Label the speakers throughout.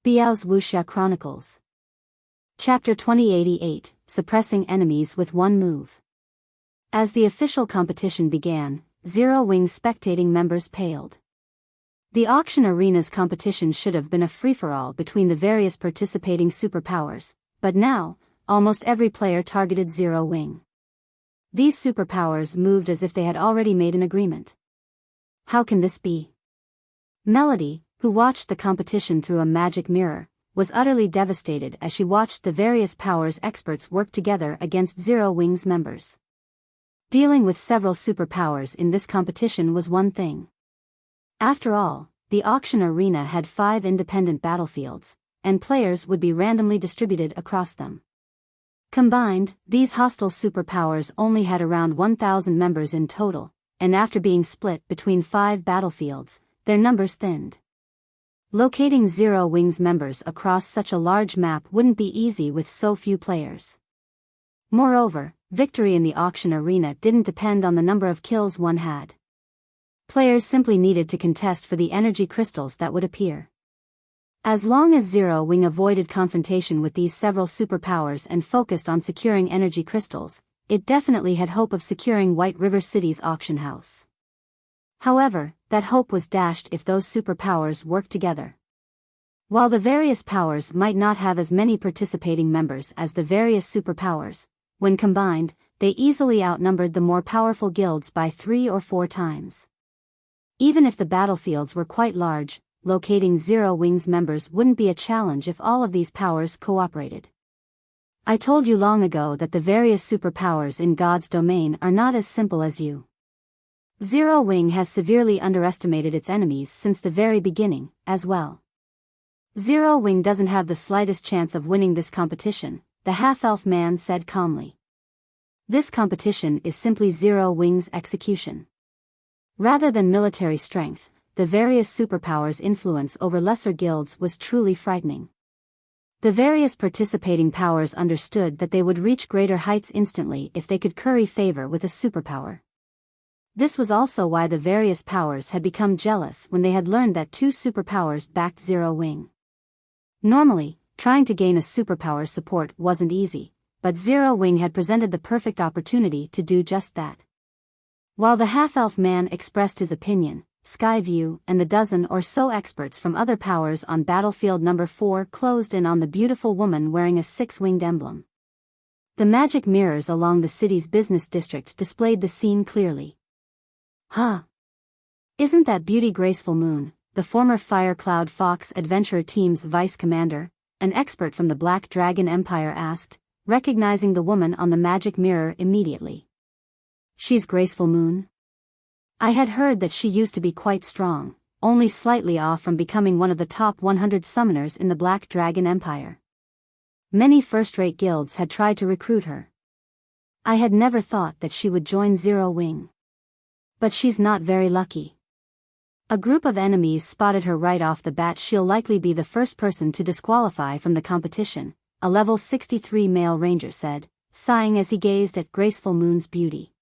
Speaker 1: Biyao's Wuxia Chronicles. Chapter 2088, Suppressing Enemies with One Move. As the official competition began, Zero Wing's spectating members paled. The auction arena's competition should have been a free-for-all between the various participating superpowers, but now, almost every player targeted Zero Wing. These superpowers moved as if they had already made an agreement. How can this be? Melody, who watched the competition through a magic mirror, was utterly devastated as she watched the various powers experts work together against Zero Wing's members. Dealing with several superpowers in this competition was one thing. After all, the auction arena had 5 independent battlefields, and players would be randomly distributed across them. Combined, these hostile superpowers only had around 1,000 members in total, and after being split between 5 battlefields, their numbers thinned. Locating Zero Wing's members across such a large map wouldn't be easy with so few players. Moreover, victory in the auction arena didn't depend on the number of kills one had. Players simply needed to contest for the energy crystals that would appear. As long as Zero Wing avoided confrontation with these several superpowers and focused on securing energy crystals, it definitely had hope of securing White River City's auction house. However, that hope was dashed if those superpowers worked together. While the various powers might not have as many participating members as the various superpowers, when combined, they easily outnumbered the more powerful guilds by 3 or 4 times. Even if the battlefields were quite large, locating Zero Wing's members wouldn't be a challenge if all of these powers cooperated. I told you long ago that the various superpowers in God's domain are not as simple as you. Zero Wing has severely underestimated its enemies since the very beginning, as well. Zero Wing doesn't have the slightest chance of winning this competition, the half-elf man said calmly. This competition is simply Zero Wing's execution. Rather than military strength, the various superpowers' influence over lesser guilds was truly frightening. The various participating powers understood that they would reach greater heights instantly if they could curry favor with a superpower. This was also why the various powers had become jealous when they had learned that 2 superpowers backed Zero Wing. Normally, trying to gain a superpower's support wasn't easy, but Zero Wing had presented the perfect opportunity to do just that. While the half-elf man expressed his opinion, Skyview and the dozen or so experts from other powers on battlefield number 4 closed in on the beautiful woman wearing a 6-winged emblem. The magic mirrors along the city's business district displayed the scene clearly. Huh! Isn't that beauty Graceful Moon, the former Fire Cloud Fox Adventurer Team's vice commander, an expert from the Black Dragon Empire asked, recognizing the woman on the magic mirror immediately. She's Graceful Moon? I had heard that she used to be quite strong, only slightly off from becoming one of the top 100 summoners in the Black Dragon Empire. Many first-rate guilds had tried to recruit her. I had never thought that she would join Zero Wing. But she's not very lucky. A group of enemies spotted her right off the bat. She'll likely be the first person to disqualify from the competition, a level 63 male ranger said, sighing as he gazed at Graceful Moon's beauty.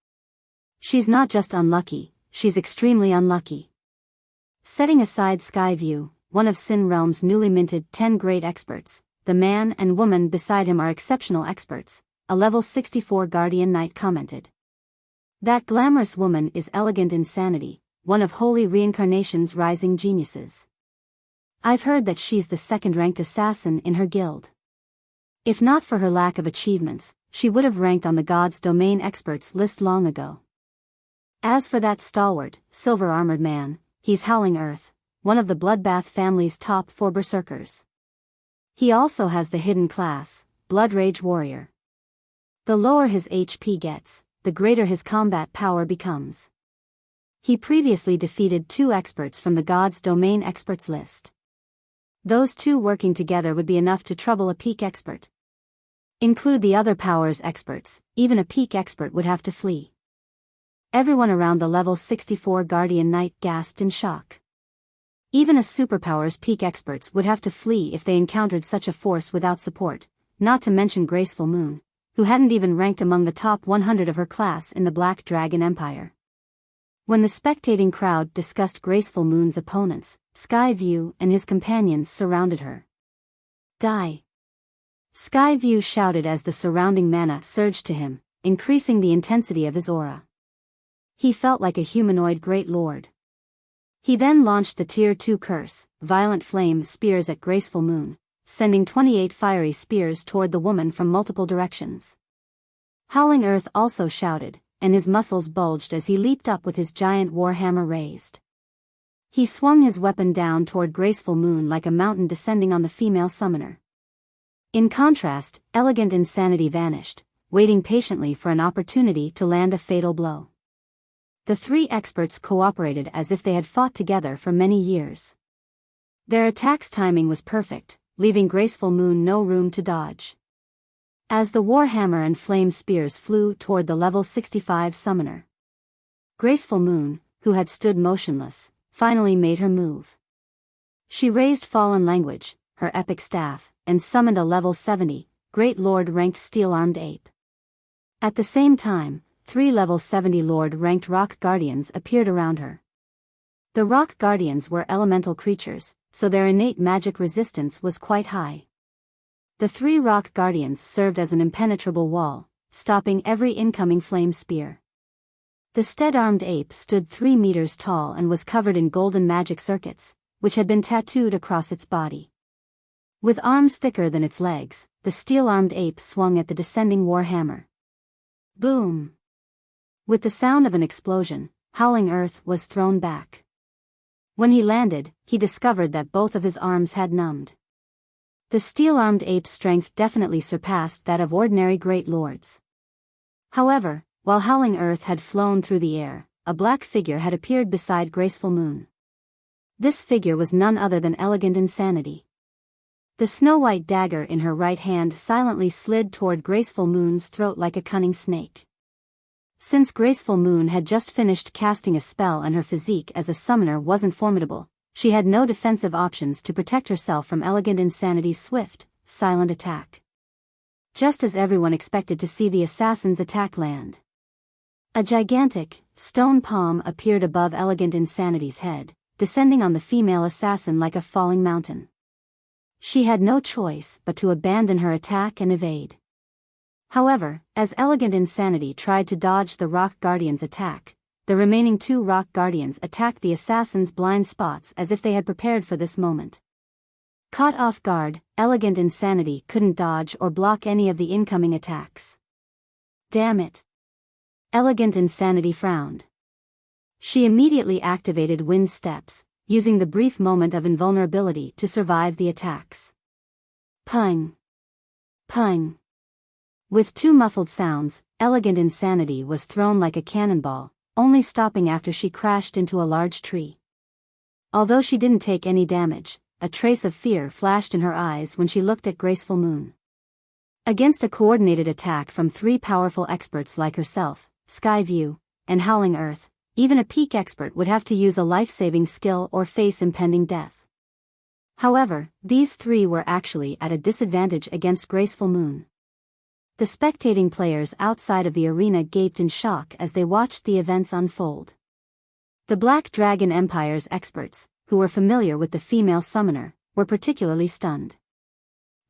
Speaker 1: She's not just unlucky, she's extremely unlucky. Setting aside Skyview, one of Sin Realm's newly minted 10 great experts, the man and woman beside him are exceptional experts, a level 64 Guardian Knight commented. That glamorous woman is elegant insanity, one of Holy Reincarnation's rising geniuses. I've heard that she's the second-ranked assassin in her guild. If not for her lack of achievements, she would have ranked on the God's Domain experts list long ago. As for that stalwart, silver-armored man, he's Howling Earth, one of the Bloodbath family's top 4 berserkers. He also has the hidden class, Blood Rage Warrior. The lower his HP gets, the greater his combat power becomes. He previously defeated 2 experts from the God's Domain experts list. Those 2 working together would be enough to trouble a peak expert. Include the other powers experts, even a peak expert would have to flee. Everyone around the level 64 Guardian Knight gasped in shock. Even a superpower's peak experts would have to flee if they encountered such a force without support, not to mention Graceful Moon, who hadn't even ranked among the top 100 of her class in the Black Dragon Empire. When the spectating crowd discussed Graceful Moon's opponents, Skyview and his companions surrounded her. Die! Skyview shouted as the surrounding mana surged to him, increasing the intensity of his aura. He felt like a humanoid great lord. He then launched the Tier 2 curse, Violent Flame Spears at Graceful Moon, sending 28 fiery spears toward the woman from multiple directions. Howling Earth also shouted, and his muscles bulged as he leaped up with his giant warhammer raised. He swung his weapon down toward Graceful Moon like a mountain descending on the female summoner. In contrast, Elegant Insanity vanished, waiting patiently for an opportunity to land a fatal blow. The three experts cooperated as if they had fought together for many years. Their attack's timing was perfect, leaving Graceful Moon no room to dodge. As the warhammer and flame spears flew toward the level 65 summoner, Graceful Moon, who had stood motionless, finally made her move. She raised Fallen Language, her epic staff, and summoned a level 70, Great Lord-ranked steel-armed ape. At the same time, 3 level 70 Lord-ranked rock guardians appeared around her. The rock guardians were elemental creatures, so their innate magic resistance was quite high. The 3 rock guardians served as an impenetrable wall, stopping every incoming flame spear. The stead-armed ape stood 3 meters tall and was covered in golden magic circuits, which had been tattooed across its body. With arms thicker than its legs, the steel-armed ape swung at the descending warhammer. Boom! With the sound of an explosion, Howling Earth was thrown back. When he landed, he discovered that both of his arms had numbed. The steel-armed ape's strength definitely surpassed that of ordinary great lords. However, while Howling Earth had flown through the air, a black figure had appeared beside Graceful Moon. This figure was none other than Elegant Insanity. The snow-white dagger in her right hand silently slid toward Graceful Moon's throat like a cunning snake. Since Graceful Moon had just finished casting a spell and her physique as a summoner wasn't formidable, she had no defensive options to protect herself from Elegant Insanity's swift, silent attack. Just as everyone expected to see the assassin's attack land, a gigantic, stone palm appeared above Elegant Insanity's head, descending on the female assassin like a falling mountain. She had no choice but to abandon her attack and evade. However, as Elegant Insanity tried to dodge the Rock Guardian's attack, the remaining 2 Rock Guardians attacked the assassin's blind spots as if they had prepared for this moment. Caught off guard, Elegant Insanity couldn't dodge or block any of the incoming attacks. Damn it! Elegant Insanity frowned. She immediately activated Wind Steps, using the brief moment of invulnerability to survive the attacks. Pung! Pung! With 2 muffled sounds, Elegant Insanity was thrown like a cannonball, only stopping after she crashed into a large tree. Although she didn't take any damage, a trace of fear flashed in her eyes when she looked at Graceful Moon. Against a coordinated attack from 3 powerful experts like herself, Skyview, and Howling Earth, even a peak expert would have to use a life-saving skill or face impending death. However, these 3 were actually at a disadvantage against Graceful Moon. The spectating players outside of the arena gaped in shock as they watched the events unfold. The Black Dragon Empire's experts, who were familiar with the female summoner, were particularly stunned.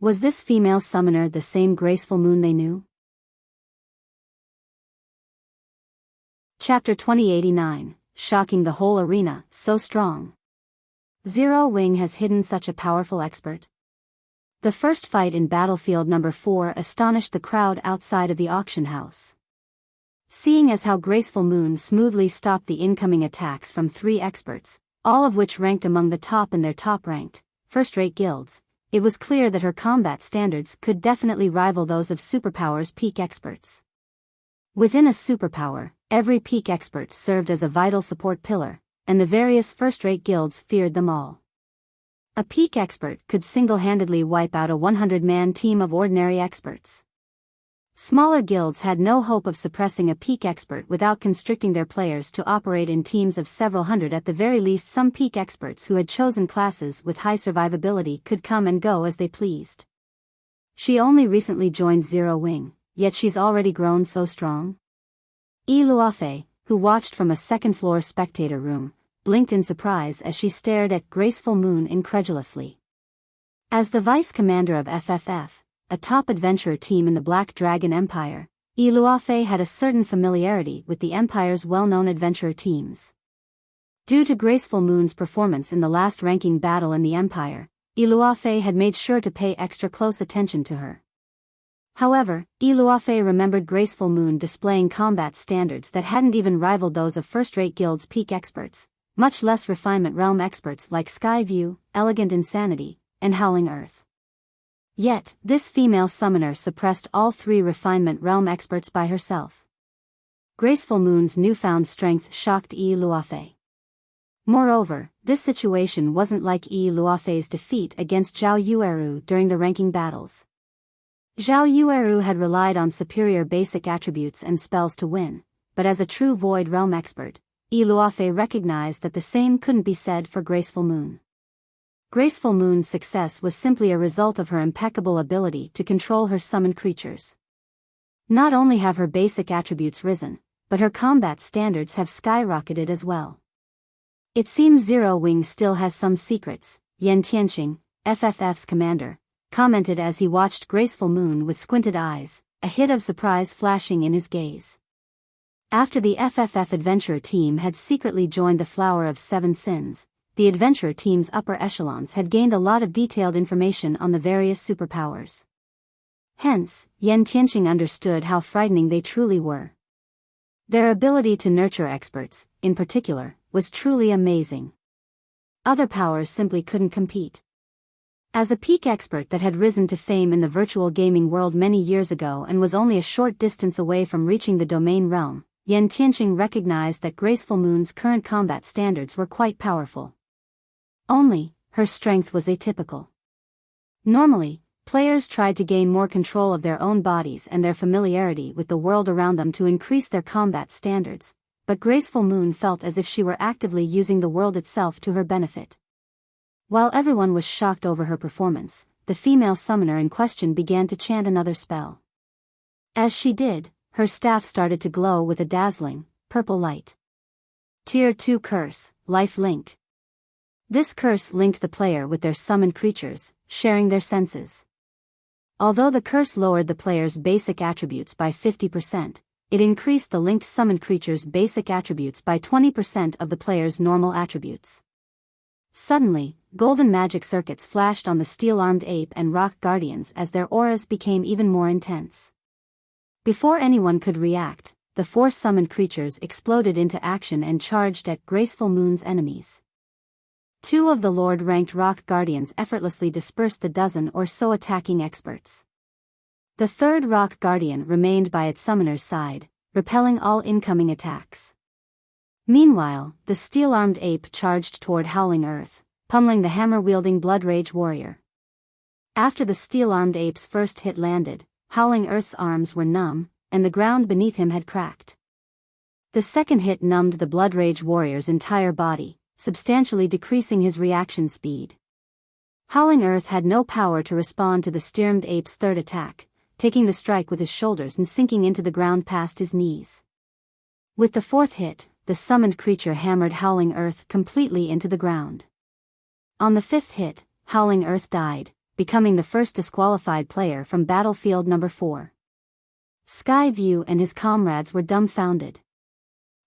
Speaker 1: Was this female summoner the same Graceful Moon they knew? Chapter 2089, Shocking the Whole Arena, So Strong. Zero Wing has hidden such a powerful expert. The first fight in Battlefield Number 4 astonished the crowd outside of the auction house. Seeing as how Graceful Moon smoothly stopped the incoming attacks from 3 experts, all of which ranked among the top in their top-ranked, first-rate guilds, it was clear that her combat standards could definitely rival those of Superpower's peak experts. Within a superpower, every peak expert served as a vital support pillar, and the various first-rate guilds feared them all. A peak expert could single-handedly wipe out a 100-man team of ordinary experts. Smaller guilds had no hope of suppressing a peak expert without constricting their players to operate in teams of several hundred. At the very least, some peak experts who had chosen classes with high survivability could come and go as they pleased. She only recently joined Zero Wing, yet she's already grown so strong. Luafei, who watched from a second-floor spectator room, blinked in surprise as she stared at Graceful Moon incredulously. As the vice commander of FFF, a top adventurer team in the Black Dragon Empire, Luofei had a certain familiarity with the Empire's well-known adventurer teams. Due to Graceful Moon's performance in the last ranking battle in the Empire, Luofei had made sure to pay extra close attention to her. However, Luofei remembered Graceful Moon displaying combat standards that hadn't even rivaled those of first-rate guilds' peak experts, much less refinement realm experts like Skyview, Elegant Insanity, and Howling Earth. Yet, this female summoner suppressed all three refinement realm experts by herself. Graceful Moon's newfound strength shocked Luofei. Moreover, this situation wasn't like Luofei's defeat against Zhao Yueru during the ranking battles. Zhao Yueru had relied on superior basic attributes and spells to win, but as a true Void Realm expert, Luofei recognized that the same couldn't be said for Graceful Moon. Graceful Moon's success was simply a result of her impeccable ability to control her summoned creatures. Not only have her basic attributes risen, but her combat standards have skyrocketed as well. It seems Zero Wing still has some secrets, Yan Tianqing, FFF's commander, commented as he watched Graceful Moon with squinted eyes, a hint of surprise flashing in his gaze. After the FFF adventurer team had secretly joined the Flower of Seven Sins, the adventurer team's upper echelons had gained a lot of detailed information on the various superpowers. Hence, Yan Tianqing understood how frightening they truly were. Their ability to nurture experts, in particular, was truly amazing. Other powers simply couldn't compete. As a peak expert that had risen to fame in the virtual gaming world many years ago and was only a short distance away from reaching the domain realm, Yan Tianqing recognized that Graceful Moon's current combat standards were quite powerful. Only, her strength was atypical. Normally, players tried to gain more control of their own bodies and their familiarity with the world around them to increase their combat standards, but Graceful Moon felt as if she were actively using the world itself to her benefit. While everyone was shocked over her performance, the female summoner in question began to chant another spell. As she did, her staff started to glow with a dazzling, purple light. Tier 2 Curse, Life Link. This curse linked the player with their summoned creatures, sharing their senses. Although the curse lowered the player's basic attributes by 50%, it increased the linked summoned creature's basic attributes by 20% of the player's normal attributes. Suddenly, golden magic circuits flashed on the steel-armed ape and rock guardians as their auras became even more intense. Before anyone could react, the four summoned creatures exploded into action and charged at Graceful Moon's enemies. Two of the Lord-ranked rock guardians effortlessly dispersed the dozen or so attacking experts. The third rock guardian remained by its summoner's side, repelling all incoming attacks. Meanwhile, the steel-armed ape charged toward Howling Earth, pummeling the hammer-wielding Blood Rage warrior. After the steel-armed ape's first hit landed, Howling Earth's arms were numb, and the ground beneath him had cracked. The second hit numbed the Blood Rage warrior's entire body, substantially decreasing his reaction speed. Howling Earth had no power to respond to the steel-armed ape's third attack, taking the strike with his shoulders and sinking into the ground past his knees. With the fourth hit, the summoned creature hammered Howling Earth completely into the ground. On the fifth hit, Howling Earth died, becoming the first disqualified player from Battlefield number 4. Skyview and his comrades were dumbfounded.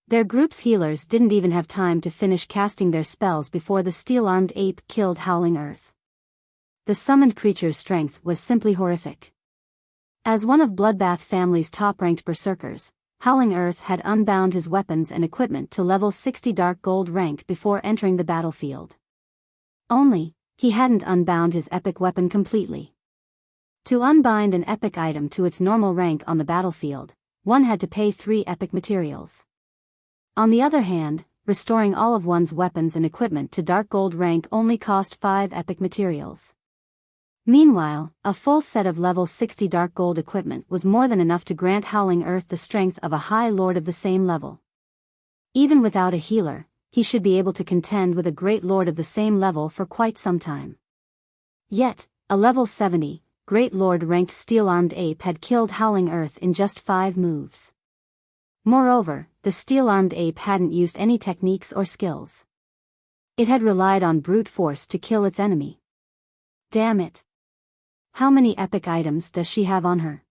Speaker 1: Their group's healers didn't even have time to finish casting their spells before the steel-armed ape killed Howling Earth. The summoned creature's strength was simply horrific. As one of Bloodbath family's top-ranked berserkers, Howling Earth had unbound his weapons and equipment to level 60 Dark Gold rank before entering the battlefield. Only, he hadn't unbound his epic weapon completely. To unbind an epic item to its normal rank on the battlefield, one had to pay 3 epic materials. On the other hand, restoring all of one's weapons and equipment to Dark Gold rank only cost 5 epic materials. Meanwhile, a full set of level 60 Dark Gold equipment was more than enough to grant Howling Earth the strength of a High Lord of the same level. Even without a healer, he should be able to contend with a Great Lord of the same level for quite some time. Yet, a level 70, Great Lord ranked steel-armed ape had killed Howling Earth in just 5 moves. Moreover, the steel-armed ape hadn't used any techniques or skills. It had relied on brute force to kill its enemy. Damn it. How many epic items does she have on her?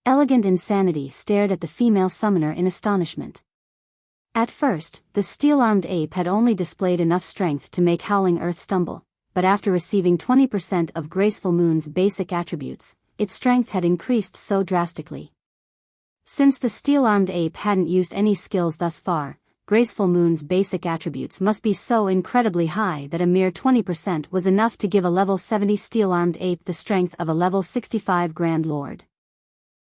Speaker 1: Elegant Insanity stared at the female summoner in astonishment. At first, the steel-armed ape had only displayed enough strength to make Howling Earth stumble, but after receiving 20% of Graceful Moon's basic attributes, its strength had increased so drastically. Since the steel-armed ape hadn't used any skills thus far, Graceful Moon's basic attributes must be so incredibly high that a mere 20% was enough to give a level 70 steel-armed ape the strength of a level 65 Grand Lord.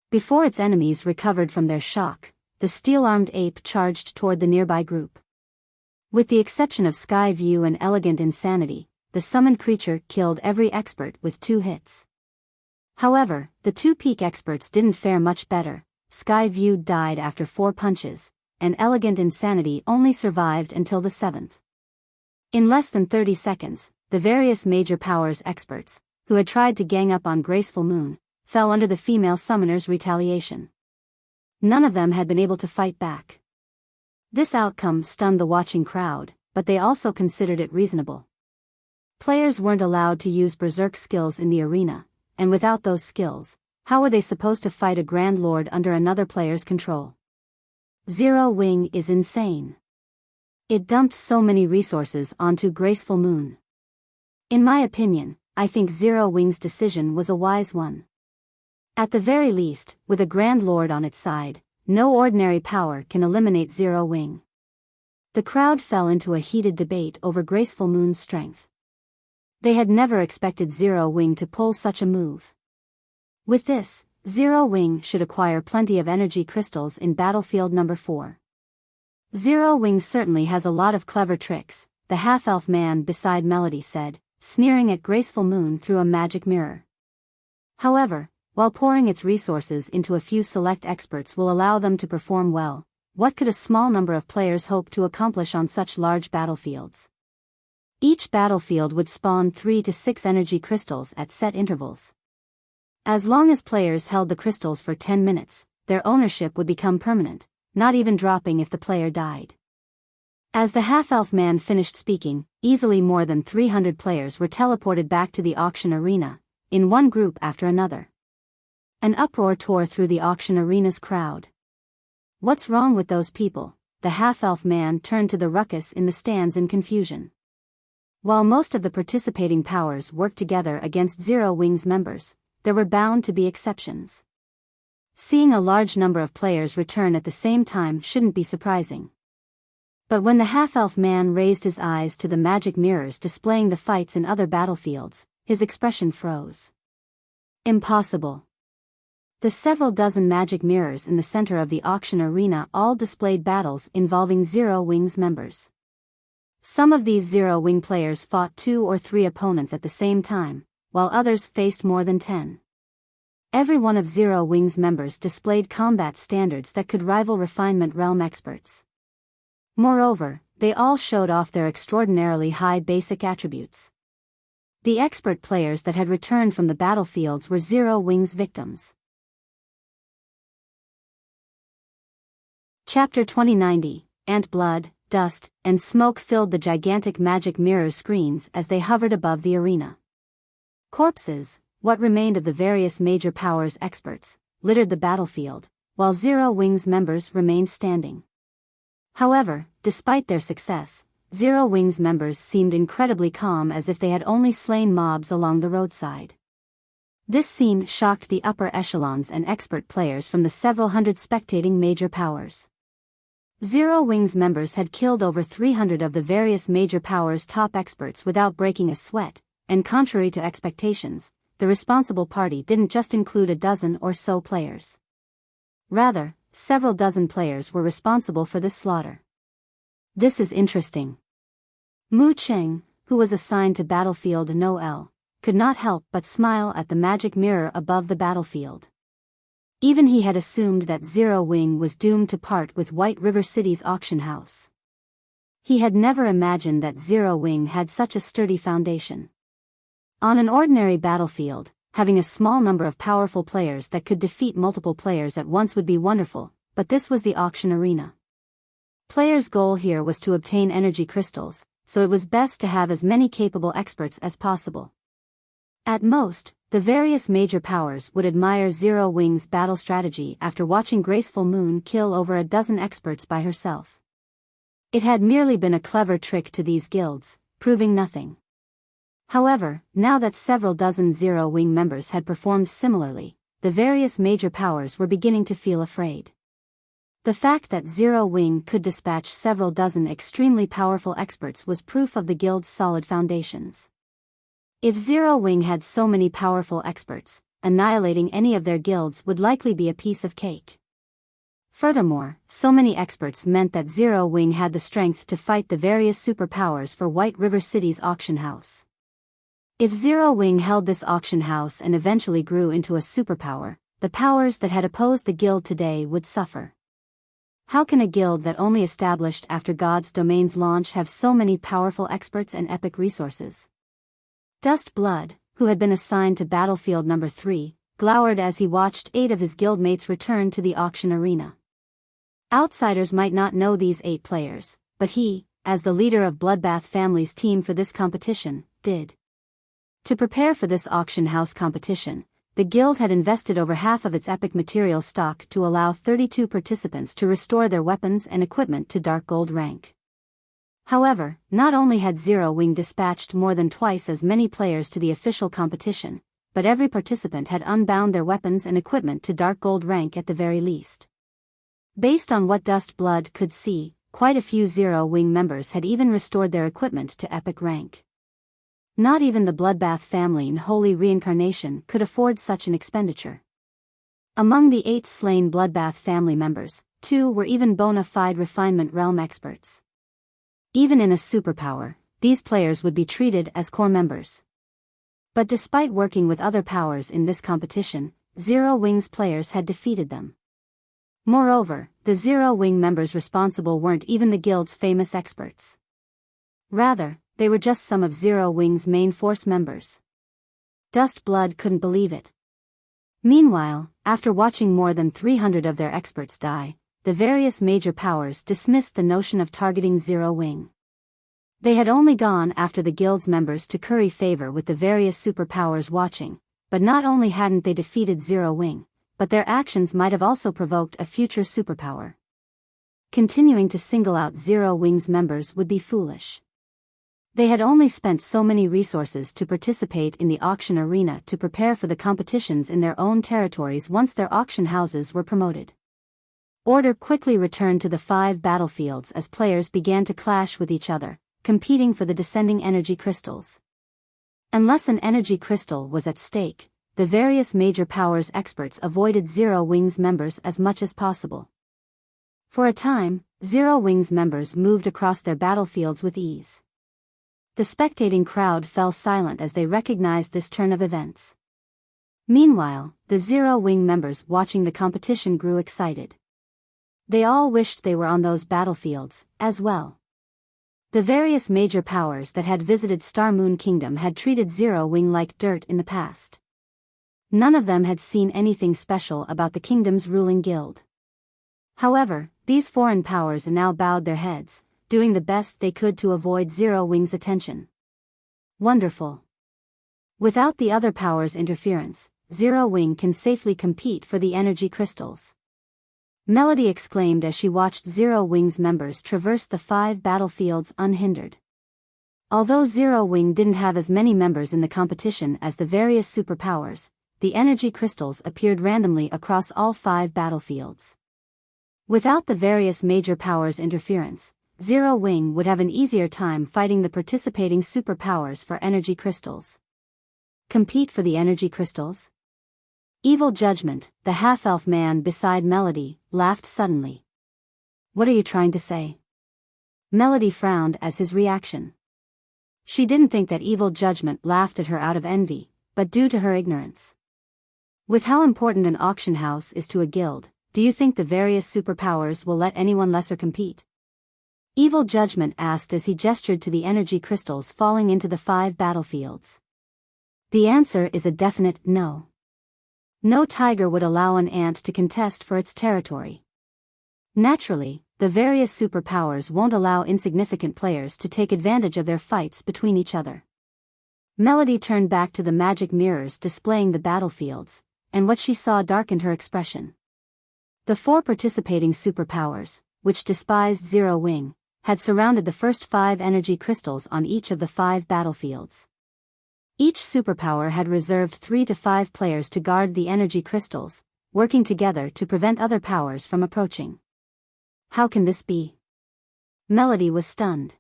Speaker 1: Before its enemies recovered from their shock, the steel-armed ape charged toward the nearby group. With the exception of Sky View and Elegant Insanity, the summoned creature killed every expert with 2 hits. However, the 2 peak experts didn't fare much better. Sky View died after 4 punches, and Elegant Insanity only survived until the 7th. In less than 30 seconds, the various major powers experts, who had tried to gang up on Graceful Moon, fell under the female summoner's retaliation. None of them had been able to fight back. This outcome stunned the watching crowd, but they also considered it reasonable. Players weren't allowed to use berserk skills in the arena, and without those skills, how were they supposed to fight a Grand Lord under another player's control? Zero Wing is insane. It dumped so many resources onto Graceful Moon. In my opinion, I think Zero Wing's decision was a wise one. At the very least, with a Grand Lord on its side, no ordinary power can eliminate Zero Wing. The crowd fell into a heated debate over Graceful Moon's strength. They had never expected Zero Wing to pull such a move. With this, Zero Wing should acquire plenty of energy crystals in Battlefield number 4. Zero Wing certainly has a lot of clever tricks, the half-elf man beside Melody said, sneering at Graceful Moon through a magic mirror. However, while pouring its resources into a few select experts will allow them to perform well, what could a small number of players hope to accomplish on such large battlefields? Each battlefield would spawn 3 to 6 energy crystals at set intervals. As long as players held the crystals for 10 minutes, their ownership would become permanent, not even dropping if the player died. As the half-elf man finished speaking, easily more than 300 players were teleported back to the auction arena, in one group after another. An uproar tore through the auction arena's crowd. What's wrong with those people? The half-elf man turned to the ruckus in the stands in confusion. While most of the participating powers worked together against Zero Wing's members, there were bound to be exceptions. Seeing a large number of players return at the same time shouldn't be surprising. But when the half-elf man raised his eyes to the magic mirrors displaying the fights in other battlefields, his expression froze. Impossible. The several dozen magic mirrors in the center of the auction arena all displayed battles involving Zero Wing's members. Some of these Zero Wing players fought 2 or 3 opponents at the same time, while others faced more than 10. Every one of Zero Wing's members displayed combat standards that could rival Refinement Realm experts. Moreover, they all showed off their extraordinarily high basic attributes. The expert players that had returned from the battlefields were Zero Wing's victims. Chapter 2090, Ant Blood, Dust, and smoke filled the gigantic magic mirror screens as they hovered above the arena. Corpses, what remained of the various major powers experts, littered the battlefield, while Zero Wing's members remained standing. However, despite their success, Zero Wing's members seemed incredibly calm as if they had only slain mobs along the roadside. This scene shocked the upper echelons and expert players from the several hundred spectating major powers. Zero Wing's members had killed over 300 of the various major powers' top experts without breaking a sweat, and contrary to expectations, the responsible party didn't just include a dozen or so players. Rather, several dozen players were responsible for this slaughter. This is interesting. Mu Cheng, who was assigned to Battlefield No. could not help but smile at the magic mirror above the battlefield. Even he had assumed that Zero Wing was doomed to part with White River City's auction house. He had never imagined that Zero Wing had such a sturdy foundation. On an ordinary battlefield, having a small number of powerful players that could defeat multiple players at once would be wonderful, but this was the auction arena. Players' goal here was to obtain energy crystals, so it was best to have as many capable experts as possible. At most, the various major powers would admire Zero Wing's battle strategy after watching Graceful Moon kill over a dozen experts by herself. It had merely been a clever trick to these guilds, proving nothing. However, now that several dozen Zero Wing members had performed similarly, the various major powers were beginning to feel afraid. The fact that Zero Wing could dispatch several dozen extremely powerful experts was proof of the guild's solid foundations. If Zero Wing had so many powerful experts, annihilating any of their guilds would likely be a piece of cake. Furthermore, so many experts meant that Zero Wing had the strength to fight the various superpowers for White River City's auction house. If Zero Wing held this auction house and eventually grew into a superpower, the powers that had opposed the guild today would suffer. How can a guild that only established after God's Domain's launch have so many powerful experts and epic resources? Dust Blood, who had been assigned to Battlefield Number 3, glowered as he watched 8 of his guildmates return to the auction arena. Outsiders might not know these 8 players, but he, as the leader of Bloodbath Family's team for this competition, did. To prepare for this auction house competition, the guild had invested over half of its epic material stock to allow 32 participants to restore their weapons and equipment to Dark Gold rank. However, not only had Zero Wing dispatched more than twice as many players to the official competition, but every participant had unbound their weapons and equipment to Dark Gold rank at the very least. Based on what Dust Blood could see, quite a few Zero Wing members had even restored their equipment to epic rank. Not even the Bloodbath family in Holy Reincarnation could afford such an expenditure. Among the 8 slain Bloodbath family members, 2 were even bona fide Refinement Realm experts. Even in a superpower, these players would be treated as core members. But despite working with other powers in this competition, Zero Wing's players had defeated them. Moreover, the Zero Wing members responsible weren't even the guild's famous experts. Rather, they were just some of Zero Wing's main force members. Dust Blood couldn't believe it. Meanwhile, after watching more than 300 of their experts die, the various major powers dismissed the notion of targeting Zero Wing. They had only gone after the guild's members to curry favor with the various superpowers watching, but not only hadn't they defeated Zero Wing, but their actions might have also provoked a future superpower. Continuing to single out Zero Wing's members would be foolish. They had only spent so many resources to participate in the auction arena to prepare for the competitions in their own territories once their auction houses were promoted. Order quickly returned to the 5 battlefields as players began to clash with each other, competing for the descending energy crystals. Unless an energy crystal was at stake, the various major powers experts avoided Zero Wing's members as much as possible. For a time, Zero Wing's members moved across their battlefields with ease. The spectating crowd fell silent as they recognized this turn of events. Meanwhile, the Zero Wing members watching the competition grew excited. They all wished they were on those battlefields, as well. The various major powers that had visited Star Moon Kingdom had treated Zero Wing like dirt in the past. None of them had seen anything special about the kingdom's ruling guild. However, these foreign powers now bowed their heads, doing the best they could to avoid Zero Wing's attention. Wonderful. Without the other powers' interference, Zero Wing can safely compete for the energy crystals. Melody exclaimed as she watched Zero Wing's members traverse the 5 battlefields unhindered. Although Zero Wing didn't have as many members in the competition as the various superpowers, the energy crystals appeared randomly across all 5 battlefields. Without the various major powers' interference, Zero Wing would have an easier time fighting the participating superpowers for energy crystals. Compete for the energy crystals? Evil Judgment, the half-elf man beside Melody, laughed suddenly. What are you trying to say? Melody frowned as his reaction. She didn't think that Evil Judgment laughed at her out of envy, but due to her ignorance. With how important an auction house is to a guild, do you think the various superpowers will let anyone lesser compete? Evil Judgment asked as he gestured to the energy crystals falling into the 5 battlefields. The answer is a definite no. No tiger would allow an ant to contest for its territory. Naturally, the various superpowers won't allow insignificant players to take advantage of their fights between each other. Melody turned back to the magic mirrors displaying the battlefields, and what she saw darkened her expression. The 4 participating superpowers, which despised Zero Wing, had surrounded the first 5 energy crystals on each of the 5 battlefields. Each superpower had reserved 3 to 5 players to guard the energy crystals, working together to prevent other powers from approaching. How can this be? Melody was stunned.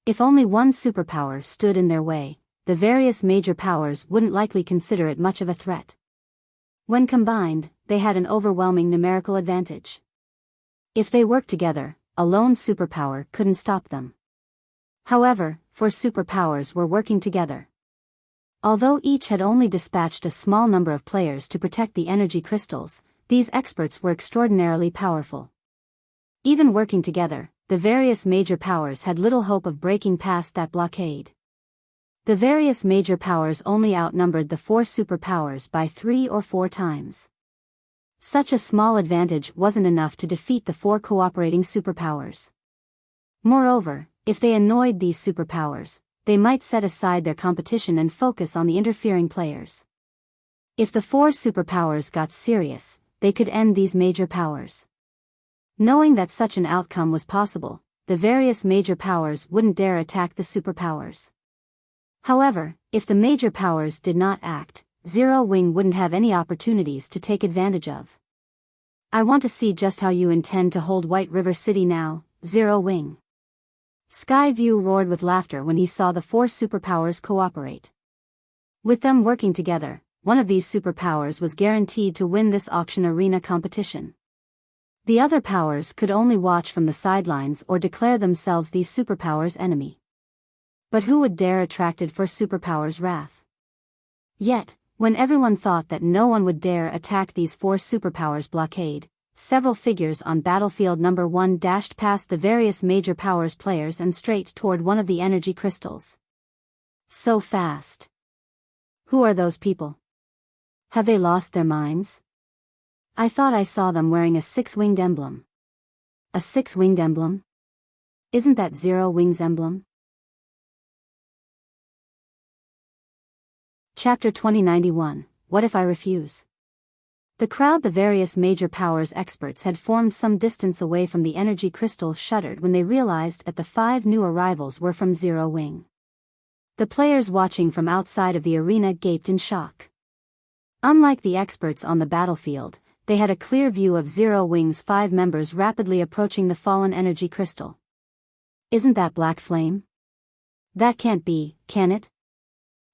Speaker 1: If only one superpower stood in their way, the various major powers wouldn't likely consider it much of a threat. When combined, they had an overwhelming numerical advantage. If they worked together, a lone superpower couldn't stop them. However, 4 superpowers were working together. Although each had only dispatched a small number of players to protect the energy crystals, these experts were extraordinarily powerful. Even working together, the various major powers had little hope of breaking past that blockade. The various major powers only outnumbered the 4 superpowers by 3 or 4 times. Such a small advantage wasn't enough to defeat the 4 cooperating superpowers. Moreover, if they annoyed these superpowers, they might set aside their competition and focus on the interfering players. If the 4 superpowers got serious, they could end these major powers. Knowing that such an outcome was possible, the various major powers wouldn't dare attack the superpowers. However, if the major powers did not act, Zero Wing wouldn't have any opportunities to take advantage of. I want to see just how you intend to hold White River City now, Zero Wing. Skyview roared with laughter when he saw the 4 superpowers cooperate. With them working together, one of these superpowers was guaranteed to win this auction arena competition. The other powers could only watch from the sidelines or declare themselves these superpowers' enemy. But who would dare attracted for superpowers' wrath? Yet, when everyone thought that no one would dare attack these 4 superpowers' blockade, several figures on battlefield number 1 dashed past the various major powers' players and straight toward one of the energy crystals. So fast. Who are those people? Have they lost their minds? I thought I saw them wearing a 6-winged emblem. A 6-winged emblem? Isn't that Zero Wing's emblem? Chapter 2091, What If I Refuse? The crowd, the various major powers experts had formed some distance away from the energy crystal, shuddered when they realized that the 5 new arrivals were from Zero Wing. The players watching from outside of the arena gaped in shock. Unlike the experts on the battlefield, they had a clear view of Zero Wing's 5 members rapidly approaching the fallen energy crystal. Isn't that Black Flame? That can't be, can it?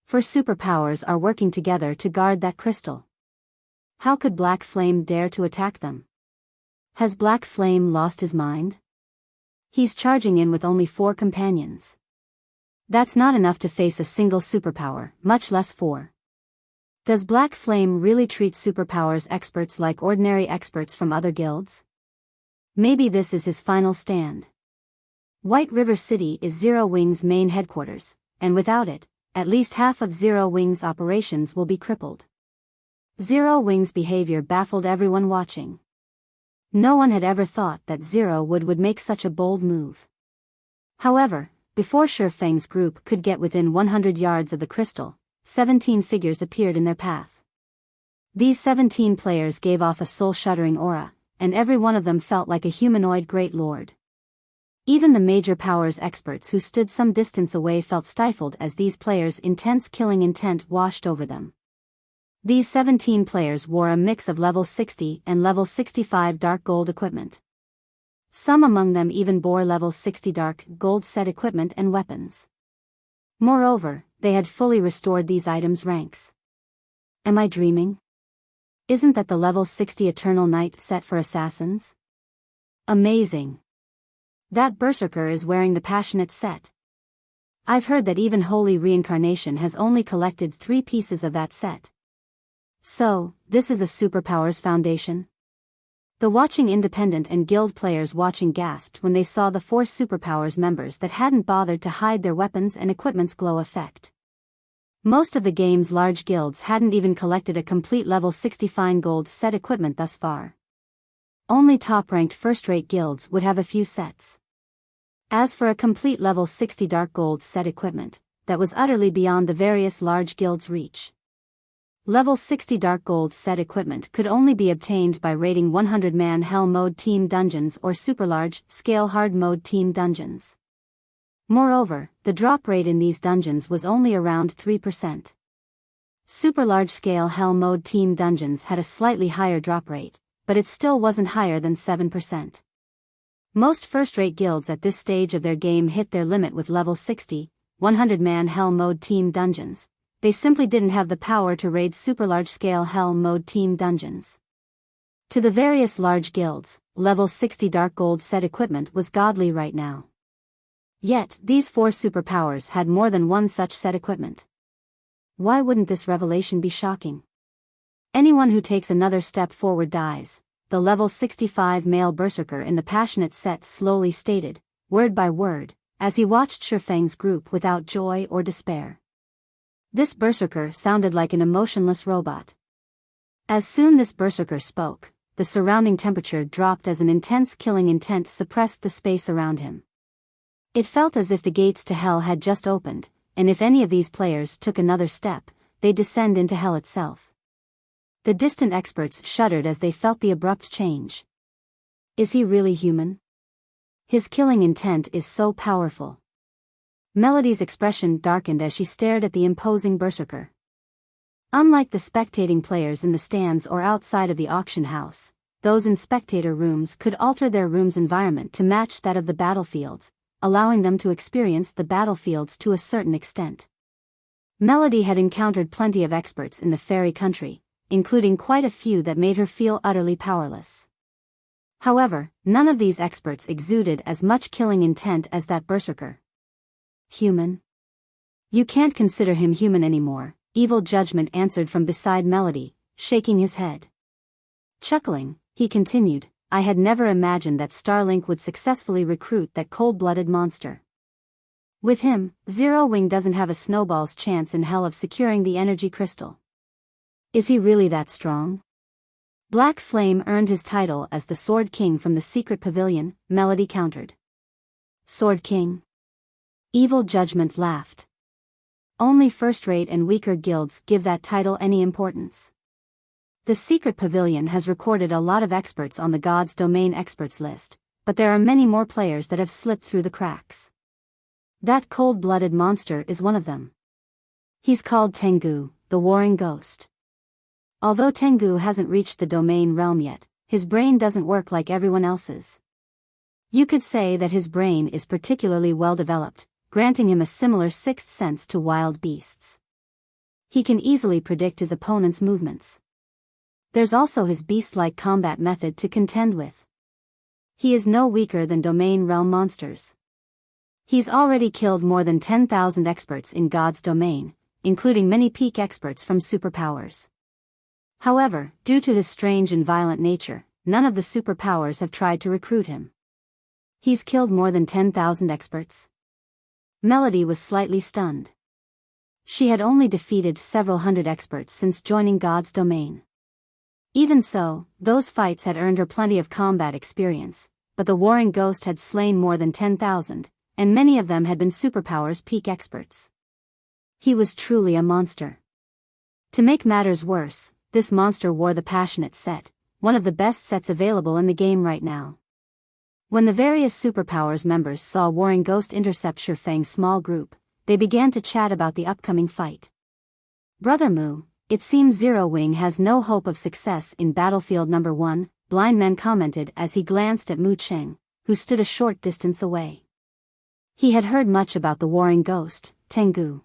Speaker 1: 4 superpowers are working together to guard that crystal. How could Black Flame dare to attack them? Has Black Flame lost his mind? He's charging in with only 4 companions. That's not enough to face a single superpower, much less 4. Does Black Flame really treat superpowers experts like ordinary experts from other guilds? Maybe this is his final stand. White River City is Zero Wing's main headquarters, and without it, at least half of Zero Wing's operations will be crippled. Zero Wing's behavior baffled everyone watching. No one had ever thought that Zero would make such a bold move. However, before Shifeng's group could get within 100 yards of the crystal, 17 figures appeared in their path. These 17 players gave off a soul-shuddering aura, and every one of them felt like a humanoid great lord. Even the major powers experts who stood some distance away felt stifled as these players' intense killing intent washed over them. These 17 players wore a mix of level 60 and level 65 dark gold equipment. Some among them even bore level 60 dark gold set equipment and weapons. Moreover, they had fully restored these items' ranks. Am I dreaming? Isn't that the level 60 Eternal Night set for assassins? Amazing. That Berserker is wearing the Passionate set. I've heard that even Holy Reincarnation has only collected 3 pieces of that set. So, this is a superpowers foundation? The watching independent and guild players watching gasped when they saw the 4 superpowers members that hadn't bothered to hide their weapons and equipment's glow effect. Most of the game's large guilds hadn't even collected a complete level 60 fine gold set equipment thus far. Only top-ranked first-rate guilds would have a few sets. As for a complete level 60 dark gold set equipment, that was utterly beyond the various large guilds' reach. Level 60 Dark Gold set equipment could only be obtained by raiding 100-man Hell Mode Team dungeons or superlarge scale Hard Mode Team dungeons. Moreover, the drop rate in these dungeons was only around 3%. Super large-scale Hell Mode Team dungeons had a slightly higher drop rate, but it still wasn't higher than 7%. Most first-rate guilds at this stage of their game hit their limit with level 60, 100-man Hell Mode Team dungeons. They simply didn't have the power to raid super large-scale Hell Mode Team dungeons. To the various large guilds, level 60 Dark Gold set equipment was godly right now. Yet, these 4 superpowers had more than one such set equipment. Why wouldn't this revelation be shocking? Anyone who takes another step forward dies, the level 65 male berserker in the passionate set slowly stated, word by word, as he watched Shifeng's group without joy or despair. This berserker sounded like an emotionless robot. As soon this berserker spoke, the surrounding temperature dropped as an intense killing intent suppressed the space around him. It felt as if the gates to hell had just opened, and if any of these players took another step, they'd descend into hell itself. The distant experts shuddered as they felt the abrupt change. Is he really human? His killing intent is so powerful. Melody's expression darkened as she stared at the imposing berserker. Unlike the spectating players in the stands or outside of the auction house, those in spectator rooms could alter their room's environment to match that of the battlefields, allowing them to experience the battlefields to a certain extent. Melody had encountered plenty of experts in the fairy country, including quite a few that made her feel utterly powerless. However, none of these experts exuded as much killing intent as that berserker. Human? You can't consider him human anymore, Evil Judgment answered from beside Melody, shaking his head. Chuckling, he continued, I had never imagined that Starlink would successfully recruit that cold-blooded monster. With him, Zero Wing doesn't have a snowball's chance in hell of securing the energy crystal. Is he really that strong? Black Flame earned his title as the Sword King from the secret pavilion, Melody countered. Sword King? Evil Judgment laughed. Only first-rate and weaker guilds give that title any importance. The secret pavilion has recorded a lot of experts on the God's Domain experts list, but there are many more players that have slipped through the cracks. That cold-blooded monster is one of them. He's called Tengu, the Warring Ghost. Although Tengu hasn't reached the Domain realm yet, his brain doesn't work like everyone else's. You could say that his brain is particularly well developed, granting him a similar sixth sense to wild beasts. He can easily predict his opponent's movements. There's also his beast-like combat method to contend with. He is no weaker than Domain realm monsters. He's already killed more than 10,000 experts in God's Domain, including many peak experts from superpowers. However, due to his strange and violent nature, none of the superpowers have tried to recruit him. He's killed more than 10,000 experts. Melody was slightly stunned. She had only defeated several hundred experts since joining God's Domain. Even so, those fights had earned her plenty of combat experience, but the Warring Ghost had slain more than 10,000, and many of them had been superpowers peak experts. He was truly a monster. To make matters worse, this monster wore the Passionate set, one of the best sets available in the game right now. When the various superpowers members saw Warring Ghost intercept Shifeng's small group, they began to chat about the upcoming fight. Brother Mu, it seems Zero Wing has no hope of success in Battlefield number 1, Blind Man commented as he glanced at Mu Cheng, who stood a short distance away. He had heard much about the Warring Ghost, Tengu.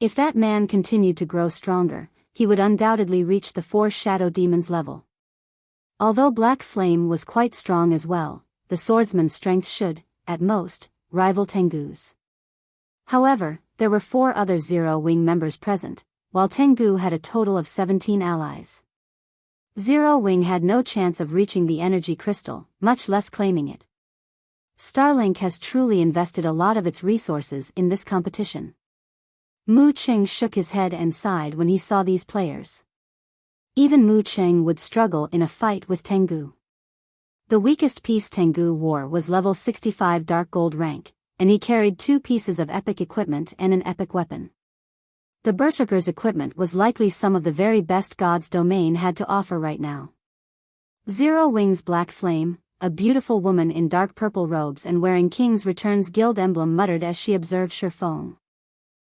Speaker 1: If that man continued to grow stronger, he would undoubtedly reach the 4 Shadow Demons level. Although Black Flame was quite strong as well, the swordsman's strength should, at most, rival Tengu's. However, there were 4 other Zero Wing members present, while Tengu had a total of 17 allies. Zero Wing had no chance of reaching the energy crystal, much less claiming it. Starlink has truly invested a lot of its resources in this competition. Mu Cheng shook his head and sighed when he saw these players. Even Mu Cheng would struggle in a fight with Tengu. The weakest piece Tengu wore was level 65 Dark Gold rank, and he carried 2 pieces of epic equipment and an epic weapon. The Berserker's equipment was likely some of the very best God's domain had to offer right now. Zero Wing's Black Flame, a beautiful woman in dark purple robes and wearing King's Return's guild emblem, muttered as she observed Shifeng.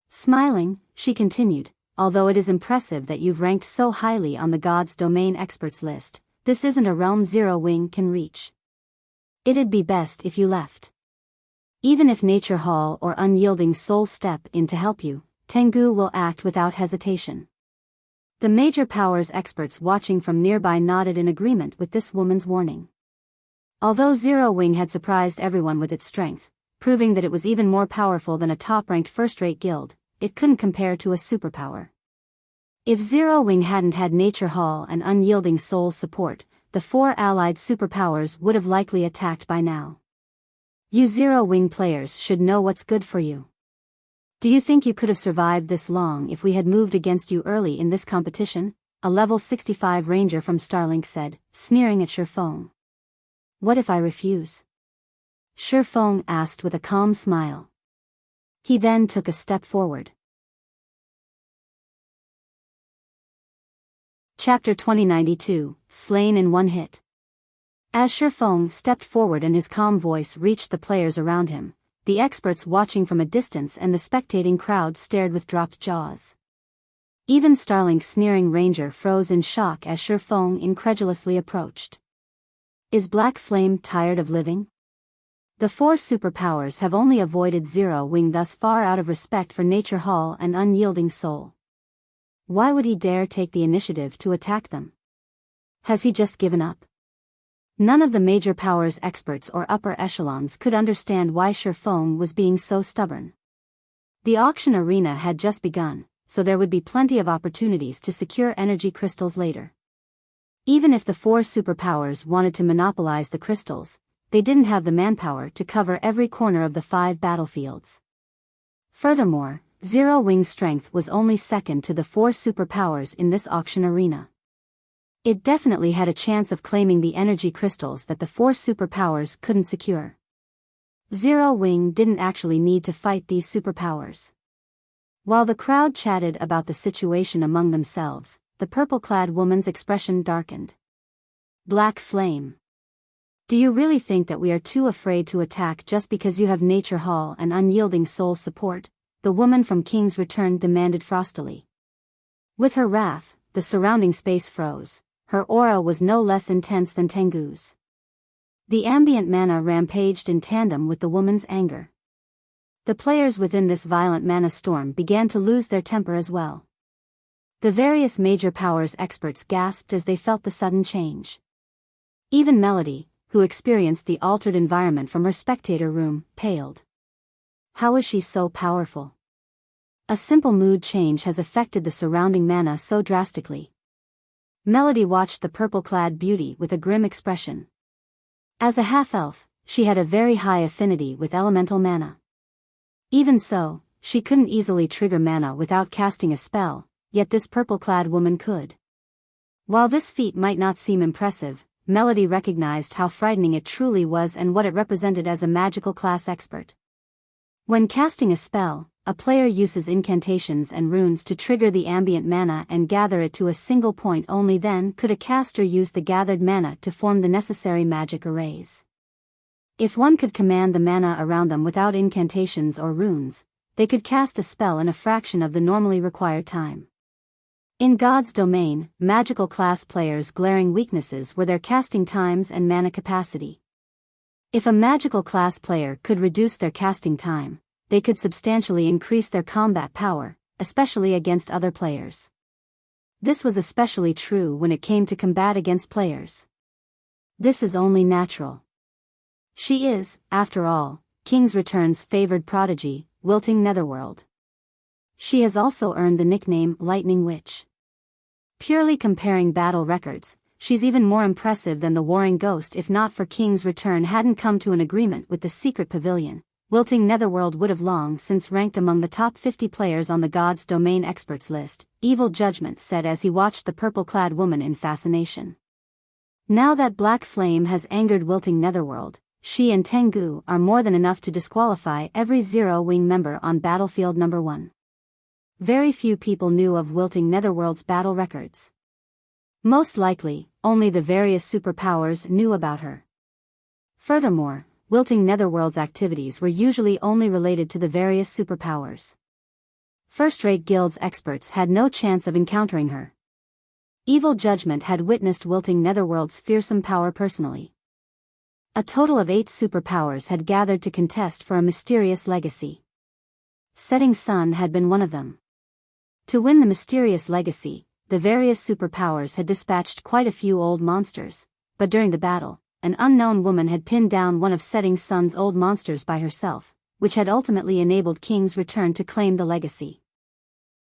Speaker 1: Smiling, she continued, although it is impressive that you've ranked so highly on the God's domain experts list, this isn't a realm Zero Wing can reach. It'd be best if you left. Even if Nature Hall or Unyielding Soul step in to help you, Tengu will act without hesitation. The major powers experts watching from nearby nodded in agreement with this woman's warning. Although Zero Wing had surprised everyone with its strength, proving that it was even more powerful than a top-ranked first-rate guild, it couldn't compare to a superpower. If Zero Wing hadn't had Nature Hall and Unyielding Soul's support, the 4 allied superpowers would have likely attacked by now. You Zero Wing players should know what's good for you. Do you think you could have survived this long if we had moved against you early in this competition? A level 65 ranger from Starlink said, sneering at Shifeng. What if I refuse? Shifeng asked with a calm smile. He then took a step forward. Chapter 2092, Slain in One Hit. As Shifeng stepped forward and his calm voice reached the players around him, the experts watching from a distance and the spectating crowd stared with dropped jaws. Even Starlink's sneering ranger froze in shock as Shifeng incredulously approached. Is Black Flame tired of living? The 4 superpowers have only avoided Zero Wing thus far out of respect for Nature Hall and Unyielding Soul. Why would he dare take the initiative to attack them? Has he just given up? None of the major powers experts or upper echelons could understand why Shifeng was being so stubborn. The auction arena had just begun, so there would be plenty of opportunities to secure energy crystals later. Even if the 4 superpowers wanted to monopolize the crystals, they didn't have the manpower to cover every corner of the 5 battlefields. Furthermore, Zero Wing's strength was only second to the 4 superpowers in this auction arena. It definitely had a chance of claiming the energy crystals that the 4 superpowers couldn't secure. Zero Wing didn't actually need to fight these superpowers. While the crowd chatted about the situation among themselves, the purple-clad woman's expression darkened. Black Flame. Do you really think that we are too afraid to attack just because you have Nature Hall and Unyielding Soul support? The woman from King's Return demanded frostily. With her wrath, the surrounding space froze. Her aura was no less intense than Tengu's. The ambient mana rampaged in tandem with the woman's anger. The players within this violent mana storm began to lose their temper as well. The various major powers experts gasped as they felt the sudden change. Even Melody, who experienced the altered environment from her spectator room, paled. How is she so powerful? A simple mood change has affected the surrounding mana so drastically. Melody watched the purple-clad beauty with a grim expression. As a half-elf, she had a very high affinity with elemental mana. Even so, she couldn't easily trigger mana without casting a spell, yet this purple-clad woman could. While this feat might not seem impressive, Melody recognized how frightening it truly was and what it represented as a magical class expert. When casting a spell, a player uses incantations and runes to trigger the ambient mana and gather it to a single point. Only then could a caster use the gathered mana to form the necessary magic arrays. If one could command the mana around them without incantations or runes, they could cast a spell in a fraction of the normally required time. In God's domain, magical class players' glaring weaknesses were their casting times and mana capacity. If a magical class player could reduce their casting time, they could substantially increase their combat power, especially against other players. This was especially true when it came to combat against players. This is only natural. She is, after all, King's Return's favored prodigy, Wilting Netherworld. She has also earned the nickname Lightning Witch. Purely comparing battle records, she's even more impressive than the Warring Ghost. If not for King's Return hadn't come to an agreement with the Secret Pavilion, Wilting Netherworld would have long since ranked among the top 50 players on the God's Domain experts list, Evil Judgment said as he watched the purple-clad woman in fascination. Now that Black Flame has angered Wilting Netherworld, she and Tengu are more than enough to disqualify every Zero-Wing member on Battlefield Number 1. Very few people knew of Wilting Netherworld's battle records. Most likely, only the various superpowers knew about her. Furthermore, Wilting Netherworld's activities were usually only related to the various superpowers. First-rate guilds experts had no chance of encountering her. Evil Judgment had witnessed Wilting Netherworld's fearsome power personally. A total of 8 superpowers had gathered to contest for a mysterious legacy. Setting Sun had been one of them. To win the mysterious legacy, the various superpowers had dispatched quite a few old monsters, but during the battle, an unknown woman had pinned down one of Setting Sun's old monsters by herself, which had ultimately enabled King's return to claim the legacy.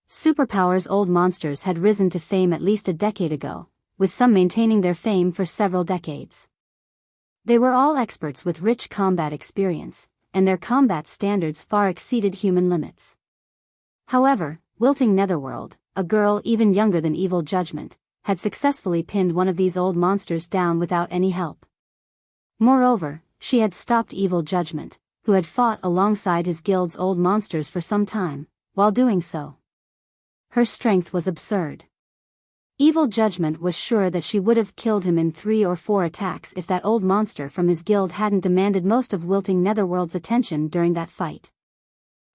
Speaker 1: Superpowers' old monsters had risen to fame at least a decade ago, with some maintaining their fame for several decades. They were all experts with rich combat experience, and their combat standards far exceeded human limits. However, Wilting Netherworld, a girl even younger than Evil Judgment, had successfully pinned one of these old monsters down without any help. Moreover, she had stopped Evil Judgment, who had fought alongside his guild's old monsters for some time. While doing so, her strength was absurd. Evil Judgment was sure that she would have killed him in 3 or 4 attacks if that old monster from his guild hadn't demanded most of Wilting Netherworld's attention during that fight.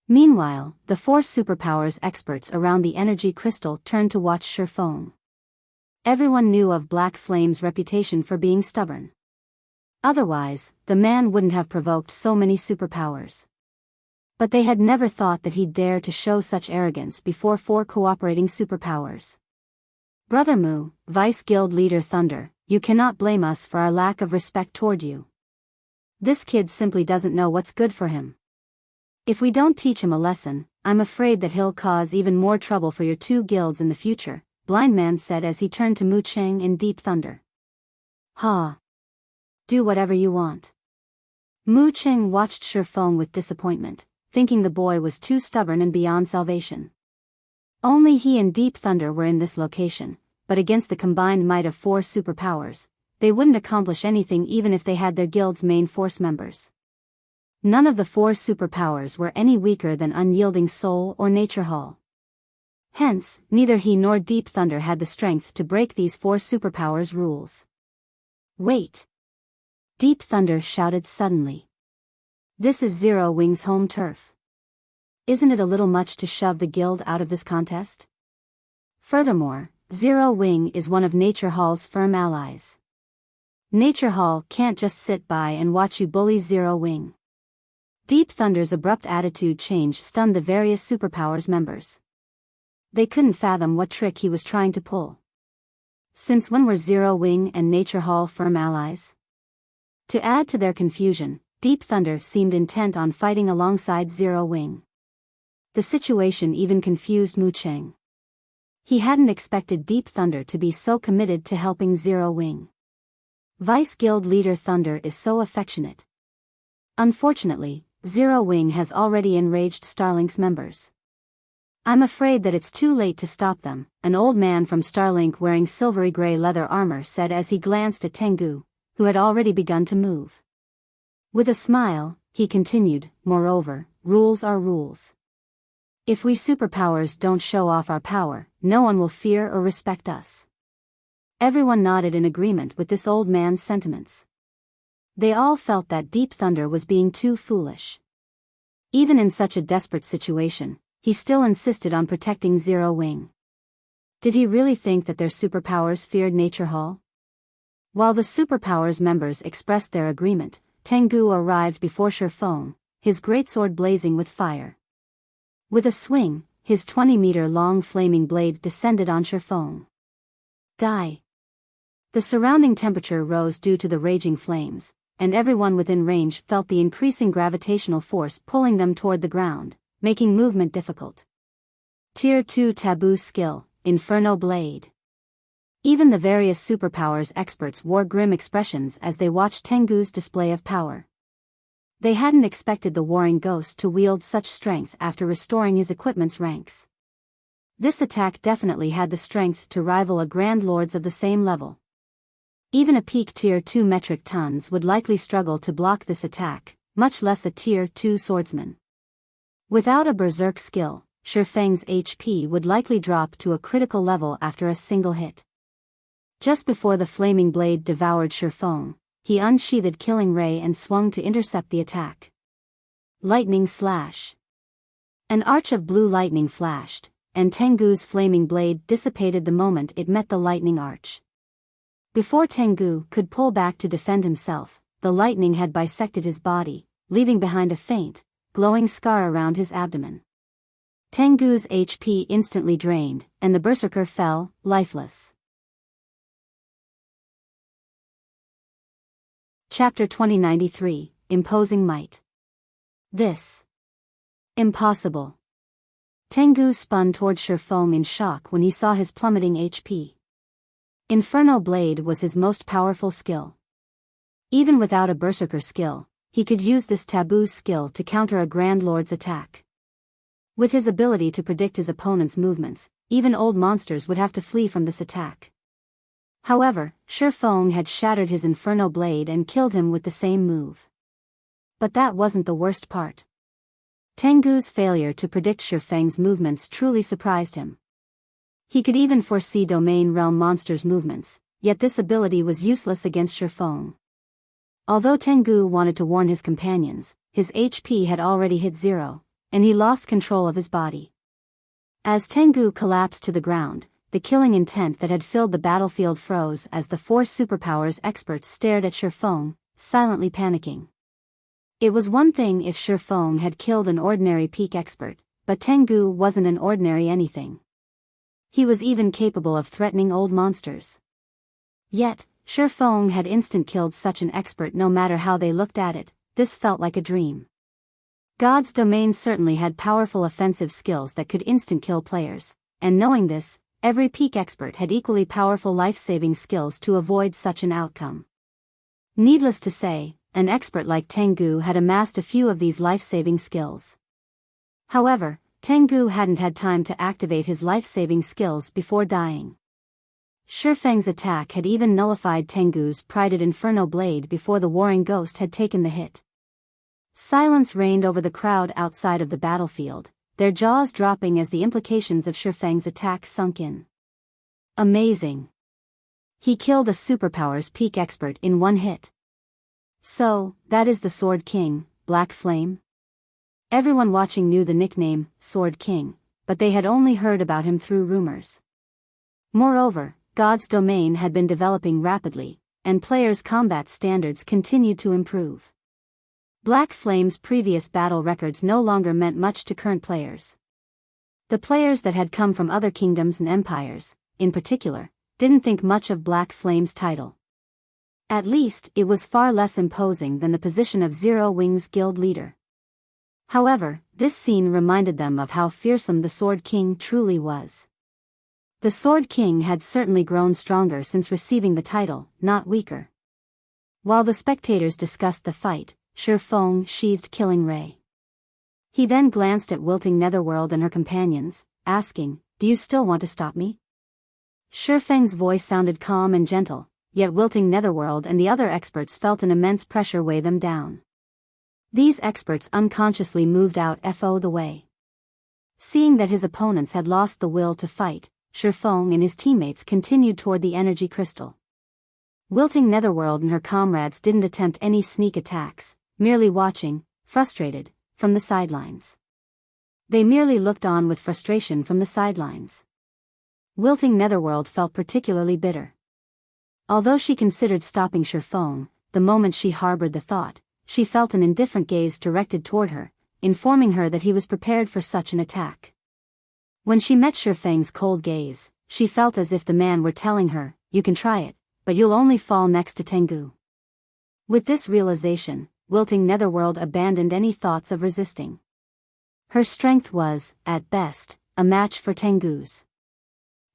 Speaker 1: Meanwhile, the 4 superpowers experts around the energy crystal turned to watch Sherfong. Everyone knew of Black Flame's reputation for being stubborn. Otherwise, the man wouldn't have provoked so many superpowers. But they had never thought that he'd dare to show such arrogance before 4 cooperating superpowers. Brother Mu, Vice Guild Leader Thunder, you cannot blame us for our lack of respect toward you. This kid simply doesn't know what's good for him. If we don't teach him a lesson, I'm afraid that he'll cause even more trouble for your 2 guilds in the future, Blind Man said as he turned to Mu Cheng in Deep Thunder. Ha! Do whatever you want. Mu Cheng watched Sherfong with disappointment, thinking the boy was too stubborn and beyond salvation. Only he and Deep Thunder were in this location, but against the combined might of 4 superpowers, they wouldn't accomplish anything even if they had their guild's main force members. None of the 4 superpowers were any weaker than Unyielding Soul or Nature Hall. Hence, neither he nor Deep Thunder had the strength to break these 4 superpowers' rules. Wait! Deep Thunder shouted suddenly. This is Zero Wing's home turf. Isn't it a little much to shove the guild out of this contest? Furthermore, Zero Wing is one of Nature Hall's firm allies. Nature Hall can't just sit by and watch you bully Zero Wing. Deep Thunder's abrupt attitude change stunned the various superpowers members. They couldn't fathom what trick he was trying to pull. Since when were Zero Wing and Nature Hall firm allies? To add to their confusion, Deep Thunder seemed intent on fighting alongside Zero Wing. The situation even confused Mu Cheng. He hadn't expected Deep Thunder to be so committed to helping Zero Wing. Vice Guild Leader Thunder is so affectionate. Unfortunately, Zero Wing has already enraged Starlink's members. I'm afraid that it's too late to stop them, an old man from Starlink wearing silvery gray leather armor said as he glanced at Tengu, who had already begun to move. With a smile, he continued, moreover, rules are rules. If we superpowers don't show off our power, no one will fear or respect us. Everyone nodded in agreement with this old man's sentiments. They all felt that Deep Thunder was being too foolish. Even in such a desperate situation, he still insisted on protecting Zero Wing. Did he really think that their superpowers feared Nature Hall? While the superpowers members expressed their agreement, Tengu arrived before Sherfong, his greatsword blazing with fire. With a swing, his 20-meter-long flaming blade descended on Sherfong. Die! The surrounding temperature rose due to the raging flames, and everyone within range felt the increasing gravitational force pulling them toward the ground, making movement difficult. Tier 2 Taboo Skill, Inferno Blade. Even the various superpowers experts wore grim expressions as they watched Tengu's display of power. They hadn't expected the warring ghost to wield such strength after restoring his equipment's ranks. This attack definitely had the strength to rival a Grand Lord's of the same level. Even a peak Tier 2 metric tons would likely struggle to block this attack, much less a Tier 2 swordsman. Without a berserk skill, Shifeng's HP would likely drop to a critical level after a single hit. Just before the flaming blade devoured Shifeng, he unsheathed Killing Ray and swung to intercept the attack. Lightning Slash. An arch of blue lightning flashed, and Tengu's flaming blade dissipated the moment it met the lightning arch. Before Tengu could pull back to defend himself, the lightning had bisected his body, leaving behind a faint, glowing scar around his abdomen. Tengu's HP instantly drained, and the berserker fell, lifeless. Chapter 2093, Imposing Might. This. Impossible. Tengu spun toward Shifeng in shock when he saw his plummeting HP. Inferno Blade was his most powerful skill. Even without a berserker skill, he could use this taboo skill to counter a Grand Lord's attack. With his ability to predict his opponent's movements, even old monsters would have to flee from this attack. However, Shifeng had shattered his Inferno Blade and killed him with the same move. But that wasn't the worst part. Tengu's failure to predict Shifeng's movements truly surprised him. He could even foresee Domain Realm monsters' movements, yet this ability was useless against Shifeng. Although Tengu wanted to warn his companions, his HP had already hit 0, and he lost control of his body. As Tengu collapsed to the ground, the killing intent that had filled the battlefield froze as the 4 superpowers experts stared at Shifeng, silently panicking. It was one thing if Shifeng had killed an ordinary peak expert, but Tengu wasn't an ordinary anything. He was even capable of threatening old monsters. Yet, Shifeng had instant-killed such an expert no matter how they looked at it. This felt like a dream. God's domain certainly had powerful offensive skills that could instant-kill players, and knowing this, every peak expert had equally powerful life-saving skills to avoid such an outcome. Needless to say, an expert like Tengu had amassed a few of these life-saving skills. However, Tengu hadn't had time to activate his life-saving skills before dying. Shifeng's attack had even nullified Tengu's prided Inferno Blade before the Warring Ghost had taken the hit. Silence reigned over the crowd outside of the battlefield, their jaws dropping as the implications of Shifeng's attack sunk in. Amazing. He killed a superpowers peak expert in one hit. So, that is the Sword King, Black Flame? Everyone watching knew the nickname, Sword King, but they had only heard about him through rumors. Moreover, God's domain had been developing rapidly, and players' combat standards continued to improve. Black Flame's previous battle records no longer meant much to current players. The players that had come from other kingdoms and empires, in particular, didn't think much of Black Flame's title. At least, it was far less imposing than the position of Zero Wings Guild leader. However, this scene reminded them of how fearsome the Sword King truly was. The Sword King had certainly grown stronger since receiving the title, not weaker. While the spectators discussed the fight, Shifeng sheathed Killing Ray. He then glanced at Wilting Netherworld and her companions, asking, "Do you still want to stop me?" Shifeng's voice sounded calm and gentle, yet Wilting Netherworld and the other experts felt an immense pressure weigh them down. These experts unconsciously moved out the way. Seeing that his opponents had lost the will to fight, Shifeng and his teammates continued toward the energy crystal. Wilting Netherworld and her comrades didn't attempt any sneak attacks, merely watching, frustrated, from the sidelines. They merely looked on with frustration from the sidelines. Wilting Netherworld felt particularly bitter. Although she considered stopping Shifeng, the moment she harbored the thought, she felt an indifferent gaze directed toward her, informing her that he was prepared for such an attack. When she met Shifeng's cold gaze, she felt as if the man were telling her, "You can try it, but you'll only fall next to Tengu." With this realization, Wilting Netherworld abandoned any thoughts of resisting. Her strength was, at best, a match for Tengu's.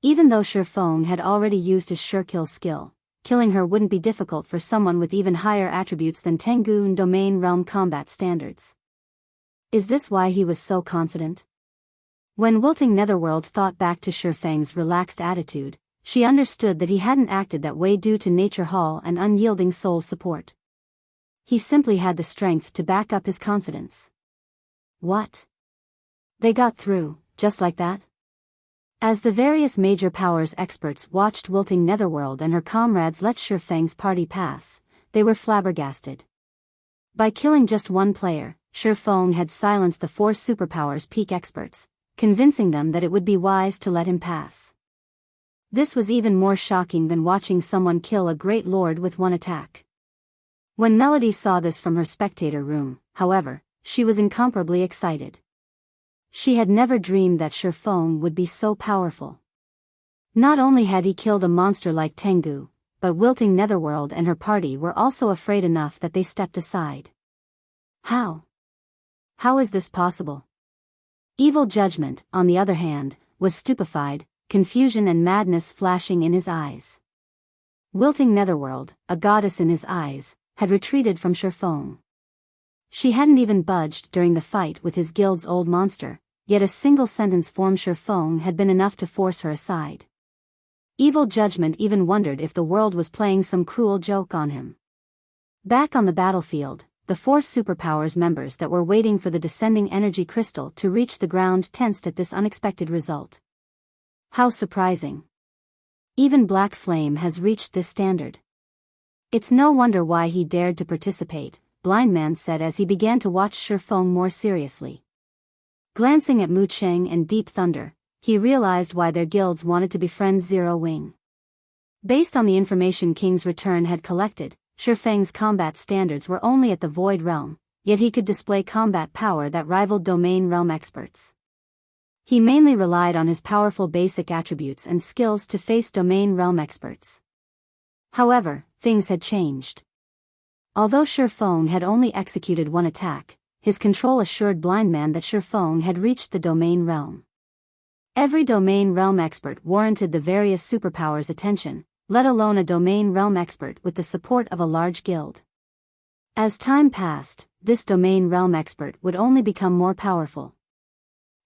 Speaker 1: Even though Shifeng had already used his Surekill skill, killing her wouldn't be difficult for someone with even higher attributes than Tengu and Domain Realm combat standards. Is this why he was so confident? When Wilting Netherworld thought back to Shifeng's relaxed attitude, she understood that he hadn't acted that way due to nature hall and unyielding soul support. He simply had the strength to back up his confidence. What? They got through, just like that? As the various major powers experts watched wilting Netherworld and her comrades let Shifeng's party pass, they were flabbergasted. By killing just one player, Shifeng had silenced the 4 superpowers peak experts, convincing them that it would be wise to let him pass. This was even more shocking than watching someone kill a great lord with one attack. When Melody saw this from her spectator room, however, she was incomparably excited. She had never dreamed that Shifeng would be so powerful. Not only had he killed a monster like Tengu, but wilting Netherworld and her party were also afraid enough that they stepped aside. How? How is this possible? Evil Judgment, on the other hand, was stupefied, confusion and madness flashing in his eyes. Wilting Netherworld, a goddess in his eyes, had retreated from Shifeng. She hadn't even budged during the fight with his guild's old monster, yet a single sentence from Shifeng had been enough to force her aside. Evil Judgment even wondered if the world was playing some cruel joke on him. Back on the battlefield, the 4 superpowers members that were waiting for the descending energy crystal to reach the ground tensed at this unexpected result. How surprising. Even Black Flame has reached this standard. It's no wonder why he dared to participate, Blind Man said as he began to watch Shifeng more seriously. Glancing at Mu Cheng and Deep Thunder, he realized why their guilds wanted to befriend Zero Wing. Based on the information King's Return had collected, Shifeng's combat standards were only at the Void Realm, yet he could display combat power that rivaled Domain Realm experts. He mainly relied on his powerful basic attributes and skills to face Domain Realm experts. However, things had changed. Although Shifeng had only executed one attack, his control assured Blind Man that Shifeng had reached the Domain Realm. Every Domain Realm expert warranted the various superpowers' attention, let alone a Domain Realm expert with the support of a large guild. As time passed, this Domain Realm expert would only become more powerful.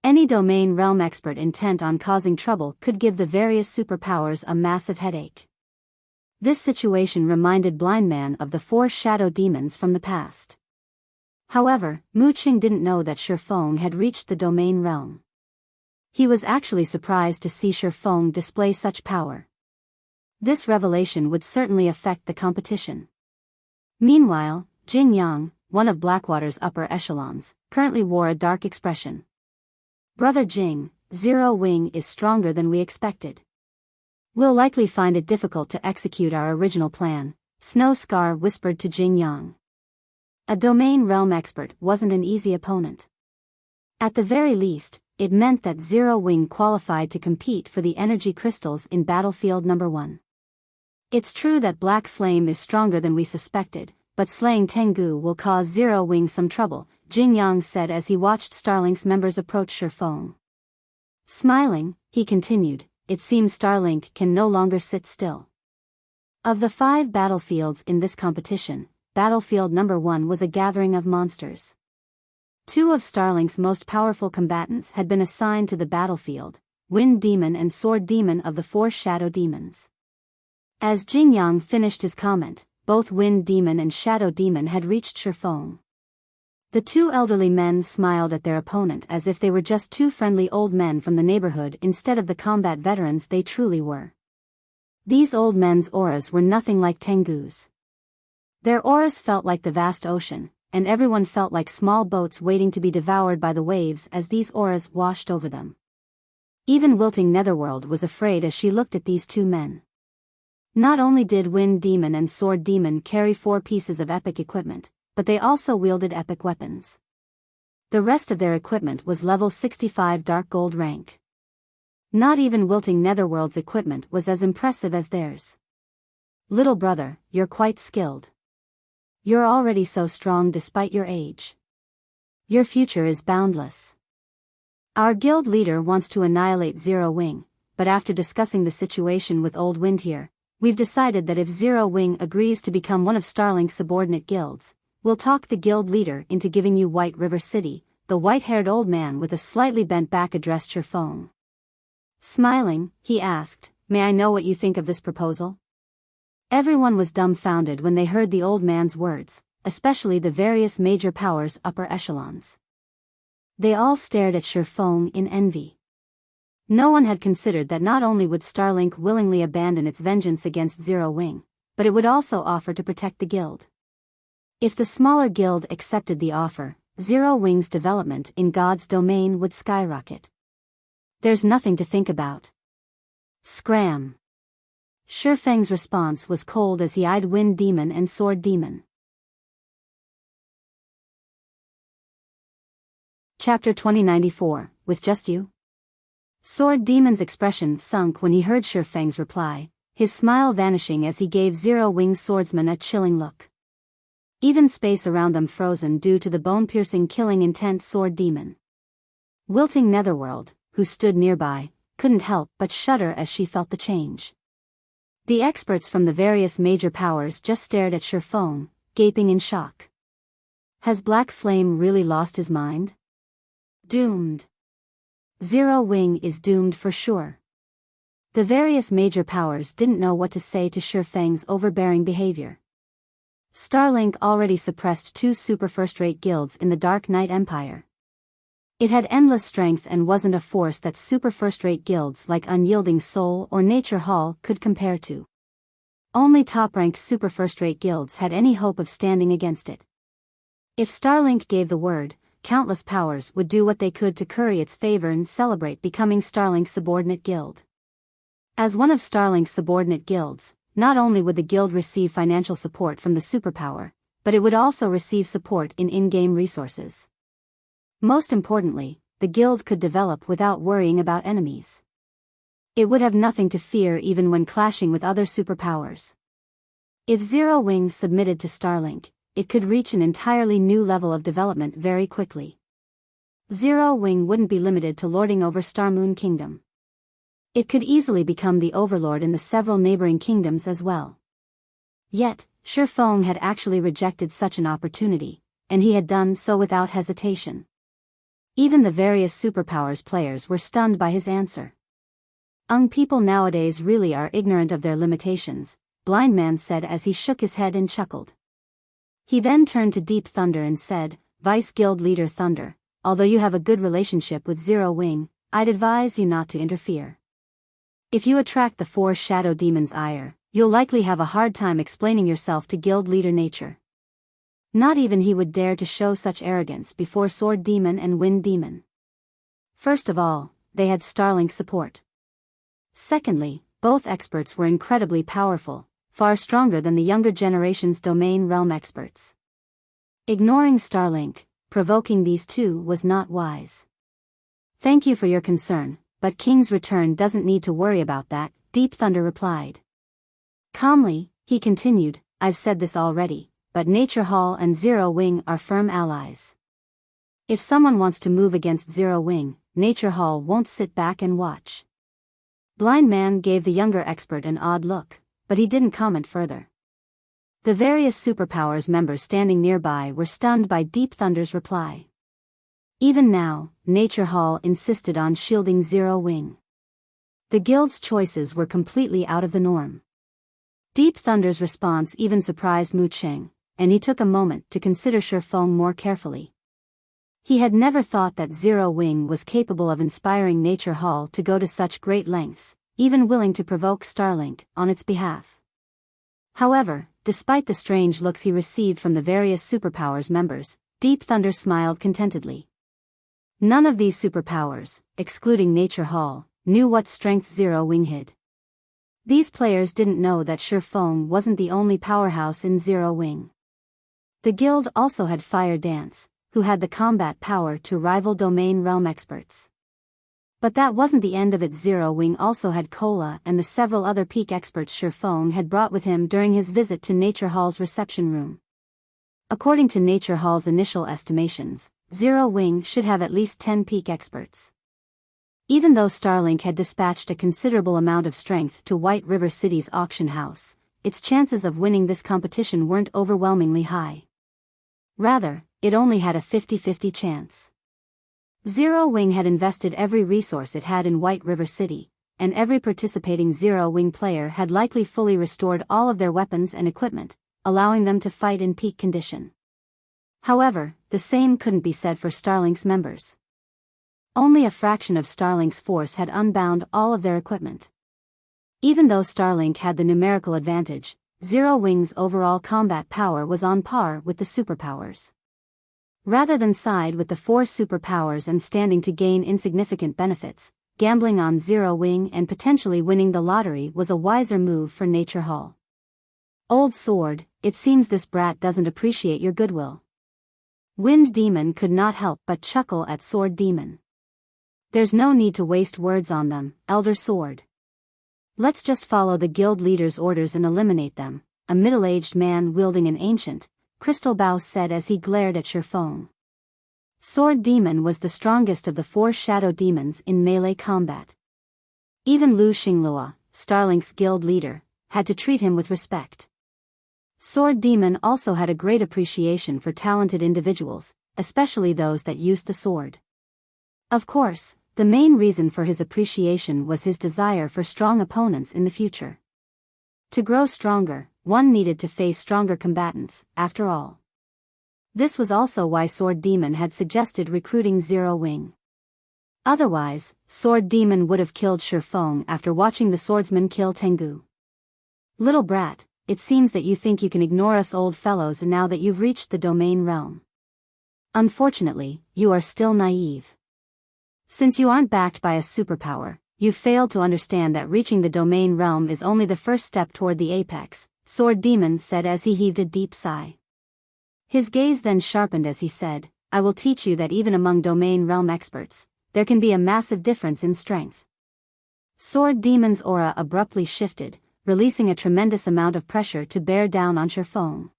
Speaker 1: Any Domain Realm expert intent on causing trouble could give the various superpowers a massive headache. This situation reminded Blind Man of the 4 shadow demons from the past. However, Mu Qing didn't know that Shifeng had reached the Domain Realm. He was actually surprised to see Shifeng display such power. This revelation would certainly affect the competition. Meanwhile, Jing Yang, one of Blackwater's upper echelons, currently wore a dark expression. Brother Jing, Zero Wing is stronger than we expected. We'll likely find it difficult to execute our original plan, Snow Scar whispered to Jing Yang. A Domain Realm expert wasn't an easy opponent. At the very least, it meant that Zero Wing qualified to compete for the energy crystals in Battlefield No. 1. It's true that Black Flame is stronger than we suspected, but slaying Tengu will cause Zero Wing some trouble, Jing Yang said as he watched Starlink's members approach Shifeng. Smiling, he continued, it seems Starlink can no longer sit still. Of the 5 battlefields in this competition, Battlefield No. 1 was a gathering of monsters. 2 of Starlink's most powerful combatants had been assigned to the battlefield, Wind Demon and Sword Demon of the 4 Shadow Demons. As Jing Yang finished his comment, both Wind Demon and Shadow Demon had reached Shifeng. The 2 elderly men smiled at their opponent as if they were just 2 friendly old men from the neighborhood instead of the combat veterans they truly were. These old men's auras were nothing like Tengu's. Their auras felt like the vast ocean, and everyone felt like small boats waiting to be devoured by the waves as these auras washed over them. Even wilting Netherworld was afraid as she looked at these 2 men. Not only did Wind Demon and Sword Demon carry 4 pieces of epic equipment, but they also wielded epic weapons. The rest of their equipment was level 65 Dark Gold rank. Not even wilting Netherworld's equipment was as impressive as theirs. Little brother, you're quite skilled. You're already so strong despite your age. Your future is boundless. Our guild leader wants to annihilate Zero Wing, but after discussing the situation with Old Wind here, we've decided that if Zero Wing agrees to become one of Starlink's subordinate guilds, we'll talk the guild leader into giving you White River City, the white-haired old man with a slightly bent back addressed Shifeng. Smiling, he asked, may I know what you think of this proposal? Everyone was dumbfounded when they heard the old man's words, especially the various major powers' upper echelons. They all stared at Horrifying in envy. No one had considered that not only would Starlink willingly abandon its vengeance against Zero Wing, but it would also offer to protect the guild. If the smaller guild accepted the offer, Zero Wing's development in God's domain would skyrocket. There's nothing to think about. Scram. Horrifying's response was cold as he eyed Wind Demon and Sword Demon. Chapter 2094, With Just You? Sword Demon's expression sunk when he heard Horrifying's reply, his smile vanishing as he gave Zero Wing's swordsman a chilling look. Even space around them frozen due to the bone-piercing killing intent Sword Demon. Wilting Netherworld, who stood nearby, couldn't help but shudder as she felt the change. The experts from the various major powers just stared at Horrifying, gaping in shock. Has Black Flame really lost his mind? Doomed. Zero Wing is doomed for sure. The various major powers didn't know what to say to Horrifying's overbearing behavior. Starlink already suppressed 2 super first-rate guilds in the Dark Knight Empire. It had endless strength and wasn't a force that super first-rate guilds like Unyielding Soul or Nature Hall could compare to. Only top-ranked super first-rate guilds had any hope of standing against it. If Starlink gave the word, countless powers would do what they could to curry its favor and celebrate becoming Starlink's subordinate guild. As one of Starlink's subordinate guilds, not only would the guild receive financial support from the superpower, but it would also receive support in in-game resources. Most importantly, the guild could develop without worrying about enemies. It would have nothing to fear even when clashing with other superpowers. If Zero Wing submitted to Starlink, it could reach an entirely new level of development very quickly. Zero Wing wouldn't be limited to lording over Starmoon Kingdom. It could easily become the overlord in the several neighboring kingdoms as well. Yet, Horrifying had actually rejected such an opportunity, and he had done so without hesitation. Even the various superpowers players were stunned by his answer. Young people nowadays really are ignorant of their limitations, Blind Man said as he shook his head and chuckled. He then turned to Deep Thunder and said, Vice Guild Leader Thunder, although you have a good relationship with Zero Wing, I'd advise you not to interfere. If you attract the 4 Shadow Demons' ire, you'll likely have a hard time explaining yourself to Guild Leader Nature. Not even he would dare to show such arrogance before Sword Demon and Wind Demon. First of all, they had Starlink support. Secondly, both experts were incredibly powerful, far stronger than the younger generation's domain realm experts. Ignoring Starlink, provoking these two was not wise. Thank you for your concern, but King's Return doesn't need to worry about that, Deep Thunder replied. Calmly, he continued, I've said this already, but Nature Hall and Zero Wing are firm allies. If someone wants to move against Zero Wing, Nature Hall won't sit back and watch. Blind Man gave the younger expert an odd look, but he didn't comment further. The various superpowers members standing nearby were stunned by Deep Thunder's reply. Even now, Nature Hall insisted on shielding Zero Wing. The guild's choices were completely out of the norm. Deep Thunder's response even surprised Mu Cheng, and he took a moment to consider Horrifying more carefully. He had never thought that Zero Wing was capable of inspiring Nature Hall to go to such great lengths, even willing to provoke Starlink on its behalf. However, despite the strange looks he received from the various superpowers members, Deep Thunder smiled contentedly. None of these superpowers, excluding Nature Hall, knew what strength Zero Wing hid. These players didn't know that Horrifying wasn't the only powerhouse in Zero Wing. The guild also had Fire Dance, who had the combat power to rival domain realm experts. But that wasn't the end of it. Zero Wing also had Cola and the several other peak experts Horrifying had brought with him during his visit to Nature Hall's reception room. According to Nature Hall's initial estimations, Zero Wing should have at least 10 peak experts. Even though Starlink had dispatched a considerable amount of strength to White River City's auction house, its chances of winning this competition weren't overwhelmingly high. Rather, it only had a 50-50 chance. Zero Wing had invested every resource it had in White River City, and every participating Zero-Wing player had likely fully restored all of their weapons and equipment, allowing them to fight in peak condition. However, the same couldn't be said for Starlink's members. Only a fraction of Starlink's force had unbound all of their equipment. Even though Starlink had the numerical advantage, Zero-Wing's overall combat power was on par with the superpowers. Rather than side with the 4 superpowers and standing to gain insignificant benefits, gambling on Zero-Wing and potentially winning the lottery was a wiser move for Nature Hall. Old Sword, it seems this brat doesn't appreciate your goodwill. Wind Demon could not help but chuckle at Sword Demon. There's no need to waste words on them, Elder Sword. Let's just follow the guild leader's orders and eliminate them, a middle-aged man wielding an ancient crystal bow said as he glared at Shifeng. Sword Demon was the strongest of the 4 shadow demons in melee combat. Even Lu Xinglua, Starlink's guild leader, had to treat him with respect. Sword Demon also had a great appreciation for talented individuals, especially those that used the sword. Of course, the main reason for his appreciation was his desire for strong opponents in the future. To grow stronger, one needed to face stronger combatants, after all. This was also why Sword Demon had suggested recruiting Zero-Wing. Otherwise, Sword Demon would have killed Shifeng after watching the swordsman kill Tengu. Little brat, it seems that you think you can ignore us old fellows now that you've reached the domain realm. Unfortunately, you are still naive. Since you aren't backed by a superpower, you've failed to understand that reaching the domain realm is only the first step toward the apex, Sword Demon said as he heaved a deep sigh. His gaze then sharpened as he said, I will teach you that even among domain realm experts, there can be a massive difference in strength. Sword Demon's aura abruptly shifted, releasing a tremendous amount of pressure to bear down on Shifeng.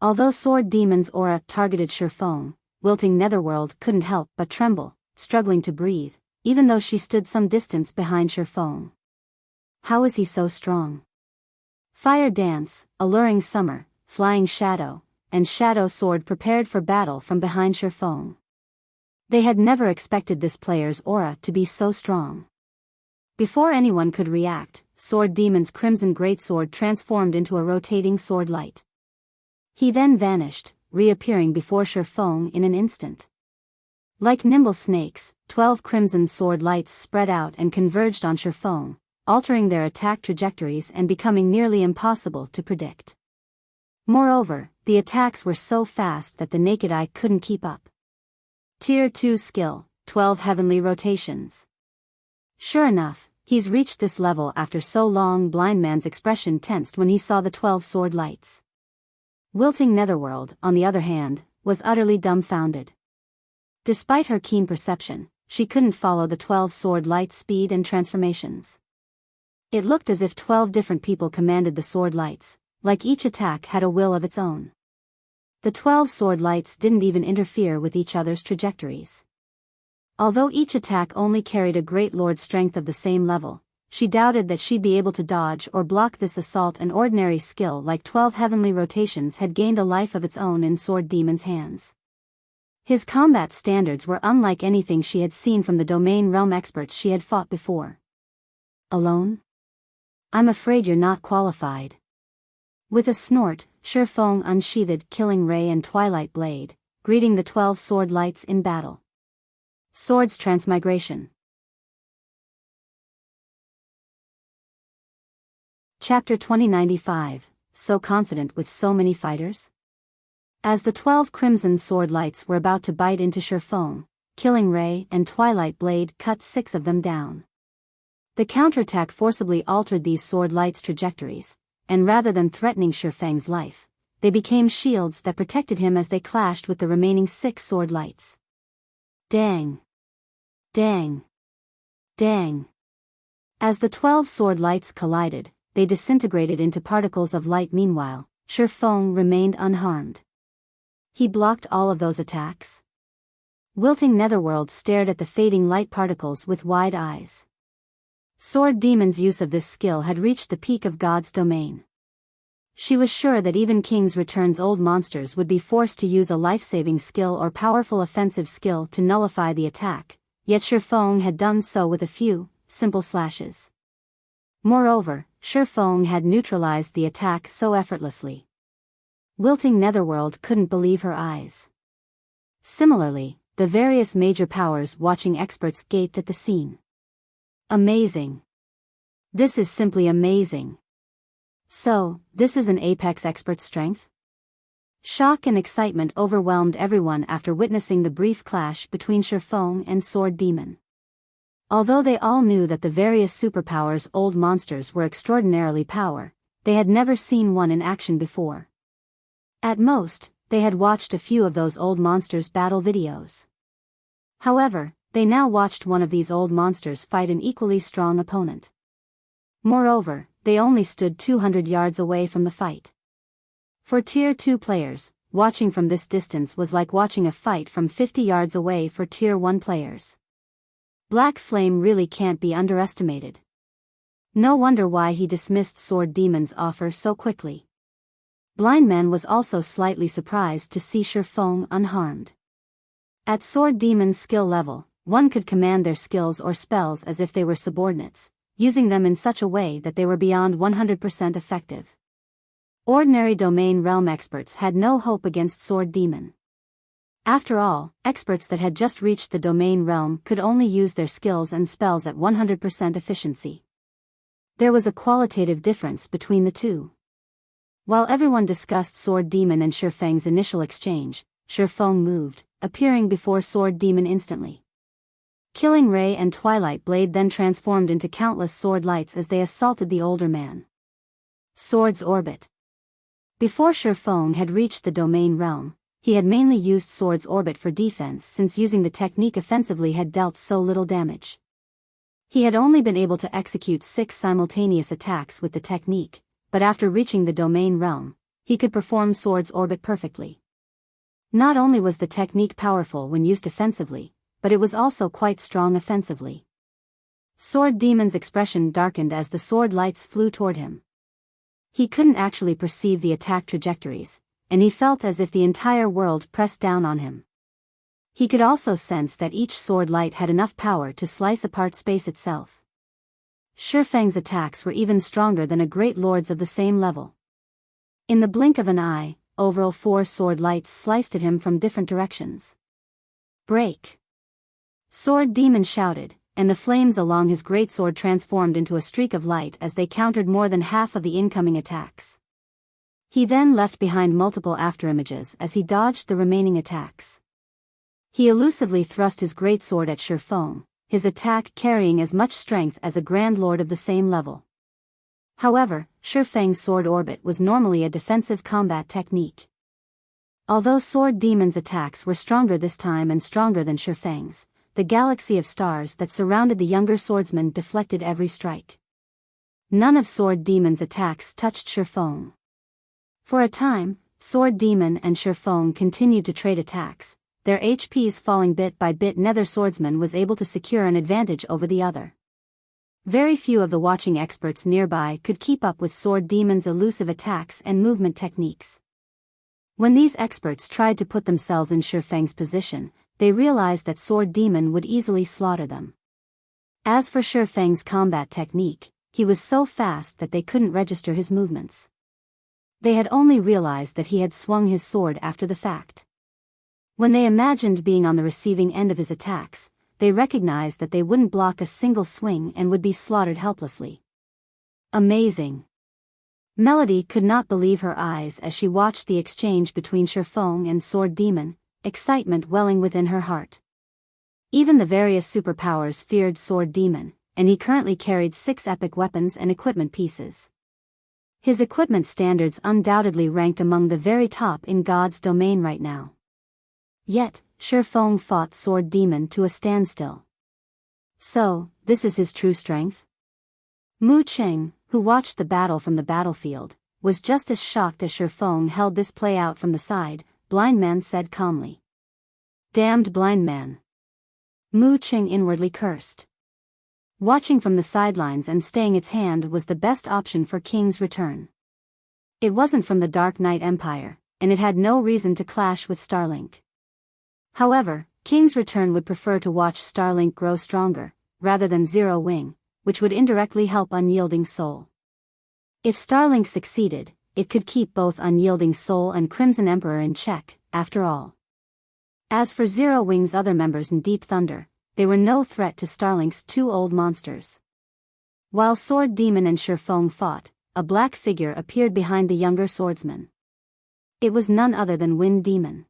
Speaker 1: Although Sword Demon's aura targeted Shifeng, wilting Netherworld couldn't help but tremble, struggling to breathe, even though she stood some distance behind Shifeng. How is he so strong? Fire Dance, Alluring Summer, Flying Shadow, and Shadow Sword prepared for battle from behind Shifeng. They had never expected this player's aura to be so strong. Before anyone could react, Sword Demon's Crimson Greatsword transformed into a rotating sword light. He then vanished, reappearing before Shifeng in an instant. Like nimble snakes, 12 crimson sword lights spread out and converged on Shifeng, altering their attack trajectories and becoming nearly impossible to predict. Moreover, the attacks were so fast that the naked eye couldn't keep up. Tier 2 skill, 12 heavenly rotations. Sure enough, he's reached this level after so long. Blind Man's expression tensed when he saw the 12 sword lights. Wilting Netherworld, on the other hand, was utterly dumbfounded. Despite her keen perception, she couldn't follow the 12 sword lights' speed and transformations. It looked as if 12 different people commanded the sword lights, like each attack had a will of its own. The 12 sword lights didn't even interfere with each other's trajectories. Although each attack only carried a Great Lord's strength of the same level, she doubted that she'd be able to dodge or block this assault. An ordinary skill like 12 heavenly rotations had gained a life of its own in Sword Demon's hands. His combat standards were unlike anything she had seen from the domain realm experts she had fought before. Alone? I'm afraid you're not qualified. With a snort, Shifeng unsheathed Killing Ray and Twilight Blade, greeting the 12 sword lights in battle. Swords Transmigration. Chapter 2095, So confident with so many fighters? As the 12 crimson sword lights were about to bite into Shifeng, Killing Ray and Twilight Blade cut 6 of them down. The counterattack forcibly altered these sword lights' trajectories, and rather than threatening Shifeng's life, they became shields that protected him as they clashed with the remaining 6 sword lights. Dang! Dang! Dang! As the 12 sword lights collided, they disintegrated into particles of light. Meanwhile, Shifeng remained unharmed. He blocked all of those attacks? Wilting Netherworld stared at the fading light particles with wide eyes. Sword Demon's use of this skill had reached the peak of God's domain. She was sure that even King's Return's old monsters would be forced to use a life-saving skill or powerful offensive skill to nullify the attack, yet Shifeng had done so with a few simple slashes. Moreover, Shifeng had neutralized the attack so effortlessly. Wilting Netherworld couldn't believe her eyes. Similarly, the various major powers watching experts gaped at the scene. Amazing. This is simply amazing. So, this is an apex expert's strength? Shock and excitement overwhelmed everyone after witnessing the brief clash between Shifeng and Sword Demon. Although they all knew that the various superpowers old monsters were extraordinarily powerful, they had never seen one in action before. At most, they had watched a few of those old monsters' battle videos. However, they now watched one of these old monsters fight an equally strong opponent. Moreover, they only stood 200 yards away from the fight. For Tier 2 players, watching from this distance was like watching a fight from 50 yards away for Tier 1 players. Black Flame really can't be underestimated. No wonder why he dismissed Sword Demon's offer so quickly. Blind Man was also slightly surprised to see Shifeng unharmed. At Sword Demon's skill level, one could command their skills or spells as if they were subordinates, using them in such a way that they were beyond 100% effective. Ordinary domain realm experts had no hope against Sword Demon. After all, experts that had just reached the domain realm could only use their skills and spells at 100% efficiency. There was a qualitative difference between the two. While everyone discussed Sword Demon and Shifeng's initial exchange, Shifeng moved, appearing before Sword Demon instantly. Killing Ray and Twilight Blade then transformed into countless sword lights as they assaulted the older man. Sword's Orbit. Before Shifeng had reached the domain realm, he had mainly used Sword's Orbit for defense since using the technique offensively had dealt so little damage. He had only been able to execute 6 simultaneous attacks with the technique, but after reaching the domain realm, he could perform Sword's Orbit perfectly. Not only was the technique powerful when used offensively, but it was also quite strong offensively. Sword Demon's expression darkened as the sword lights flew toward him. He couldn't actually perceive the attack trajectories, and he felt as if the entire world pressed down on him. He could also sense that each sword light had enough power to slice apart space itself. Shifeng's attacks were even stronger than a great lord's of the same level. In the blink of an eye, overall 4 sword lights sliced at him from different directions. Break! Sword Demon shouted, and the flames along his greatsword transformed into a streak of light as they countered more than half of the incoming attacks. He then left behind multiple afterimages as he dodged the remaining attacks. He elusively thrust his greatsword at Shifeng, his attack carrying as much strength as a Grand Lord of the same level. However, Shifeng's Sword Orbit was normally a defensive combat technique. Although Sword Demon's attacks were stronger this time and stronger than Shifeng's, the galaxy of stars that surrounded the younger swordsman deflected every strike. None of Sword Demon's attacks touched Shifeng. For a time, Sword Demon and Shifeng continued to trade attacks, their HPs falling bit by bit. Neither swordsman was able to secure an advantage over the other. Very few of the watching experts nearby could keep up with Sword Demon's elusive attacks and movement techniques. When these experts tried to put themselves in Shifeng's position, they realized that Sword Demon would easily slaughter them. As for Shifeng's combat technique, he was so fast that they couldn't register his movements. They had only realized that he had swung his sword after the fact. When they imagined being on the receiving end of his attacks, they recognized that they wouldn't block a single swing and would be slaughtered helplessly. Amazing! Melody could not believe her eyes as she watched the exchange between Shifeng and Sword Demon, excitement welling within her heart. Even the various superpowers feared Sword Demon, and he currently carried 6 epic weapons and equipment pieces. His equipment standards undoubtedly ranked among the very top in God's domain right now. Yet, Shifeng fought Sword Demon to a standstill. So, this is his true strength? Mu Cheng, who watched the battle from the battlefield, was just as shocked as Shifeng held this play out from the side. Blind Man said calmly. Damned blind man. Mu Cheng inwardly cursed. Watching from the sidelines and staying its hand was the best option for King's return. It wasn't from the Dark Knight Empire, and it had no reason to clash with Starlink. However, King's return would prefer to watch Starlink grow stronger, rather than Zero Wing, which would indirectly help Unyielding Soul. If Starlink succeeded, it could keep both Unyielding Soul and Crimson Emperor in check, after all. As for Zero Wing's other members in Deep Thunder, they were no threat to Starlink's two old monsters. While Sword Demon and Shifeng fought, a black figure appeared behind the younger swordsman. It was none other than Wind Demon.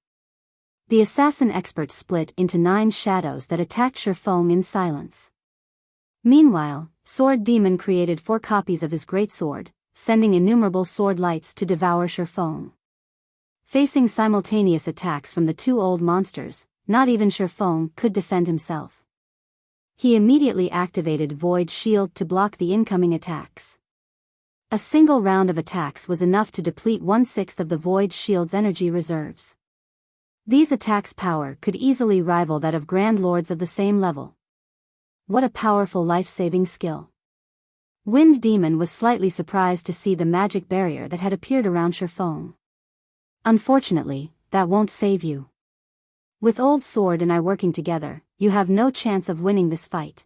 Speaker 1: The assassin expert split into 9 shadows that attacked Shifeng in silence. Meanwhile, Sword Demon created 4 copies of his greatsword, sending innumerable sword lights to devour Shifeng. Facing simultaneous attacks from the two old monsters, not even Shifeng could defend himself. He immediately activated Void Shield to block the incoming attacks. A single round of attacks was enough to deplete 1/6 of the Void Shield's energy reserves. These attacks' power could easily rival that of Grand Lords of the same level. What a powerful life-saving skill. Wind Demon was slightly surprised to see the magic barrier that had appeared around Shifeng. Unfortunately, that won't save you. With Old Sword and I working together, you have no chance of winning this fight.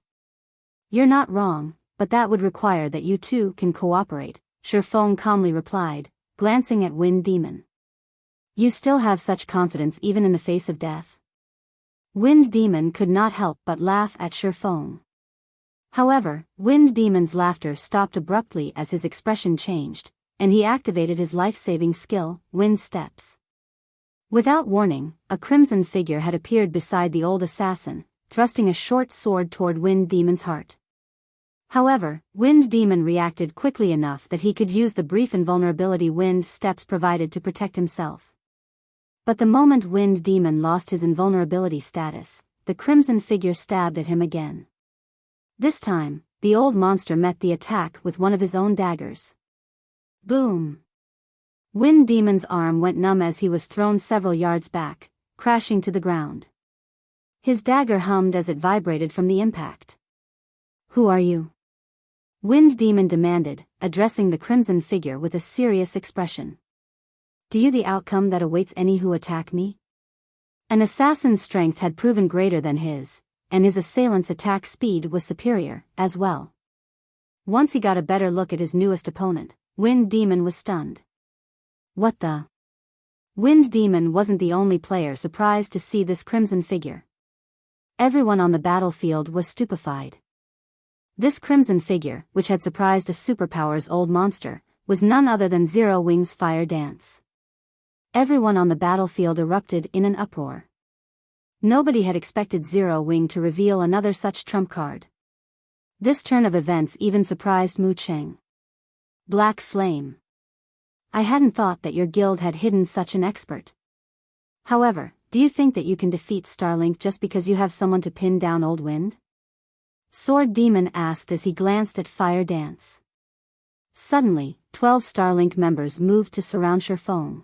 Speaker 1: You're not wrong, but that would require that you two can cooperate, Shifeng calmly replied, glancing at Wind Demon. You still have such confidence even in the face of death? Wind Demon could not help but laugh at Shifeng. However, Wind Demon's laughter stopped abruptly as his expression changed, and he activated his life-saving skill, Wind Steps. Without warning, a crimson figure had appeared beside the old assassin, thrusting a short sword toward Wind Demon's heart. However, Wind Demon reacted quickly enough that he could use the brief invulnerability Wind Steps provided to protect himself. But the moment Wind Demon lost his invulnerability status, the crimson figure stabbed at him again. This time, the old monster met the attack with one of his own daggers. Boom! Wind Demon's arm went numb as he was thrown several yards back, crashing to the ground. His dagger hummed as it vibrated from the impact. Who are you? Wind Demon demanded, addressing the crimson figure with a serious expression. Do you the outcome that awaits any who attack me? An assassin's strength had proven greater than his, and his assailant's attack speed was superior, as well. Once he got a better look at his newest opponent, Wind Demon was stunned. What the? Wind Demon wasn't the only player surprised to see this crimson figure. Everyone on the battlefield was stupefied. This crimson figure, which had surprised a superpower's old monster, was none other than Zero Wing's Fire Dance. Everyone on the battlefield erupted in an uproar. Nobody had expected Zero Wing to reveal another such trump card. This turn of events even surprised Mu Cheng. Black Flame. I hadn't thought that your guild had hidden such an expert. However, do you think that you can defeat Starlink just because you have someone to pin down Old Wind? Sword Demon asked as he glanced at Fire Dance. Suddenly, 12 Starlink members moved to surround Shifeng.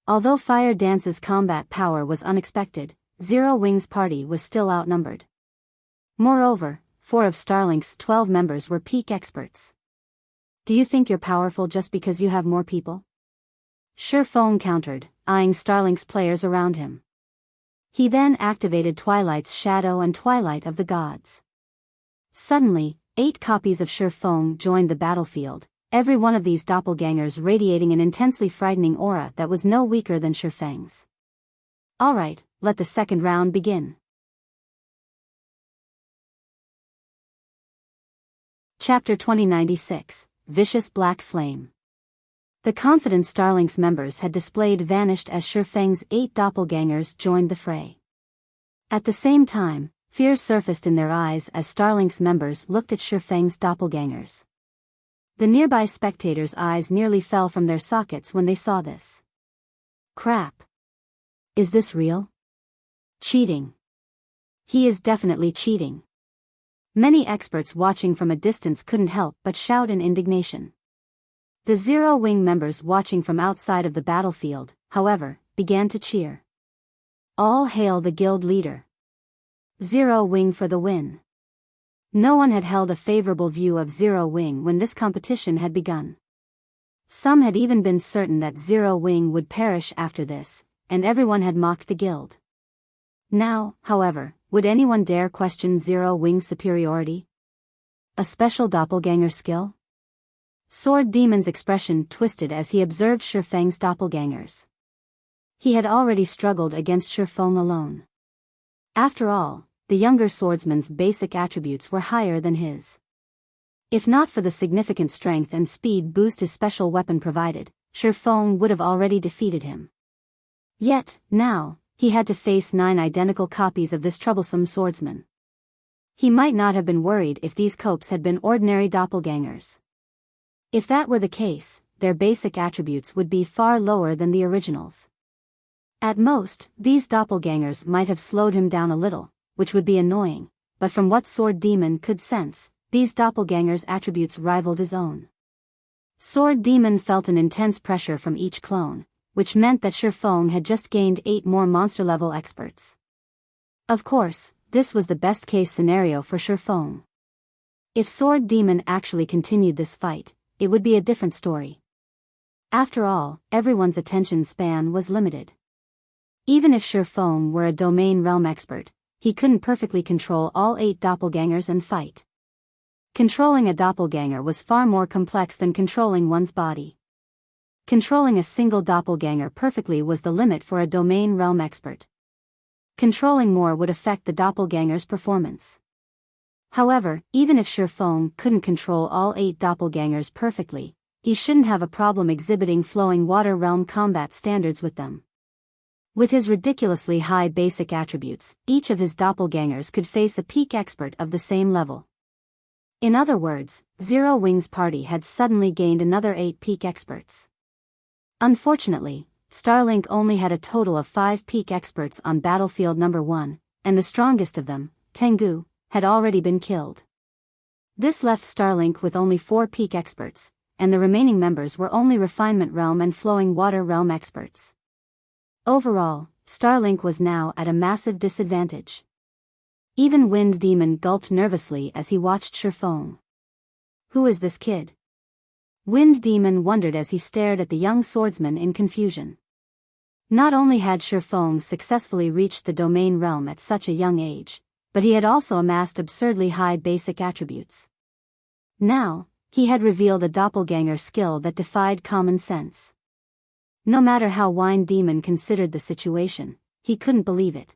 Speaker 1: Although Fire Dance's combat power was unexpected, Zero Wing's party was still outnumbered. Moreover, 4 of Starlink's 12 members were peak experts. Do you think you're powerful just because you have more people? Shifeng countered, eyeing Starlink's players around him. He then activated Twilight's Shadow and Twilight of the Gods. Suddenly, 8 copies of Shifeng joined the battlefield, every one of these doppelgangers radiating an intensely frightening aura that was no weaker than Shifeng's. Alright, let the second round begin. Chapter 2096, Vicious Black Flame. The confident Starlink's members had displayed vanished as Shifeng's 8 doppelgangers joined the fray. At the same time, fear surfaced in their eyes as Starlink's members looked at Shifeng's doppelgangers. The nearby spectators' eyes nearly fell from their sockets when they saw this. Crap. Is this real? Cheating. He is definitely cheating. Many experts watching from a distance couldn't help but shout in indignation. The Zero Wing members watching from outside of the battlefield, however, began to cheer. All hail the guild leader. Zero Wing for the win. No one had held a favorable view of Zero Wing when this competition had begun. Some had even been certain that Zero Wing would perish after this, and everyone had mocked the guild. Now, however, would anyone dare question Zero Wing's superiority? A special doppelganger skill? Sword Demon's expression twisted as he observed Shifeng's doppelgangers. He had already struggled against Shifeng alone. After all, the younger swordsman's basic attributes were higher than his. If not for the significant strength and speed boost his special weapon provided, Shifeng would have already defeated him. Yet, now, he had to face 9 identical copies of this troublesome swordsman. He might not have been worried if these copes had been ordinary doppelgangers. If that were the case, their basic attributes would be far lower than the originals. At most, these doppelgangers might have slowed him down a little, which would be annoying, but from what Sword Demon could sense, these doppelgangers' attributes rivaled his own. Sword Demon felt an intense pressure from each clone, which meant that Shifeng had just gained 8 more monster-level experts. Of course, this was the best-case scenario for Shifeng. If Sword Demon actually continued this fight, it would be a different story. After all, everyone's attention span was limited. Even if Shifeng were a domain realm expert, he couldn't perfectly control all 8 doppelgangers and fight. Controlling a doppelganger was far more complex than controlling one's body. Controlling a single doppelganger perfectly was the limit for a domain realm expert. Controlling more would affect the doppelganger's performance. However, even if Shifeng couldn't control all 8 doppelgangers perfectly, he shouldn't have a problem exhibiting flowing water realm combat standards with them. With his ridiculously high basic attributes, each of his doppelgangers could face a peak expert of the same level. In other words, Zero Wing's party had suddenly gained another 8 peak experts. Unfortunately, Starlink only had a total of 5 peak experts on battlefield number 1, and the strongest of them, Tengu, had already been killed. This left Starlink with only 4 peak experts, and the remaining members were only Refinement Realm and Flowing Water Realm experts. Overall, Starlink was now at a massive disadvantage. Even Wind Demon gulped nervously as he watched Shifeng. Who is this kid? Wind Demon wondered as he stared at the young swordsman in confusion. Not only had Shifeng successfully reached the domain realm at such a young age, but he had also amassed absurdly high basic attributes. Now, he had revealed a doppelganger skill that defied common sense. No matter how Wind Demon considered the situation, he couldn't believe it.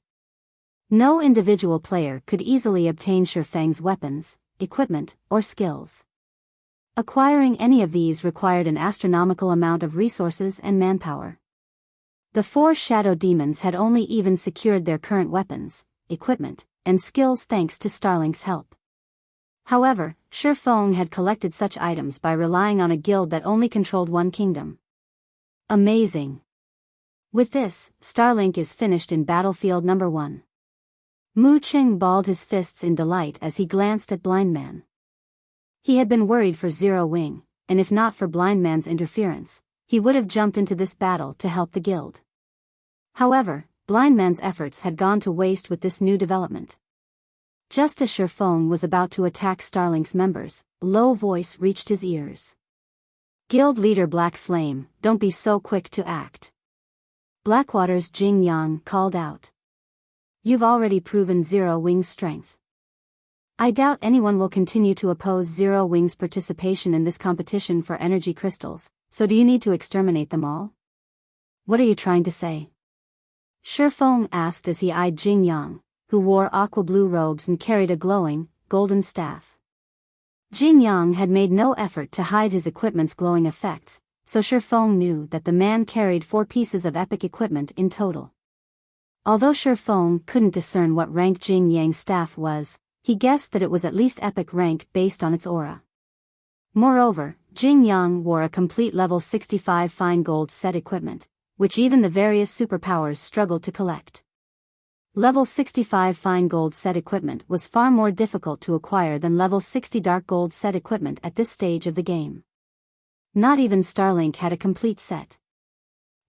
Speaker 1: No individual player could easily obtain Shifeng's weapons, equipment, or skills. Acquiring any of these required an astronomical amount of resources and manpower. The 4 shadow demons had only even secured their current weapons, equipment, and skills thanks to Starlink's help. However, Shifeng had collected such items by relying on a guild that only controlled one kingdom. Amazing! With this, Starlink is finished in battlefield number 1. Mu Qing balled his fists in delight as he glanced at Blind Man. He had been worried for Zero Wing, and if not for Blind Man's interference, he would have jumped into this battle to help the guild. However, Blind Man's efforts had gone to waste with this new development. Just as Shifeng was about to attack Starlink's members, a low voice reached his ears. Guild leader Black Flame, don't be so quick to act. Blackwater's Jing Yang called out. You've already proven Zero Wing's strength. I doubt anyone will continue to oppose Zero Wing's participation in this competition for energy crystals, so do you need to exterminate them all? What are you trying to say? Shifeng asked as he eyed Jing Yang, who wore aqua-blue robes and carried a glowing, golden staff. Jing Yang had made no effort to hide his equipment's glowing effects, so Shifeng knew that the man carried 4 pieces of epic equipment in total. Although Shifeng couldn't discern what rank Jing Yang's staff was, he guessed that it was at least epic rank based on its aura. Moreover, Jing Yang wore a complete level 65 fine gold set equipment, which even the various superpowers struggled to collect. Level 65 fine gold set equipment was far more difficult to acquire than level 60 dark gold set equipment at this stage of the game. Not even Starlink had a complete set.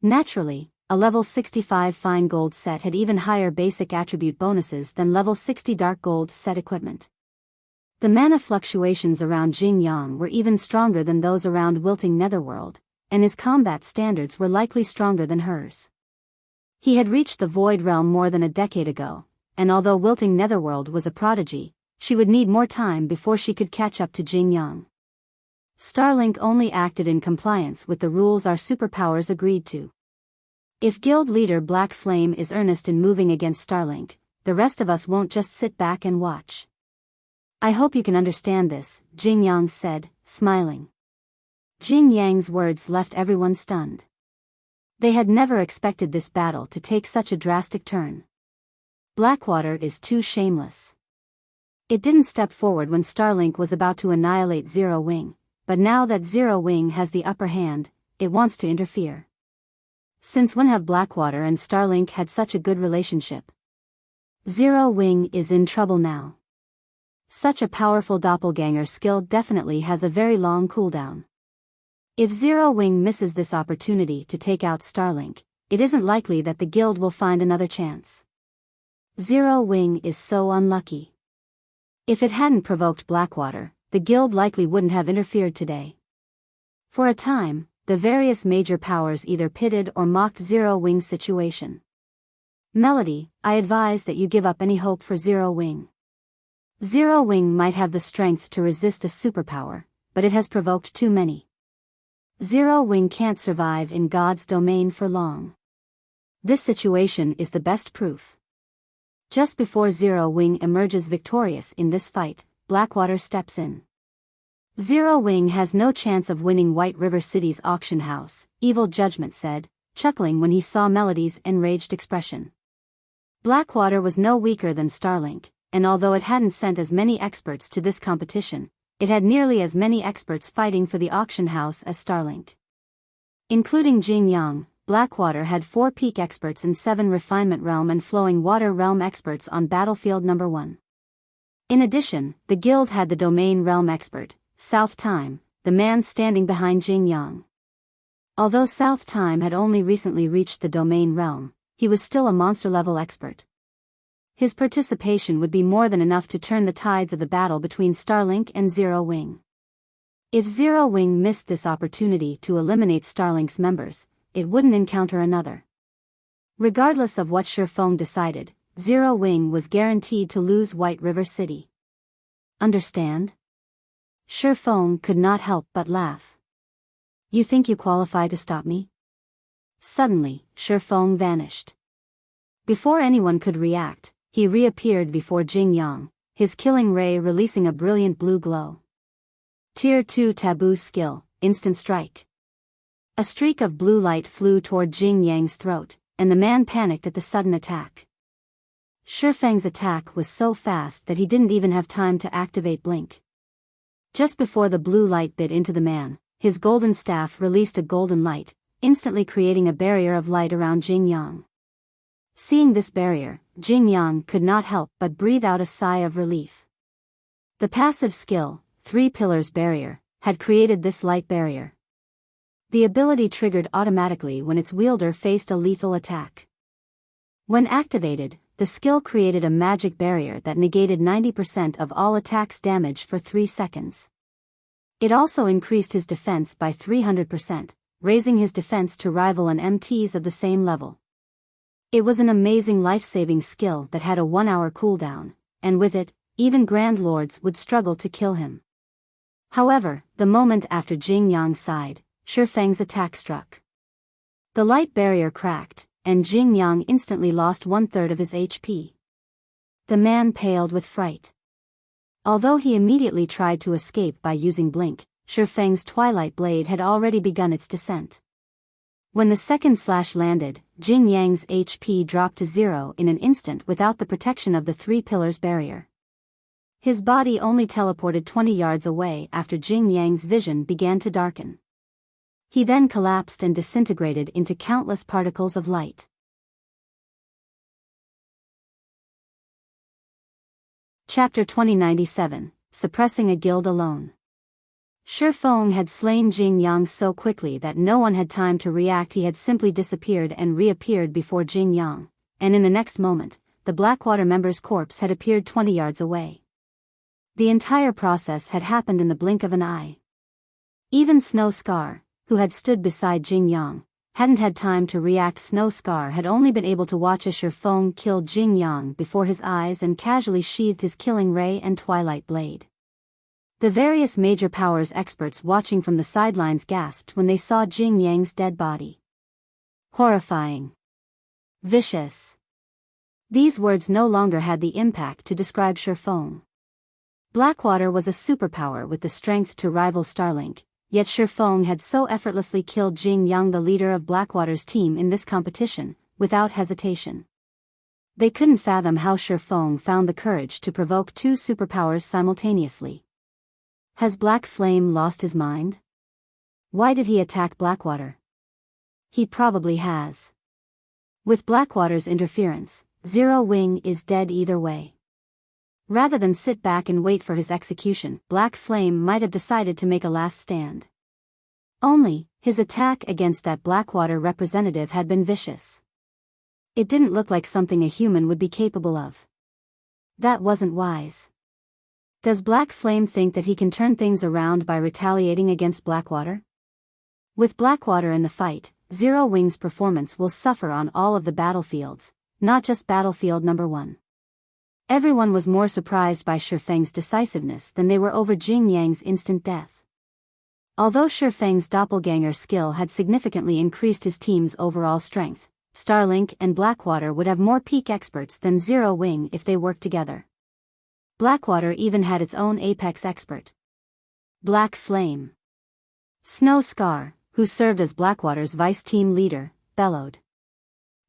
Speaker 1: Naturally, a level 65 fine gold set had even higher basic attribute bonuses than level 60 dark gold set equipment. The mana fluctuations around Jing Yang were even stronger than those around Wilting Netherworld, and his combat standards were likely stronger than hers. He had reached the Void Realm more than a decade ago, and although Wilting Netherworld was a prodigy, She would need more time before she could catch up to Jing Yang. Starlink only acted in compliance with the rules our superpowers agreed to. If guild leader Black Flame is earnest in moving against Starlink, the rest of us won't just sit back and watch. I hope you can understand this, Jing Yang said, smiling. Jing Yang's words left everyone stunned. They had never expected this battle to take such a drastic turn. Blackwater is too shameless. It didn't step forward when Starlink was about to annihilate Zero Wing, but now that Zero Wing has the upper hand, it wants to interfere. Since when have Blackwater and Starlink had such a good relationship? Zero Wing is in trouble now. Such a powerful doppelganger skill definitely has a very long cooldown. If Zero Wing misses this opportunity to take out Starlink, it isn't likely that the guild will find another chance. Zero Wing is so unlucky. If it hadn't provoked Blackwater, the guild likely wouldn't have interfered today. For a time, the various major powers either pitted or mocked Zero Wing's situation. Melody, I advise that you give up any hope for Zero Wing. Zero Wing might have the strength to resist a superpower, but it has provoked too many. Zero Wing can't survive in God's domain for long. This situation is the best proof. Just before Zero Wing emerges victorious in this fight, Blackwater steps in. Zero Wing has no chance of winning White River City's auction house, Evil Judgment said, chuckling when he saw Melody's enraged expression. Blackwater was no weaker than Starlink, and although it hadn't sent as many experts to this competition, it had nearly as many experts fighting for the auction house as Starlink. Including Jing Yang, Blackwater had 4 peak experts and 7 refinement realm and flowing water realm experts on battlefield number 1. In addition, the guild had the domain realm expert, South Time, the man standing behind Jing Yang. Although South Time had only recently reached the domain realm, he was still a monster-level expert. His participation would be more than enough to turn the tides of the battle between Starlink and Zero Wing. If Zero Wing missed this opportunity to eliminate Starlink's members, it wouldn't encounter another. Regardless of what Shifeng decided, Zero Wing was guaranteed to lose White River City. Understand? Shifeng could not help but laugh. You think you qualify to stop me? Suddenly, Shifeng vanished. Before anyone could react, he reappeared before Jing Yang, his killing ray releasing a brilliant blue glow. Tier 2 Taboo Skill, Instant Strike. A streak of blue light flew toward Jing Yang's throat, and the man panicked at the sudden attack. Shifeng's attack was so fast that he didn't even have time to activate Blink. Just before the blue light bit into the man, his golden staff released a golden light, instantly creating a barrier of light around Jing Yang. Seeing this barrier, Jing Yang could not help but breathe out a sigh of relief. The passive skill, 3 Pillars Barrier, had created this light barrier. The ability triggered automatically when its wielder faced a lethal attack. When activated, the skill created a magic barrier that negated 90% of all attacks damage for 3 seconds. It also increased his defense by 300%, raising his defense to rival an MT's of the same level. It was an amazing life-saving skill that had a 1-hour cooldown, and with it, even Grand Lords would struggle to kill him. However, the moment after Jing Yang sighed, Shifeng's attack struck. The light barrier cracked, and Jing Yang instantly lost 1/3 of his HP. The man paled with fright. Although he immediately tried to escape by using Blink, Shifeng's Twilight Blade had already begun its descent. When the second slash landed, Jing Yang's HP dropped to 0 in an instant without the protection of the 3 Pillars Barrier. His body only teleported 20 yards away after Jing Yang's vision began to darken. He then collapsed and disintegrated into countless particles of light. Chapter 2097, Suppressing a Guild Alone. Shifeng had slain Jing Yang so quickly that no one had time to react. He had simply disappeared and reappeared before Jing Yang, and in the next moment, the Blackwater member's corpse had appeared 20 yards away. The entire process had happened in the blink of an eye. Even Snow Scar, who had stood beside Jing Yang, hadn't had time to react. Snow Scar had only been able to watch as Shifeng killed Jing Yang before his eyes and casually sheathed his killing ray and twilight blade. The various major powers experts watching from the sidelines gasped when they saw Jing Yang's dead body. Horrifying. Vicious. These words no longer had the impact to describe Shifeng. Blackwater was a superpower with the strength to rival Starlink, yet Shifeng had so effortlessly killed Jing Yang, the leader of Blackwater's team in this competition, without hesitation. They couldn't fathom how Shifeng found the courage to provoke two superpowers simultaneously. Has Black Flame lost his mind? Why did he attack Blackwater? He probably has. With Blackwater's interference, Zero Wing is dead either way. Rather than sit back and wait for his execution, Black Flame might have decided to make a last stand. Only, his attack against that Blackwater representative had been vicious. It didn't look like something a human would be capable of. That wasn't wise. Does Black Flame think that he can turn things around by retaliating against Blackwater? With Blackwater in the fight, Zero Wing's performance will suffer on all of the battlefields, not just battlefield number 1. Everyone was more surprised by Shifeng's decisiveness than they were over Jing Yang's instant death. Although Shifeng's doppelganger skill had significantly increased his team's overall strength, Starlink and Blackwater would have more peak experts than Zero Wing if they worked together. Blackwater even had its own apex expert. Black Flame. Snow Scar, who served as Blackwater's vice team leader, bellowed.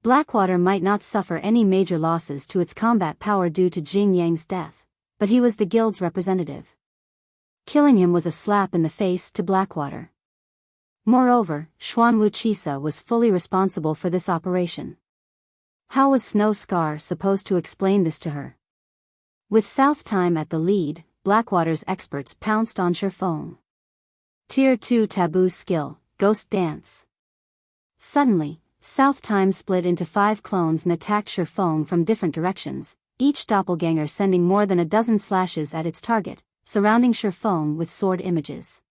Speaker 1: Blackwater might not suffer any major losses to its combat power due to Jing Yang's death, but he was the guild's representative. Killing him was a slap in the face to Blackwater. Moreover, Wuxia was fully responsible for this operation. How was Snow Scar supposed to explain this to her? With South Time at the lead, Blackwater's experts pounced on Shifeng. Tier 2 Taboo Skill, Ghost Dance. Suddenly, South Time split into 5 clones and attacked Shifeng from different directions, each doppelganger sending more than a dozen slashes at its target, surrounding Shifeng with sword images.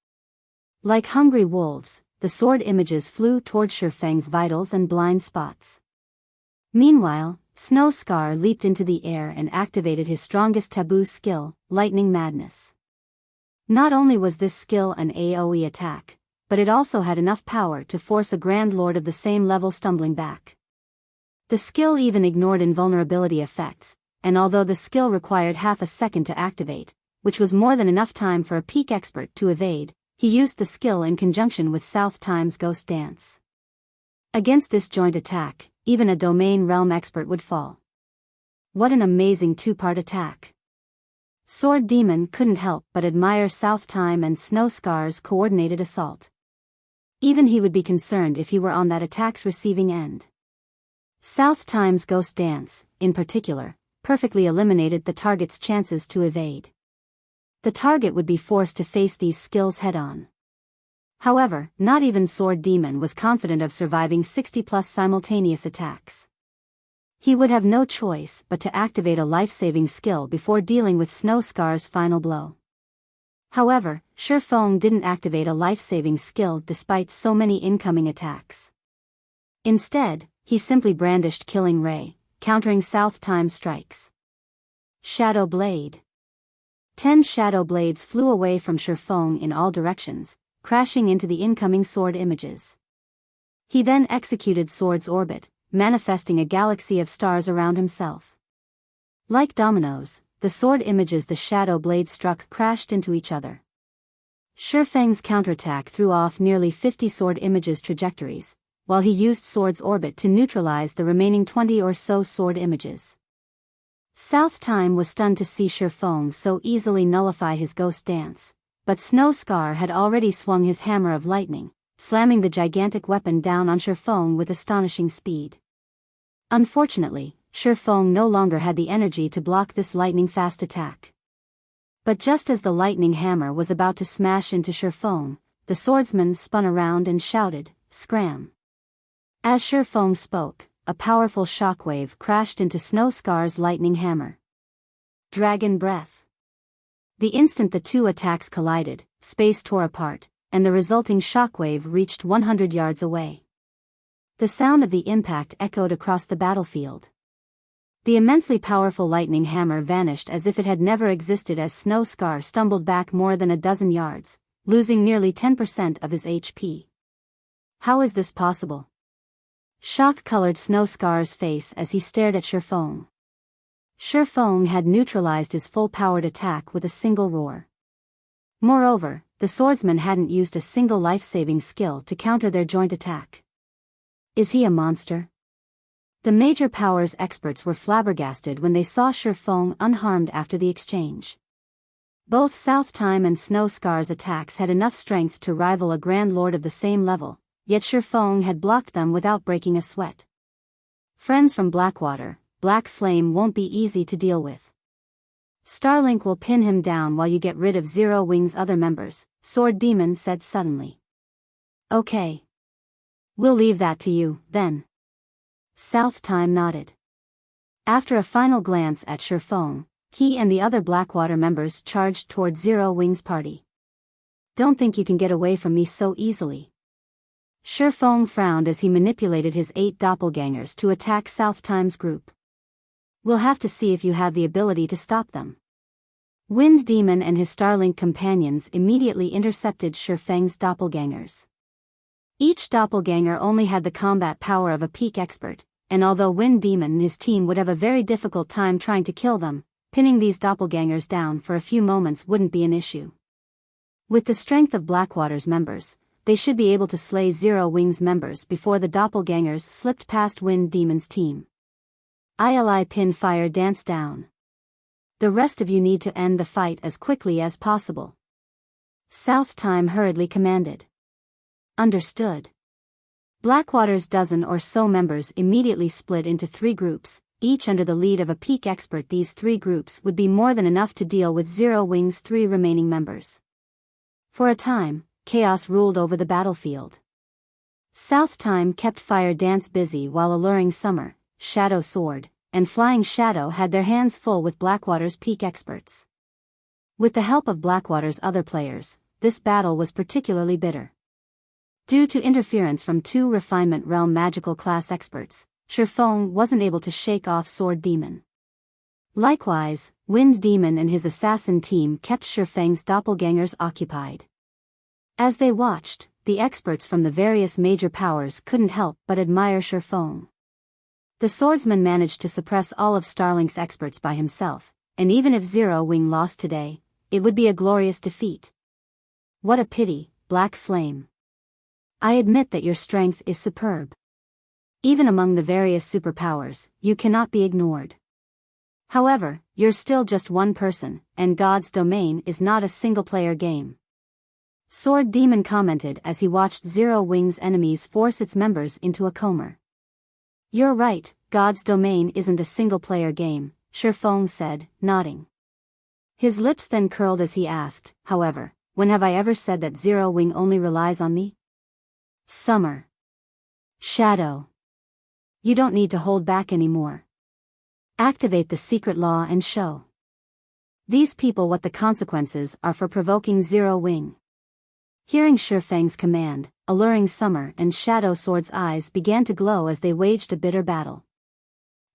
Speaker 1: Like hungry wolves, the sword images flew toward Shifeng's vitals and blind spots. Meanwhile, Snow Scar leaped into the air and activated his strongest taboo skill, Lightning Madness. Not only was this skill an AoE attack, but it also had enough power to force a Grand Lord of the same level stumbling back. The skill even ignored invulnerability effects, and although the skill required half a second to activate, which was more than enough time for a peak expert to evade, he used the skill in conjunction with South Time's Ghost Dance. Against this joint attack, even a Domain Realm expert would fall. What an amazing two-part attack. Sword Demon couldn't help but admire South Time and Snow Scar's coordinated assault. Even he would be concerned if he were on that attack's receiving end. South Time's Ghost Dance, in particular, perfectly eliminated the target's chances to evade. The target would be forced to face these skills head-on. However, not even Sword Demon was confident of surviving 60+ simultaneous attacks. He would have no choice but to activate a life-saving skill before dealing with Snow Scar's final blow. However, Shifeng didn't activate a life-saving skill despite so many incoming attacks. Instead, he simply brandished Killing Ray, countering South Time strikes. Shadow Blade. 10 Shadow Blades flew away from Shifeng in all directions, crashing into the incoming sword images. He then executed Sword's Orbit, manifesting a galaxy of stars around himself. Like dominoes, the sword images the Shadow Blade struck crashed into each other. Shifeng's counterattack threw off nearly 50 sword images trajectories, while he used Sword's Orbit to neutralize the remaining 20 or so sword images. South Time was stunned to see Shifeng so easily nullify his Ghost Dance, but Snow Scar had already swung his Hammer of Lightning, slamming the gigantic weapon down on Shifeng with astonishing speed. Unfortunately, Shifeng no longer had the energy to block this lightning-fast attack. But just as the lightning hammer was about to smash into Shifeng, the swordsman spun around and shouted, "Scram!" As Shifeng spoke, a powerful shockwave crashed into Snow Scar's lightning hammer. Dragon Breath. The instant the two attacks collided, space tore apart, and the resulting shockwave reached 100 yards away. The sound of the impact echoed across the battlefield. The immensely powerful lightning hammer vanished as if it had never existed as Snow Scar stumbled back more than a dozen yards, losing nearly 10% of his HP. How is this possible? Shock colored Snow Scar's face as he stared at Shifeng. Shifeng had neutralized his full-powered attack with a single roar. Moreover, the swordsman hadn't used a single life-saving skill to counter their joint attack. Is he a monster? The major powers experts were flabbergasted when they saw Shifeng unharmed after the exchange. Both South Time and Snow Scar's attacks had enough strength to rival a Grand Lord of the same level, yet Shifeng had blocked them without breaking a sweat. Friends from Blackwater, Black Flame won't be easy to deal with. Starlink will pin him down while you get rid of Zero Wing's other members, Sword Demon said suddenly. Okay. We'll leave that to you, then. South Time nodded. After a final glance at Shifeng, he and the other Blackwater members charged toward Zero Wing's party. Don't think you can get away from me so easily. Shifeng frowned as he manipulated his 8 doppelgangers to attack South Time's group. We'll have to see if you have the ability to stop them. Wind Demon and his Starlink companions immediately intercepted Shifeng's doppelgangers. Each doppelganger only had the combat power of a peak expert, and although Wind Demon and his team would have a very difficult time trying to kill them, pinning these doppelgangers down for a few moments wouldn't be an issue. With the strength of Blackwater's members, they should be able to slay Zero Wing's members before the doppelgangers slipped past Wind Demon's team. ILI pin fire dance down. The rest of you need to end the fight as quickly as possible. South Time hurriedly commanded. Understood. Blackwater's dozen or so members immediately split into 3 groups, each under the lead of a peak expert. These 3 groups would be more than enough to deal with Zero Wing's 3 remaining members. For a time, chaos ruled over the battlefield. South Time kept Fire Dance busy while Alluring Summer, Shadow Sword, and Flying Shadow had their hands full with Blackwater's peak experts. With the help of Blackwater's other players, this battle was particularly bitter. Due to interference from 2 Refinement Realm magical class experts, Shifeng wasn't able to shake off Sword Demon. Likewise, Wind Demon and his assassin team kept Shifeng's doppelgangers occupied. As they watched, the experts from the various major powers couldn't help but admire Shifeng. The swordsman managed to suppress all of Starlink's experts by himself, and even if Zero Wing lost today, it would be a glorious defeat. What a pity, Black Flame. I admit that your strength is superb. Even among the various superpowers, you cannot be ignored. However, you're still just one person, and God's Domain is not a single-player game. Sword Demon commented as he watched Zero Wing's enemies force its members into a coma. You're right, God's Domain isn't a single-player game, Shifeng said, nodding. His lips then curled as he asked, however, when have I ever said that Zero Wing only relies on me? Summer. Shadow. You don't need to hold back anymore. Activate the secret law and show these people what the consequences are for provoking Zero Wing. Hearing Shifeng's command, Alluring Summer and Shadow Sword's eyes began to glow as they waged a bitter battle.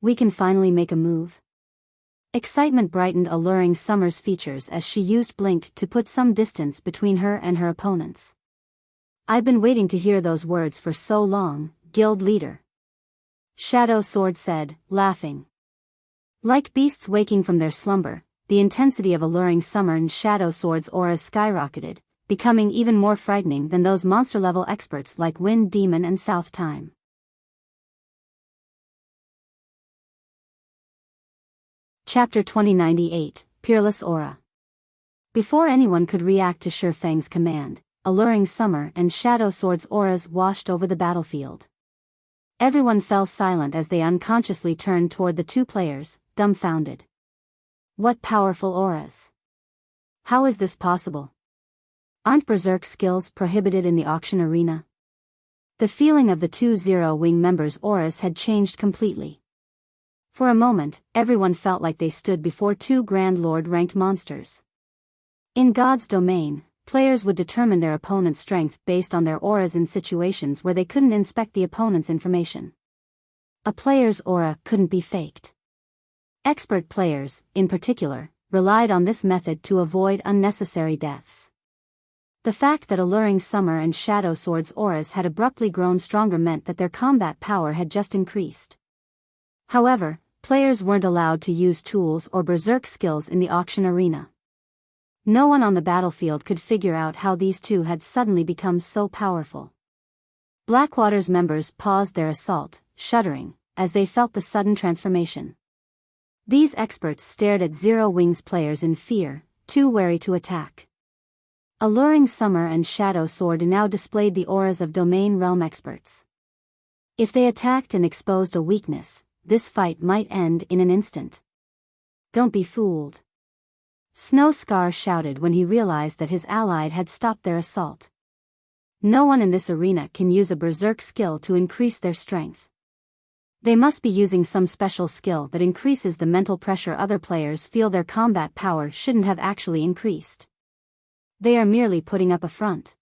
Speaker 1: We can finally make a move. Excitement brightened Alluring Summer's features as she used Blink to put some distance between her and her opponents. I've been waiting to hear those words for so long, guild leader. Shadow Sword said, laughing. Like beasts waking from their slumber, the intensity of Alluring Summer and Shadow Sword's auras skyrocketed, becoming even more frightening than those monster-level experts like Wind Demon and South Time. Chapter 2098, Peerless Aura. Before anyone could react to Shifeng's command, Alluring Summer and Shadow Sword's auras washed over the battlefield. Everyone fell silent as they unconsciously turned toward the 2 players, dumbfounded. What powerful auras! How is this possible? Aren't berserk skills prohibited in the auction arena? The feeling of the 2 Zero Wing members' auras had changed completely. For a moment, everyone felt like they stood before 2 Grand Lord-ranked monsters. In God's Domain, players would determine their opponent's strength based on their auras in situations where they couldn't inspect the opponent's information. A player's aura couldn't be faked. Expert players, in particular, relied on this method to avoid unnecessary deaths. The fact that Alluring Summer and Shadow Sword's auras had abruptly grown stronger meant that their combat power had just increased. However, players weren't allowed to use tools or berserk skills in the auction arena. No one on the battlefield could figure out how these two had suddenly become so powerful. Blackwater's members paused their assault, shuddering, as they felt the sudden transformation. These experts stared at Zero Wings players in fear, too wary to attack. Alluring Summer and Shadow Sword now displayed the auras of Domain Realm experts. If they attacked and exposed a weakness, this fight might end in an instant. Don't be fooled. Snow Scar shouted when he realized that his ally had stopped their assault. No one in this arena can use a berserk skill to increase their strength. They must be using some special skill that increases the mental pressure other players feel their combat power shouldn't have actually increased. They are merely putting up a front.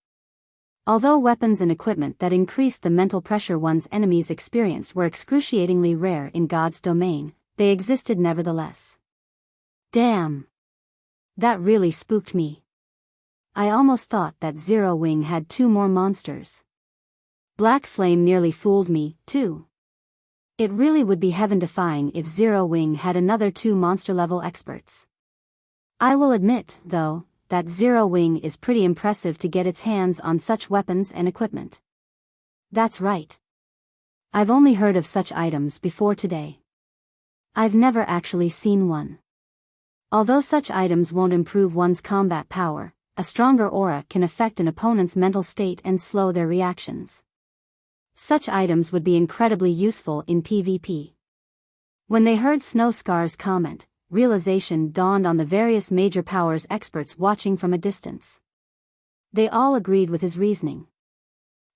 Speaker 1: Although weapons and equipment that increased the mental pressure one's enemies experienced were excruciatingly rare in God's domain, they existed nevertheless. Damn! That really spooked me. I almost thought that Zero Wing had 2 more monsters. Black Flame nearly fooled me, too. It really would be heaven-defying if Zero Wing had another 2 monster-level experts. I will admit, though, that Zero Wing is pretty impressive to get its hands on such weapons and equipment. That's right. I've only heard of such items before today. I've never actually seen one. Although such items won't improve one's combat power, a stronger aura can affect an opponent's mental state and slow their reactions. Such items would be incredibly useful in PvP. When they heard Snow Scar's comment, realization dawned on the various major powers experts watching from a distance. They all agreed with his reasoning.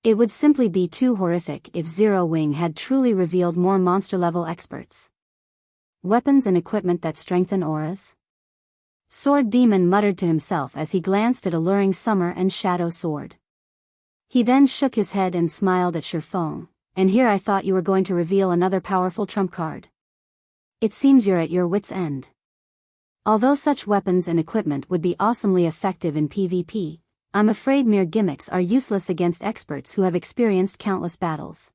Speaker 1: It would simply be too horrific if Zero Wing had truly revealed more monster-level experts. Weapons and equipment that strengthen auras? Sword Demon muttered to himself as he glanced at Alluring Summer and Shadow Sword. He then shook his head and smiled at Shifeng, and here I thought you were going to reveal another powerful trump card. It seems you're at your wit's end. Although such weapons and equipment would be awesomely effective in PvP, I'm afraid mere gimmicks are useless against experts who have experienced countless battles.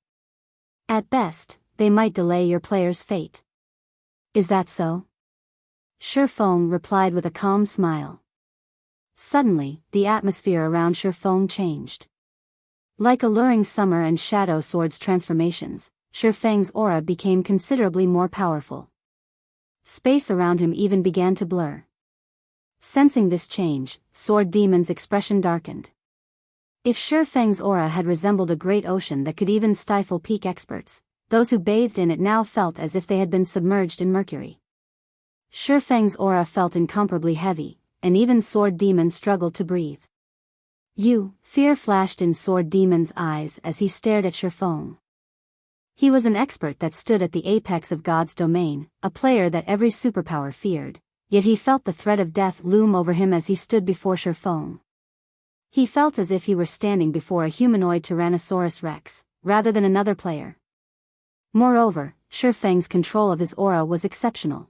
Speaker 1: At best, they might delay your player's fate. Is that so? Shifeng replied with a calm smile. Suddenly, the atmosphere around Shifeng changed. Like Alluring Summer and Shadow Sword's transformations, Shifeng's aura became considerably more powerful. Space around him even began to blur. Sensing this change, Sword Demon's expression darkened. If Shifeng's aura had resembled a great ocean that could even stifle peak experts, those who bathed in it now felt as if they had been submerged in mercury. Shifeng's aura felt incomparably heavy, and even Sword Demon struggled to breathe. Fear flashed in Sword Demon's eyes as he stared at Shifeng. He was an expert that stood at the apex of God's domain, a player that every superpower feared, yet he felt the threat of death loom over him as he stood before Shifeng. He felt as if he were standing before a humanoid Tyrannosaurus Rex, rather than another player. Moreover, Shifeng's control of his aura was exceptional.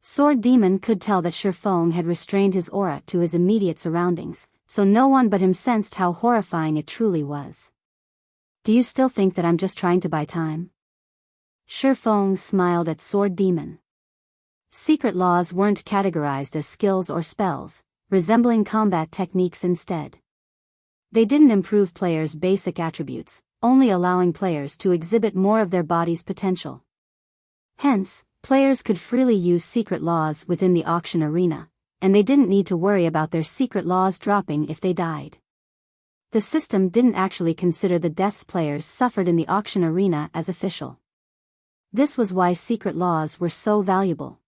Speaker 1: Sword Demon could tell that Shifeng had restrained his aura to his immediate surroundings, so no one but him sensed how horrifying it truly was. Do you still think that I'm just trying to buy time? Shifeng smiled at Sword Demon. Secret laws weren't categorized as skills or spells, resembling combat techniques instead. They didn't improve players' basic attributes, only allowing players to exhibit more of their body's potential. Hence, players could freely use secret laws within the auction arena, and they didn't need to worry about their secret laws dropping if they died. The system didn't actually consider the deaths players suffered in the auction arena as official. This was why secret laws were so valuable.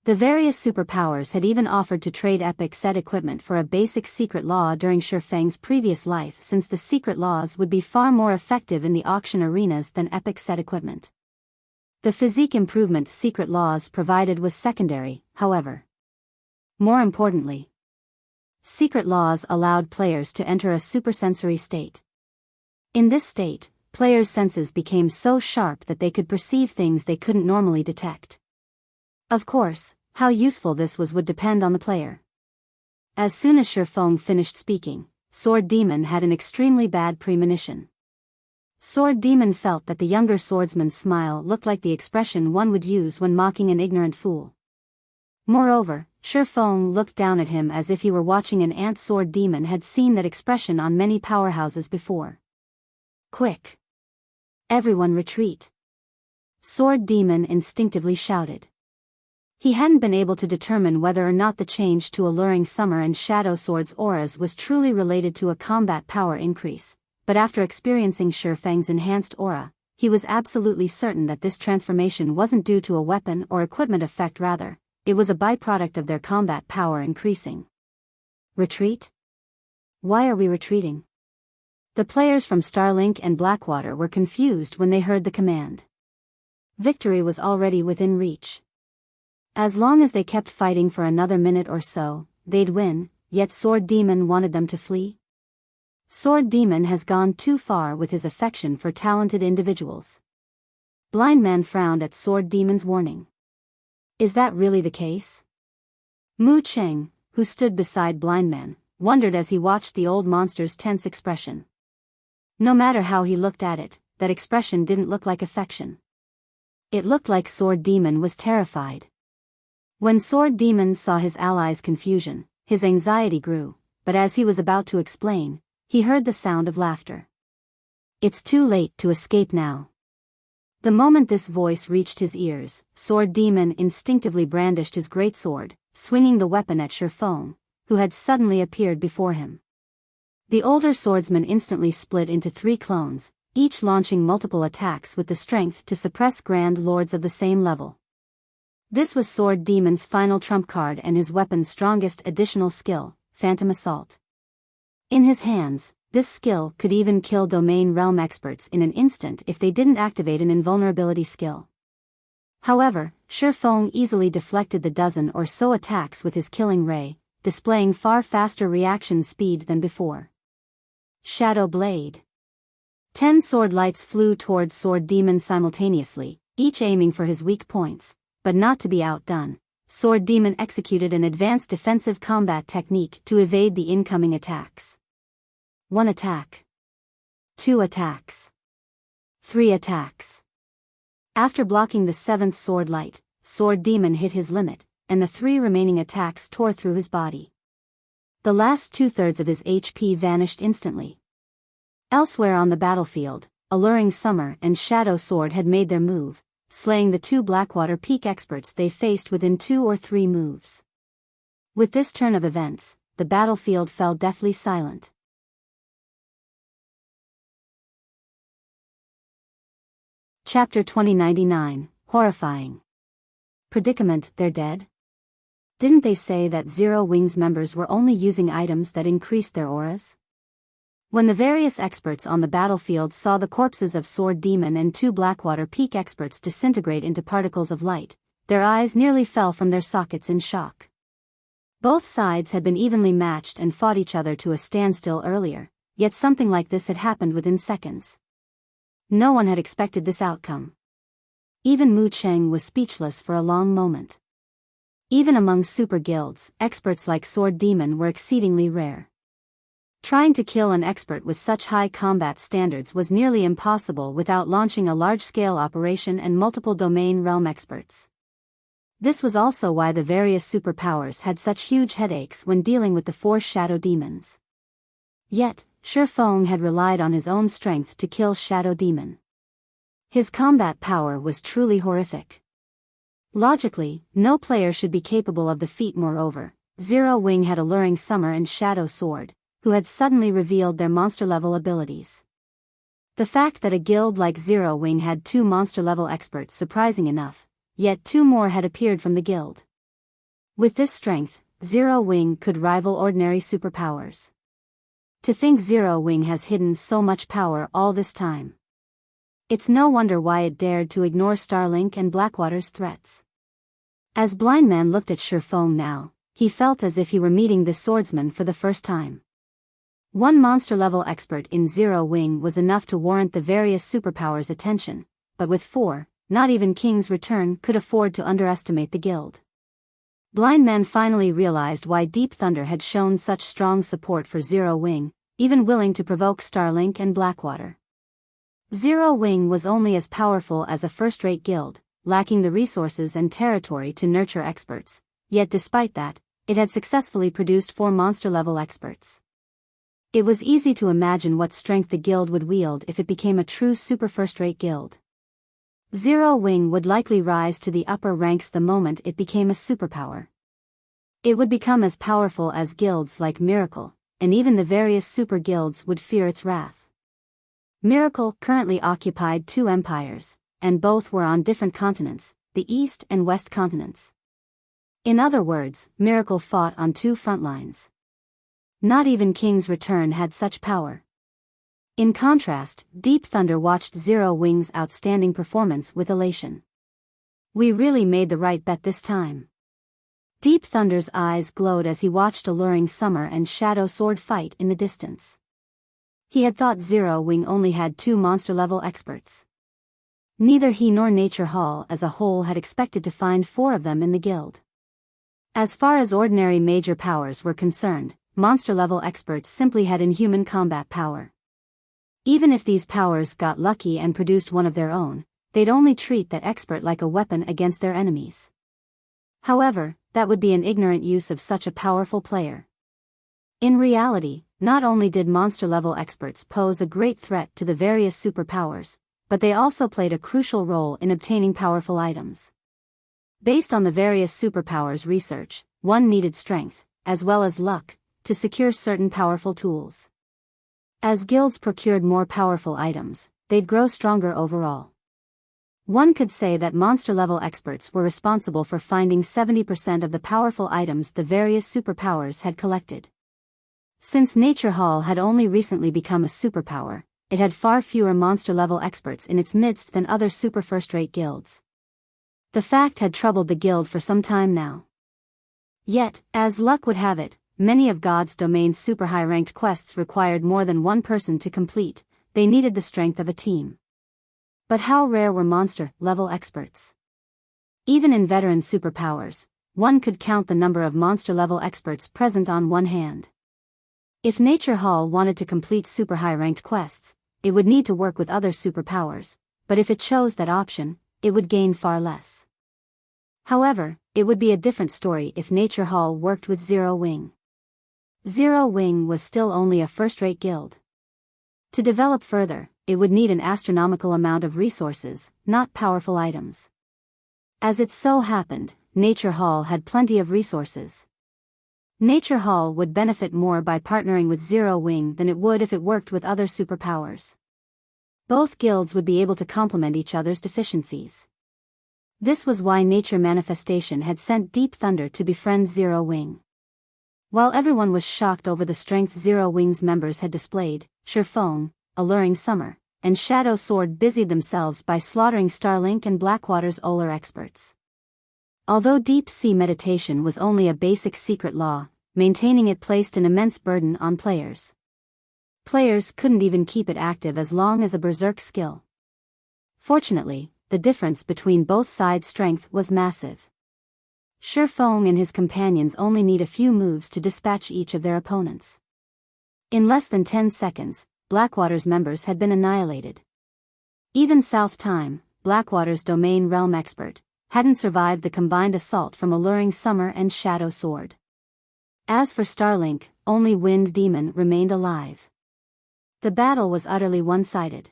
Speaker 1: The various superpowers had even offered to trade epic set equipment for a basic secret law during Shifeng's previous life, since the secret laws would be far more effective in the auction arenas than epic set equipment. The physique improvement secret laws provided was secondary, however. More importantly, secret laws allowed players to enter a supersensory state. In this state, players' senses became so sharp that they could perceive things they couldn't normally detect. Of course, how useful this was would depend on the player. As soon as Shifeng finished speaking, Sword Demon had an extremely bad premonition. Sword Demon felt that the younger swordsman's smile looked like the expression one would use when mocking an ignorant fool. Moreover, Shifeng looked down at him as if he were watching an ant. Sword Demon had seen that expression on many powerhouses before. Quick! Everyone retreat! Sword Demon instinctively shouted. He hadn't been able to determine whether or not the change to Alluring Summer and Shadow Sword's auras was truly related to a combat power increase, but after experiencing Shifeng's enhanced aura, he was absolutely certain that this transformation wasn't due to a weapon or equipment effect. Rather, it was a byproduct of their combat power increasing. Retreat? Why are we retreating? The players from Starlink and Blackwater were confused when they heard the command. Victory was already within reach. As long as they kept fighting for another minute or so, they'd win, yet Sword Demon wanted them to flee. Sword Demon has gone too far with his affection for talented individuals. Blind Man frowned at Sword Demon's warning. Is that really the case? Mu Cheng, who stood beside Blind Man, wondered as he watched the old monster's tense expression. No matter how he looked at it, that expression didn't look like affection. It looked like Sword Demon was terrified. When Sword Demon saw his allies' confusion, his anxiety grew, but as he was about to explain, he heard the sound of laughter. It's too late to escape now. The moment this voice reached his ears, Sword Demon instinctively brandished his greatsword, swinging the weapon at Shifeng, who had suddenly appeared before him. The older swordsman instantly split into 3 clones, each launching multiple attacks with the strength to suppress Grand Lords of the same level. This was Sword Demon's final trump card and his weapon's strongest additional skill, Phantom Assault. In his hands, this skill could even kill Domain Realm experts in an instant if they didn't activate an invulnerability skill. However, Shifeng easily deflected the dozen or so attacks with his killing ray, displaying far faster reaction speed than before. Shadow Blade. 10 sword lights flew towards Sword Demon simultaneously, each aiming for his weak points. But not to be outdone, Sword Demon executed an advanced defensive combat technique to evade the incoming attacks. 1 attack. 2 attacks. 3 attacks. After blocking the 7th sword light, Sword Demon hit his limit, and the 3 remaining attacks tore through his body. The last 2/3 of his HP vanished instantly. Elsewhere on the battlefield, Alluring Summer and Shadow Sword had made their move, slaying the 2 Blackwater Peak experts they faced within 2 or 3 moves. With this turn of events, the battlefield fell deathly silent. Chapter 2099, Horrifying. Predicament, they're dead? Didn't they say that Zero Wings members were only using items that increased their auras? When the various experts on the battlefield saw the corpses of Sword Demon and 2 Blackwater Peak experts disintegrate into particles of light, their eyes nearly fell from their sockets in shock. Both sides had been evenly matched and fought each other to a standstill earlier, yet something like this had happened within seconds. No one had expected this outcome. Even Mu Cheng was speechless for a long moment. Even among super guilds, experts like Sword Demon were exceedingly rare. Trying to kill an expert with such high combat standards was nearly impossible without launching a large-scale operation and multiple domain realm experts. This was also why the various superpowers had such huge headaches when dealing with the 4 shadow demons. Yet, Shifeng had relied on his own strength to kill Shadow Demon. His combat power was truly horrific. Logically, no player should be capable of the feat. Moreover, Zero Wing had Alluring Summer and Shadow Sword, who had suddenly revealed their monster-level abilities. The fact that a guild like Zero Wing had 2 monster-level experts surprising enough, yet 2 more had appeared from the guild. With this strength, Zero Wing could rival ordinary superpowers. To think Zero Wing has hidden so much power all this time. It's no wonder why it dared to ignore Starlink and Blackwater's threats. As Blind Man looked at Shifeng now, he felt as if he were meeting this swordsman for the first time. One monster-level expert in Zero Wing was enough to warrant the various superpowers' attention, but with 4, not even King's Return could afford to underestimate the guild. Blind Men finally realized why Deep Thunder had shown such strong support for Zero Wing, even willing to provoke Starlink and Blackwater. Zero Wing was only as powerful as a first-rate guild, lacking the resources and territory to nurture experts, yet despite that, it had successfully produced 4 monster-level experts. It was easy to imagine what strength the guild would wield if it became a true super first-rate guild. Zero Wing would likely rise to the upper ranks the moment it became a superpower. It would become as powerful as guilds like Miracle, and even the various super guilds would fear its wrath. Miracle currently occupied 2 empires, and both were on different continents, the East and West continents. In other words, Miracle fought on 2 front lines. Not even King's Return had such power. In contrast, Deep Thunder watched Zero Wing's outstanding performance with elation. We really made the right bet this time. Deep Thunder's eyes glowed as he watched Alluring Summer and Shadow Sword fight in the distance. He had thought Zero Wing only had 2 monster-level experts. Neither he nor Nature Hall as a whole had expected to find 4 of them in the guild. As far as ordinary major powers were concerned, monster-level experts simply had inhuman combat power. Even if these powers got lucky and produced one of their own, they'd only treat that expert like a weapon against their enemies. However, that would be an ignorant use of such a powerful player. In reality, not only did monster-level experts pose a great threat to the various superpowers, but they also played a crucial role in obtaining powerful items. Based on the various superpowers research, one needed strength, as well as luck, to secure certain powerful tools. As guilds procured more powerful items, they'd grow stronger overall. One could say that monster-level experts were responsible for finding 70% of the powerful items the various superpowers had collected. Since Nature Hall had only recently become a superpower, it had far fewer monster-level experts in its midst than other super first-rate guilds. The fact had troubled the guild for some time now. Yet, as luck would have it, many of God's domain's super high-ranked quests required more than one person to complete. They needed the strength of a team. But how rare were monster-level experts? Even in veteran superpowers, one could count the number of monster-level experts present on one hand. If Nature Hall wanted to complete super high-ranked quests, it would need to work with other superpowers, but if it chose that option, it would gain far less. However, it would be a different story if Nature Hall worked with Zero Wing. Zero Wing was still only a first-rate guild. To develop further, it would need an astronomical amount of resources, not powerful items. As it so happened, Nature Hall had plenty of resources. Nature Hall would benefit more by partnering with Zero Wing than it would if it worked with other superpowers. Both guilds would be able to complement each other's deficiencies. This was why Nature Manifestation had sent Deep Thunder to befriend Zero Wing. While everyone was shocked over the strength Zero Wing's members had displayed, Horrifying, Alluring Summer, and Shadow Sword busied themselves by slaughtering Starlink and Blackwater's Olar experts. Although deep sea meditation was only a basic secret law, maintaining it placed an immense burden on players. Players couldn't even keep it active as long as a berserk skill. Fortunately, the difference between both sides' strength was massive. Horrifying and his companions only need a few moves to dispatch each of their opponents. In less than 10 seconds, Blackwater's members had been annihilated. Even South Time, Blackwater's domain realm expert, hadn't survived the combined assault from Alluring Summer and Shadow Sword. As for Starlink, only Wind Demon remained alive. The battle was utterly one-sided.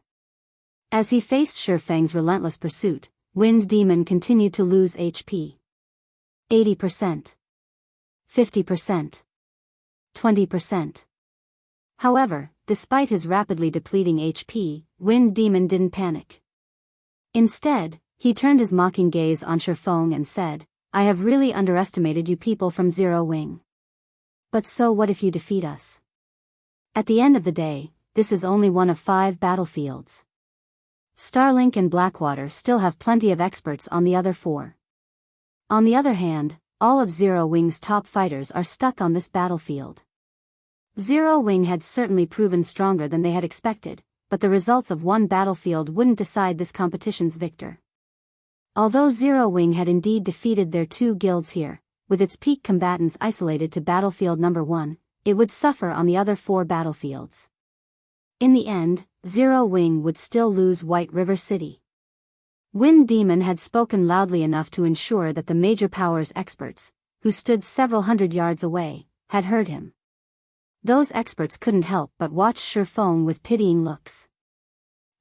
Speaker 1: As he faced Horrifying's relentless pursuit, Wind Demon continued to lose HP. 80%. 50%. 20%. However, despite his rapidly depleting HP, Wind Demon didn't panic. Instead, he turned his mocking gaze on Horrifying and said, "I have really underestimated you people from Zero Wing. But so what if you defeat us? At the end of the day, this is only one of 5 battlefields. Starlink and Blackwater still have plenty of experts on the other 4. On the other hand, all of Zero Wing's top fighters are stuck on this battlefield. Zero Wing had certainly proven stronger than they had expected, but the results of one battlefield wouldn't decide this competition's victor. Although Zero Wing had indeed defeated their 2 guilds here, with its peak combatants isolated to battlefield number 1, it would suffer on the other 4 battlefields. In the end, Zero Wing would still lose White River City. Wind Demon had spoken loudly enough to ensure that the major powers experts, who stood several hundred yards away, had heard him. Those experts couldn't help but watch Shifeng with pitying looks.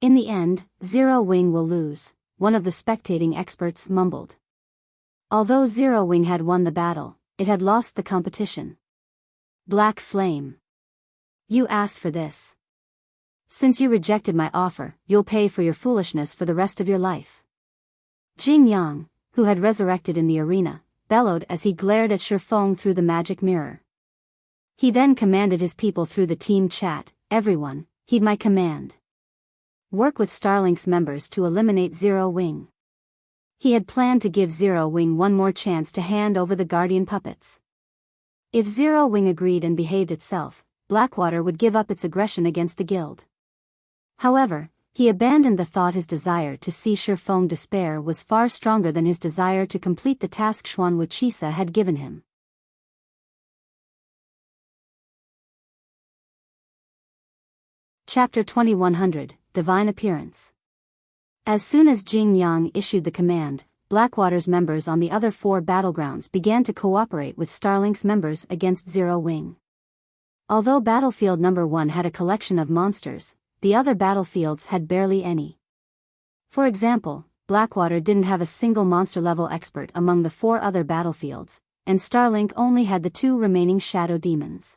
Speaker 1: In the end, Zero Wing will lose, one of the spectating experts mumbled. Although Zero Wing had won the battle, it had lost the competition. Black Flame. You asked for this. Since you rejected my offer, you'll pay for your foolishness for the rest of your life. Jing Yang, who had resurrected in the arena, bellowed as he glared at Shifeng through the magic mirror. He then commanded his people through the team chat, everyone, heed my command. Work with Starlink's members to eliminate Zero Wing. He had planned to give Zero Wing one more chance to hand over the guardian puppets. If Zero Wing agreed and behaved itself, Blackwater would give up its aggression against the guild. However, he abandoned the thought his desire to see Shifeng despair was far stronger than his desire to complete the task Xuan Wuchisa had given him. Chapter 2100, Divine Appearance. As soon as Jing Yang issued the command, Blackwater's members on the other 4 battlegrounds began to cooperate with Starlink's members against Zero Wing. Although battlefield number 1 had a collection of monsters, the other battlefields had barely any. For example, Blackwater didn't have a single monster-level expert among the 4 other battlefields, and Starlink only had the 2 remaining shadow demons.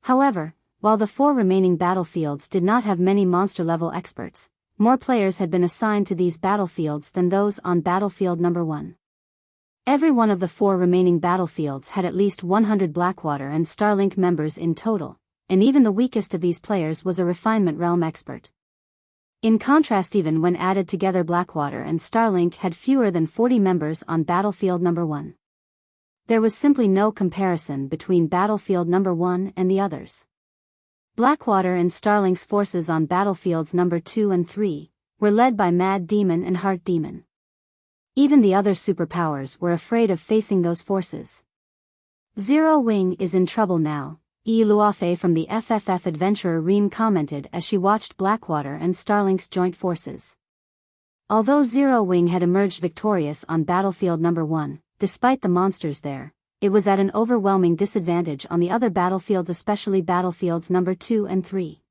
Speaker 1: However, while the 4 remaining battlefields did not have many monster-level experts, more players had been assigned to these battlefields than those on battlefield number 1. Every one of the 4 remaining battlefields had at least 100 Blackwater and Starlink members in total, and even the weakest of these players was a Refinement Realm expert. In contrast, even when added together, Blackwater and Starlink had fewer than 40 members on battlefield number 1. There was simply no comparison between battlefield number 1 and the others. Blackwater and Starlink's forces on battlefields number 2 and 3 were led by Mad Demon and Heart Demon. Even the other superpowers were afraid of facing those forces. Zero Wing is in trouble now, Yi Luofei from the FFF Adventurer Ream commented as she watched Blackwater and Starlink's joint forces. Although Zero Wing had emerged victorious on battlefield number 1, despite the monsters there, it was at an overwhelming disadvantage on the other battlefields, especially battlefields number 2 and 3.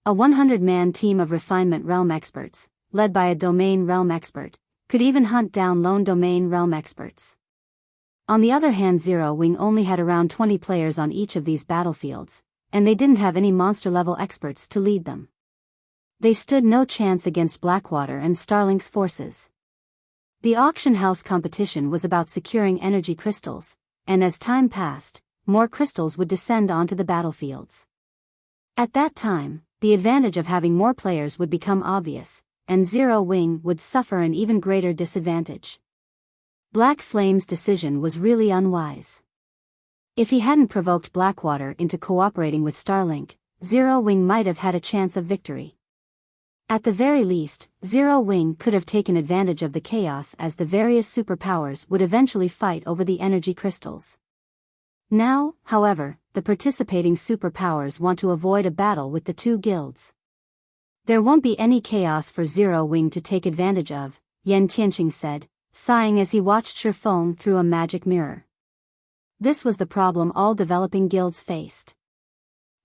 Speaker 1: A 100-man team of Refinement Realm experts, led by a Domain Realm expert, could even hunt down lone Domain Realm experts. On the other hand, Zero Wing only had around 20 players on each of these battlefields, and they didn't have any monster-level experts to lead them. They stood no chance against Blackwater and Starlink's forces. The auction house competition was about securing energy crystals, and as time passed, more crystals would descend onto the battlefields. At that time, the advantage of having more players would become obvious, and Zero Wing would suffer an even greater disadvantage. Black Flame's decision was really unwise. If he hadn't provoked Blackwater into cooperating with Starlink, Zero Wing might have had a chance of victory. At the very least, Zero Wing could have taken advantage of the chaos as the various superpowers would eventually fight over the energy crystals. Now, however, the participating superpowers want to avoid a battle with the 2 guilds. There won't be any chaos for Zero Wing to take advantage of, Yan Tianqing said, sighing as he watched Shifeng through a magic mirror. This was the problem all developing guilds faced.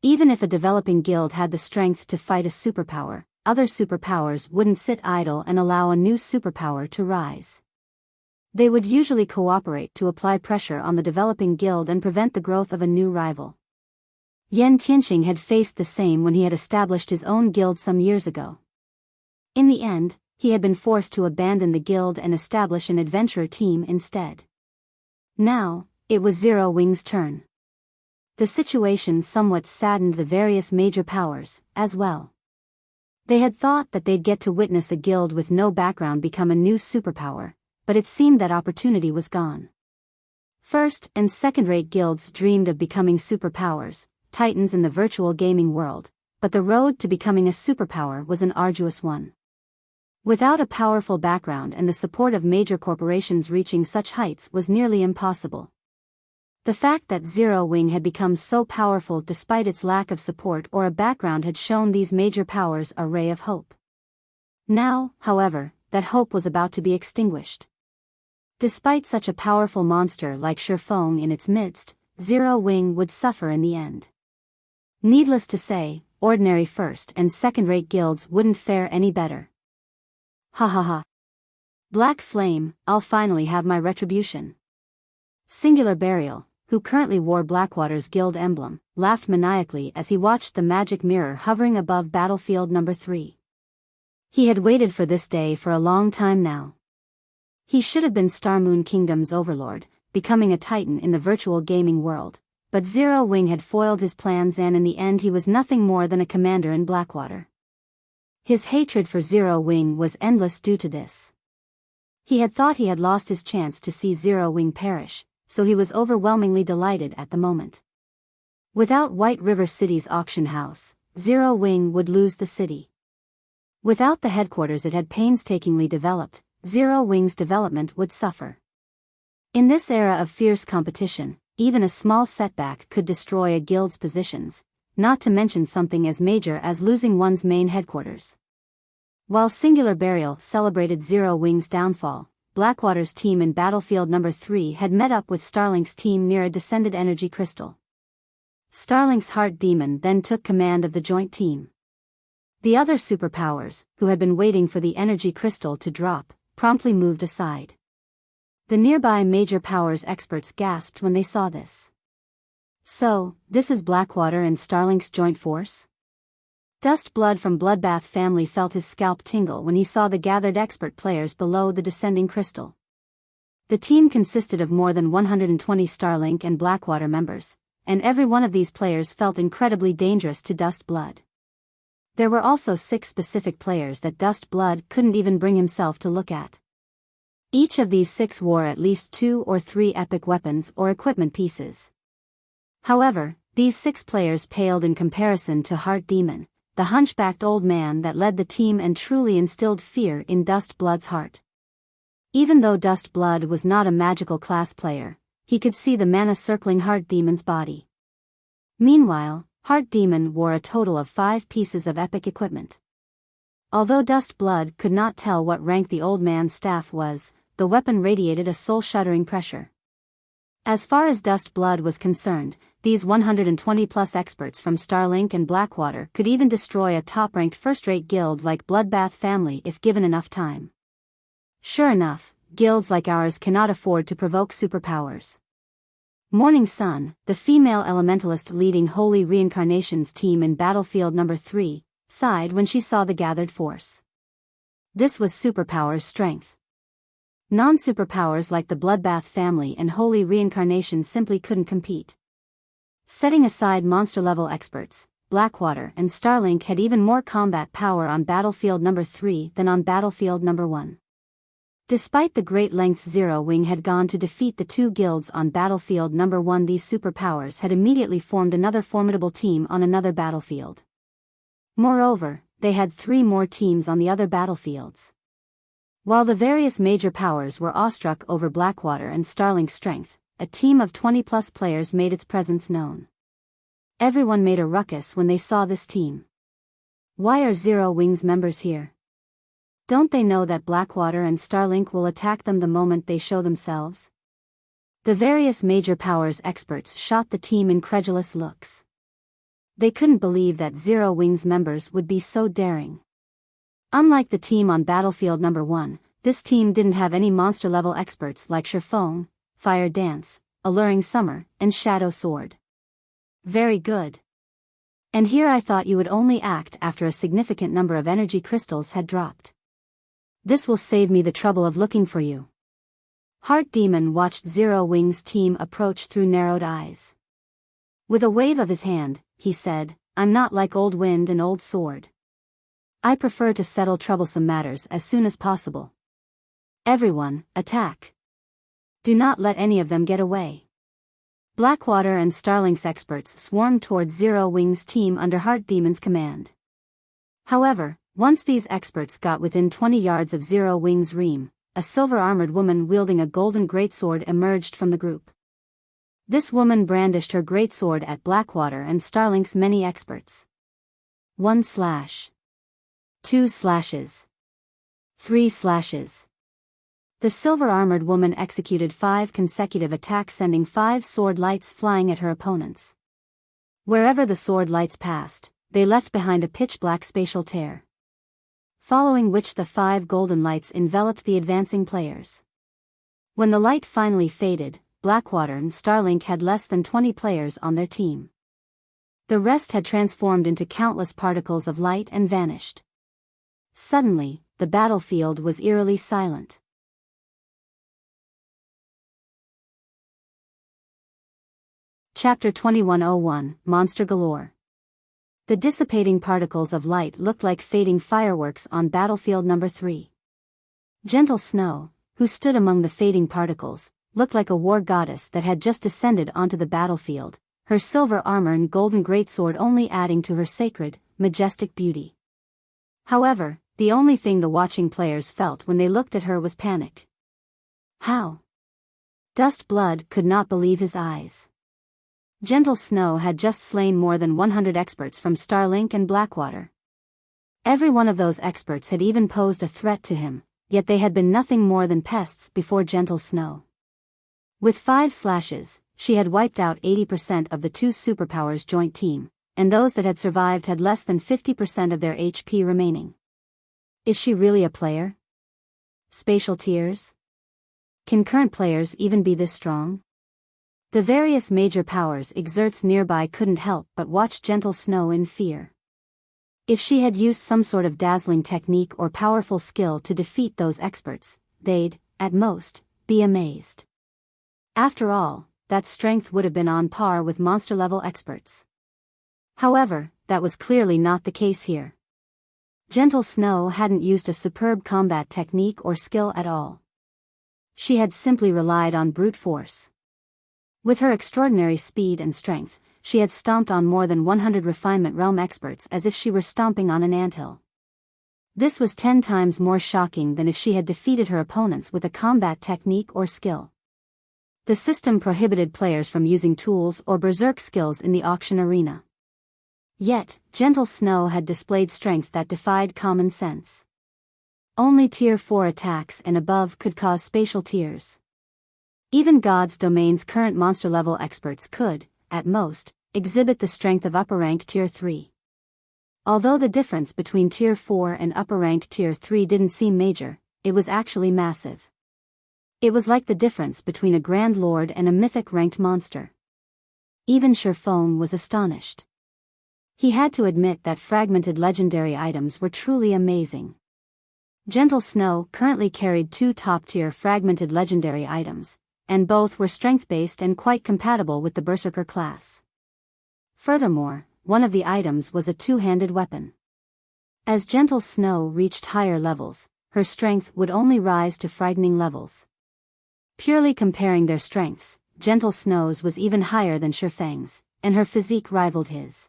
Speaker 1: Even if a developing guild had the strength to fight a superpower, other superpowers wouldn't sit idle and allow a new superpower to rise. They would usually cooperate to apply pressure on the developing guild and prevent the growth of a new rival. Yan Tianqing had faced the same when he had established his own guild some years ago. In the end, he had been forced to abandon the guild and establish an adventurer team instead. Now, it was Zero Wing's turn. The situation somewhat saddened the various major powers, as well. They had thought that they'd get to witness a guild with no background become a new superpower, but it seemed that opportunity was gone. First- and second-rate guilds dreamed of becoming superpowers, titans in the virtual gaming world, but the road to becoming a superpower was an arduous one. Without a powerful background and the support of major corporations, reaching such heights was nearly impossible. The fact that Zero Wing had become so powerful despite its lack of support or a background had shown these major powers a ray of hope. Now, however, that hope was about to be extinguished. Despite such a powerful monster like Shifeng in its midst, Zero Wing would suffer in the end. Needless to say, ordinary first- and second-rate guilds wouldn't fare any better. Ha ha ha. Black Flame, I'll finally have my retribution. Singular Burial, who currently wore Blackwater's guild emblem, laughed maniacally as he watched the magic mirror hovering above battlefield number 3. He had waited for this day for a long time now. He should have been Starmoon Kingdom's overlord, becoming a titan in the virtual gaming world, but Zero Wing had foiled his plans and in the end he was nothing more than a commander in Blackwater. His hatred for Zero Wing was endless due to this. He had thought he had lost his chance to see Zero Wing perish, so he was overwhelmingly delighted at the moment. Without White River City's auction house, Zero Wing would lose the city. Without the headquarters it had painstakingly developed, Zero Wing's development would suffer. In this era of fierce competition, even a small setback could destroy a guild's positions, not to mention something as major as losing one's main headquarters. While Singular Burial celebrated Zero Wing's downfall, Blackwater's team in Battlefield number 3 had met up with Starlink's team near a descended energy crystal. Starlink's Heart Demon then took command of the joint team. The other superpowers, who had been waiting for the energy crystal to drop, promptly moved aside. The nearby major powers experts gasped when they saw this. So, this is Blackwater and Starlink's joint force? Dust Blood from Bloodbath family felt his scalp tingle when he saw the gathered expert players below the descending crystal. The team consisted of more than 120 Starlink and Blackwater members, and every one of these players felt incredibly dangerous to Dust Blood. There were also 6 specific players that Dust Blood couldn't even bring himself to look at. Each of these 6 wore at least 2 or 3 epic weapons or equipment pieces. However, these 6 players paled in comparison to Heart Demon, the hunchbacked old man that led the team and truly instilled fear in Dust Blood's heart. Even though Dust Blood was not a magical class player, he could see the mana circling Heart Demon's body. Meanwhile, Heart Demon wore a total of 5 pieces of epic equipment. Although Dust Blood could not tell what rank the old man's staff was, the weapon radiated a soul-shuddering pressure. As far as Dust Blood was concerned, these 120-plus experts from Starlink and Blackwater could even destroy a top-ranked first-rate guild like Bloodbath family if given enough time. Sure enough, guilds like ours cannot afford to provoke superpowers. Morning Sun, the female elementalist leading Holy Reincarnation's team in Battlefield number 3, sighed when she saw the gathered force. This was superpower's strength. Non-superpowers like the Bloodbath family and Holy Reincarnation simply couldn't compete. Setting aside monster-level experts, Blackwater and Starlink had even more combat power on Battlefield number 3 than on Battlefield number 1. Despite the great lengths Zero Wing had gone to defeat the 2 guilds on Battlefield number 1, these superpowers had immediately formed another formidable team on another battlefield. Moreover, they had 3 more teams on the other battlefields. While the various major powers were awestruck over Blackwater and Starlink's strength, a team of 20-plus players made its presence known. Everyone made a ruckus when they saw this team. Why are Zero Wing's members here? Don't they know that Blackwater and Starlink will attack them the moment they show themselves? The various major powers experts shot the team incredulous looks. They couldn't believe that Zero Wing's members would be so daring. Unlike the team on Battlefield number 1, this team didn't have any monster-level experts like Shifeng, Fire Dance, Alluring Summer, and Shadow Sword. Very good. And here I thought you would only act after a significant number of energy crystals had dropped. This will save me the trouble of looking for you. Heart Demon watched Zero Wing's team approach through narrowed eyes. With a wave of his hand, he said, "I'm not like Old Wind and Old Sword. I prefer to settle troublesome matters as soon as possible. Everyone, attack." Do not let any of them get away. Blackwater and Starlink's experts swarmed toward Zero Wing's team under Heart Demon's command. However, once these experts got within 20 yards of Zero Wing's ream, a silver-armored woman wielding a golden greatsword emerged from the group. This woman brandished her greatsword at Blackwater and Starlink's many experts. 1 slash. 2 slashes. 3 slashes. The silver-armored woman executed 5 consecutive attacks, sending 5 sword lights flying at her opponents. Wherever the sword lights passed, they left behind a pitch-black spatial tear, following which the 5 golden lights enveloped the advancing players. When the light finally faded, Blackwater and Starlink had less than 20 players on their team. The rest had transformed into countless particles of light and vanished. Suddenly, the battlefield was eerily silent. Chapter 2101, Monster Galore. The dissipating particles of light looked like fading fireworks on battlefield number 3. Gentle Snow, who stood among the fading particles, looked like a war goddess that had just descended onto the battlefield, her silver armor and golden greatsword only adding to her sacred, majestic beauty. However, the only thing the watching players felt when they looked at her was panic. How? Dust Blood could not believe his eyes. Gentle Snow had just slain more than 100 experts from Starlink and Blackwater. Every one of those experts had even posed a threat to him, yet they had been nothing more than pests before Gentle Snow. With 5 slashes, she had wiped out 80% of the 2 superpowers joint team, and those that had survived had less than 50% of their HP remaining. Is she really a player? Spatial tears? Can current players even be this strong? The various major powers exerts nearby couldn't help but watch Gentle Snow in fear. If she had used some sort of dazzling technique or powerful skill to defeat those experts, they'd, at most, be amazed. After all, that strength would have been on par with monster-level experts. However, that was clearly not the case here. Gentle Snow hadn't used a superb combat technique or skill at all. She had simply relied on brute force. With her extraordinary speed and strength, she had stomped on more than 100 Refinement Realm experts as if she were stomping on an anthill. This was 10 times more shocking than if she had defeated her opponents with a combat technique or skill. The system prohibited players from using tools or berserk skills in the auction arena. Yet, Gentle Snow had displayed strength that defied common sense. Only Tier 4 attacks and above could cause spatial tears. Even God's Domain's current monster-level experts could, at most, exhibit the strength of upper-ranked Tier 3. Although the difference between Tier 4 and upper-ranked Tier 3 didn't seem major, it was actually massive. It was like the difference between a Grand Lord and a mythic-ranked monster. Even Sherfone was astonished. He had to admit that fragmented legendary items were truly amazing. Gentle Snow currently carried 2 top-tier fragmented legendary items, and both were strength-based and quite compatible with the Berserker class. Furthermore, one of the items was a 2-handed weapon. As Gentle Snow reached higher levels, her strength would only rise to frightening levels. Purely comparing their strengths, Gentle Snow's was even higher than Sherfang's, and her physique rivaled his.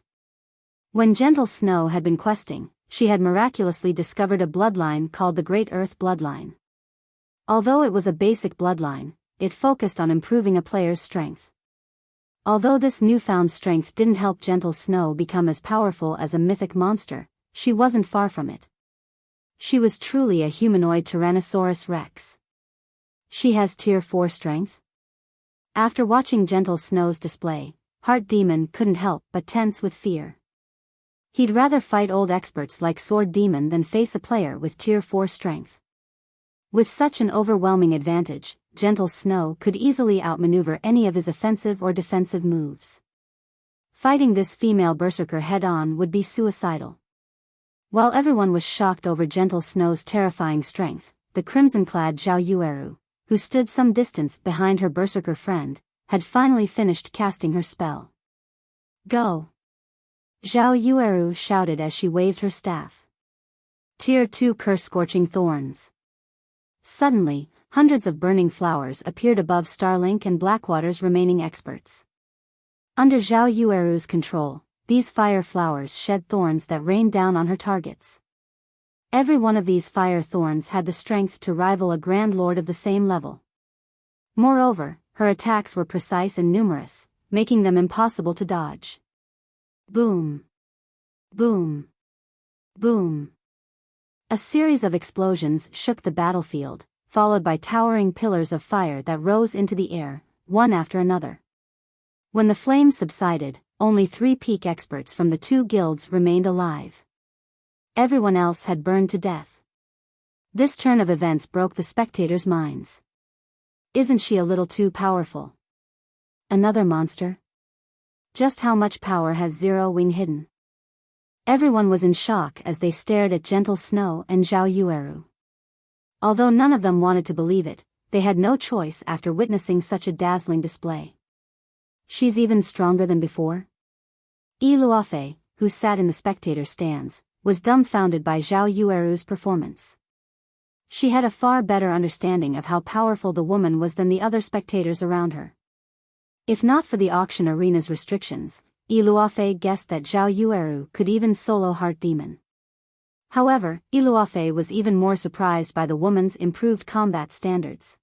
Speaker 1: When Gentle Snow had been questing, she had miraculously discovered a bloodline called the Great Earth Bloodline. Although it was a basic bloodline, it focused on improving a player's strength. Although this newfound strength didn't help Gentle Snow become as powerful as a mythic monster, she wasn't far from it. She was truly a humanoid Tyrannosaurus Rex. She has Tier 4 strength? After watching Gentle Snow's display, Heart Demon couldn't help but tense with fear. He'd rather fight old experts like Sword Demon than face a player with Tier 4 strength. With such an overwhelming advantage, Gentle Snow could easily outmaneuver any of his offensive or defensive moves. Fighting this female berserker head-on would be suicidal. While everyone was shocked over Gentle Snow's terrifying strength, the crimson-clad Zhao Yueru, who stood some distance behind her berserker friend, had finally finished casting her spell. Go! Zhao Yueru shouted as she waved her staff. Tier 2 Curse Scorching Thorns. Suddenly, hundreds of burning flowers appeared above Starlink and Blackwater's remaining experts. Under Zhao Yueru's control, these fire flowers shed thorns that rained down on her targets. Every one of these fire thorns had the strength to rival a Grand Lord of the same level. Moreover, her attacks were precise and numerous, making them impossible to dodge. Boom! Boom! Boom! A series of explosions shook the battlefield, followed by towering pillars of fire that rose into the air, one after another. When the flames subsided, only 3 peak experts from the 2 guilds remained alive. Everyone else had burned to death. This turn of events broke the spectators' minds. Isn't she a little too powerful? Another monster? Just how much power has Zero Wing hidden? Everyone was in shock as they stared at Gentle Snow and Zhao Yueru. Although none of them wanted to believe it, they had no choice after witnessing such a dazzling display. She's even stronger than before? Yi Luofei, who sat in the spectator stands, was dumbfounded by Zhao Yueru's performance. She had a far better understanding of how powerful the woman was than the other spectators around her. If not for the auction arena's restrictions, Yi Luofei guessed that Zhao Yueru could even solo Heart Demon. However, Yi Luofei was even more surprised by the woman's improved combat standards.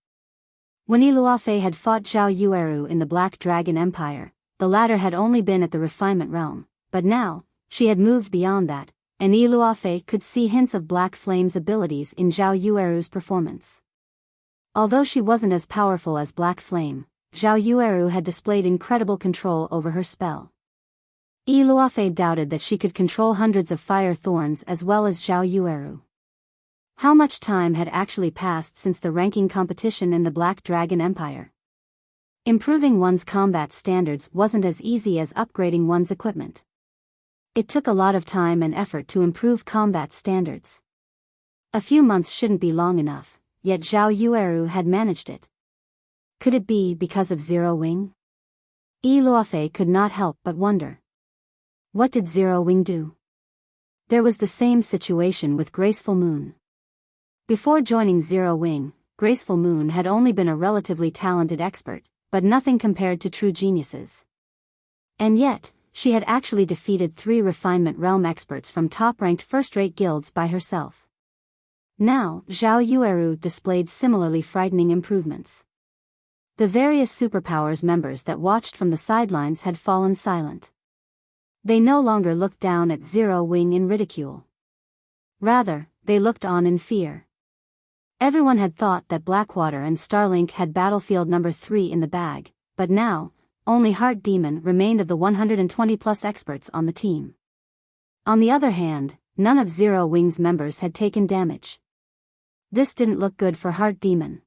Speaker 1: When Yi Luofei had fought Zhao Yueru in the Black Dragon Empire, the latter had only been at the refinement realm, but now, she had moved beyond that, and Yi Luofei could see hints of Black Flame's abilities in Zhao Yueru's performance. Although she wasn't as powerful as Black Flame, Zhao Yueru had displayed incredible control over her spell. Yi Luofei doubted that she could control hundreds of fire thorns as well as Zhao Yueru. How much time had actually passed since the ranking competition in the Black Dragon Empire? Improving one's combat standards wasn't as easy as upgrading one's equipment. It took a lot of time and effort to improve combat standards. A few months shouldn't be long enough, yet Zhao Yueru had managed it. Could it be because of Zero Wing? Yi Luofei could not help but wonder. What did Zero Wing do? There was the same situation with Graceful Moon. Before joining Zero Wing, Graceful Moon had only been a relatively talented expert, but nothing compared to true geniuses. And yet, she had actually defeated 3 Refinement Realm experts from top-ranked first-rate guilds by herself. Now, Zhao Yueru displayed similarly frightening improvements. The various superpowers members that watched from the sidelines had fallen silent. They no longer looked down at Zero Wing in ridicule. Rather, they looked on in fear. Everyone had thought that Blackwater and Starlink had battlefield number 3 in the bag, but now, only Heart Demon remained of the 120-plus experts on the team. On the other hand, none of Zero Wing's members had taken damage. This didn't look good for Heart Demon.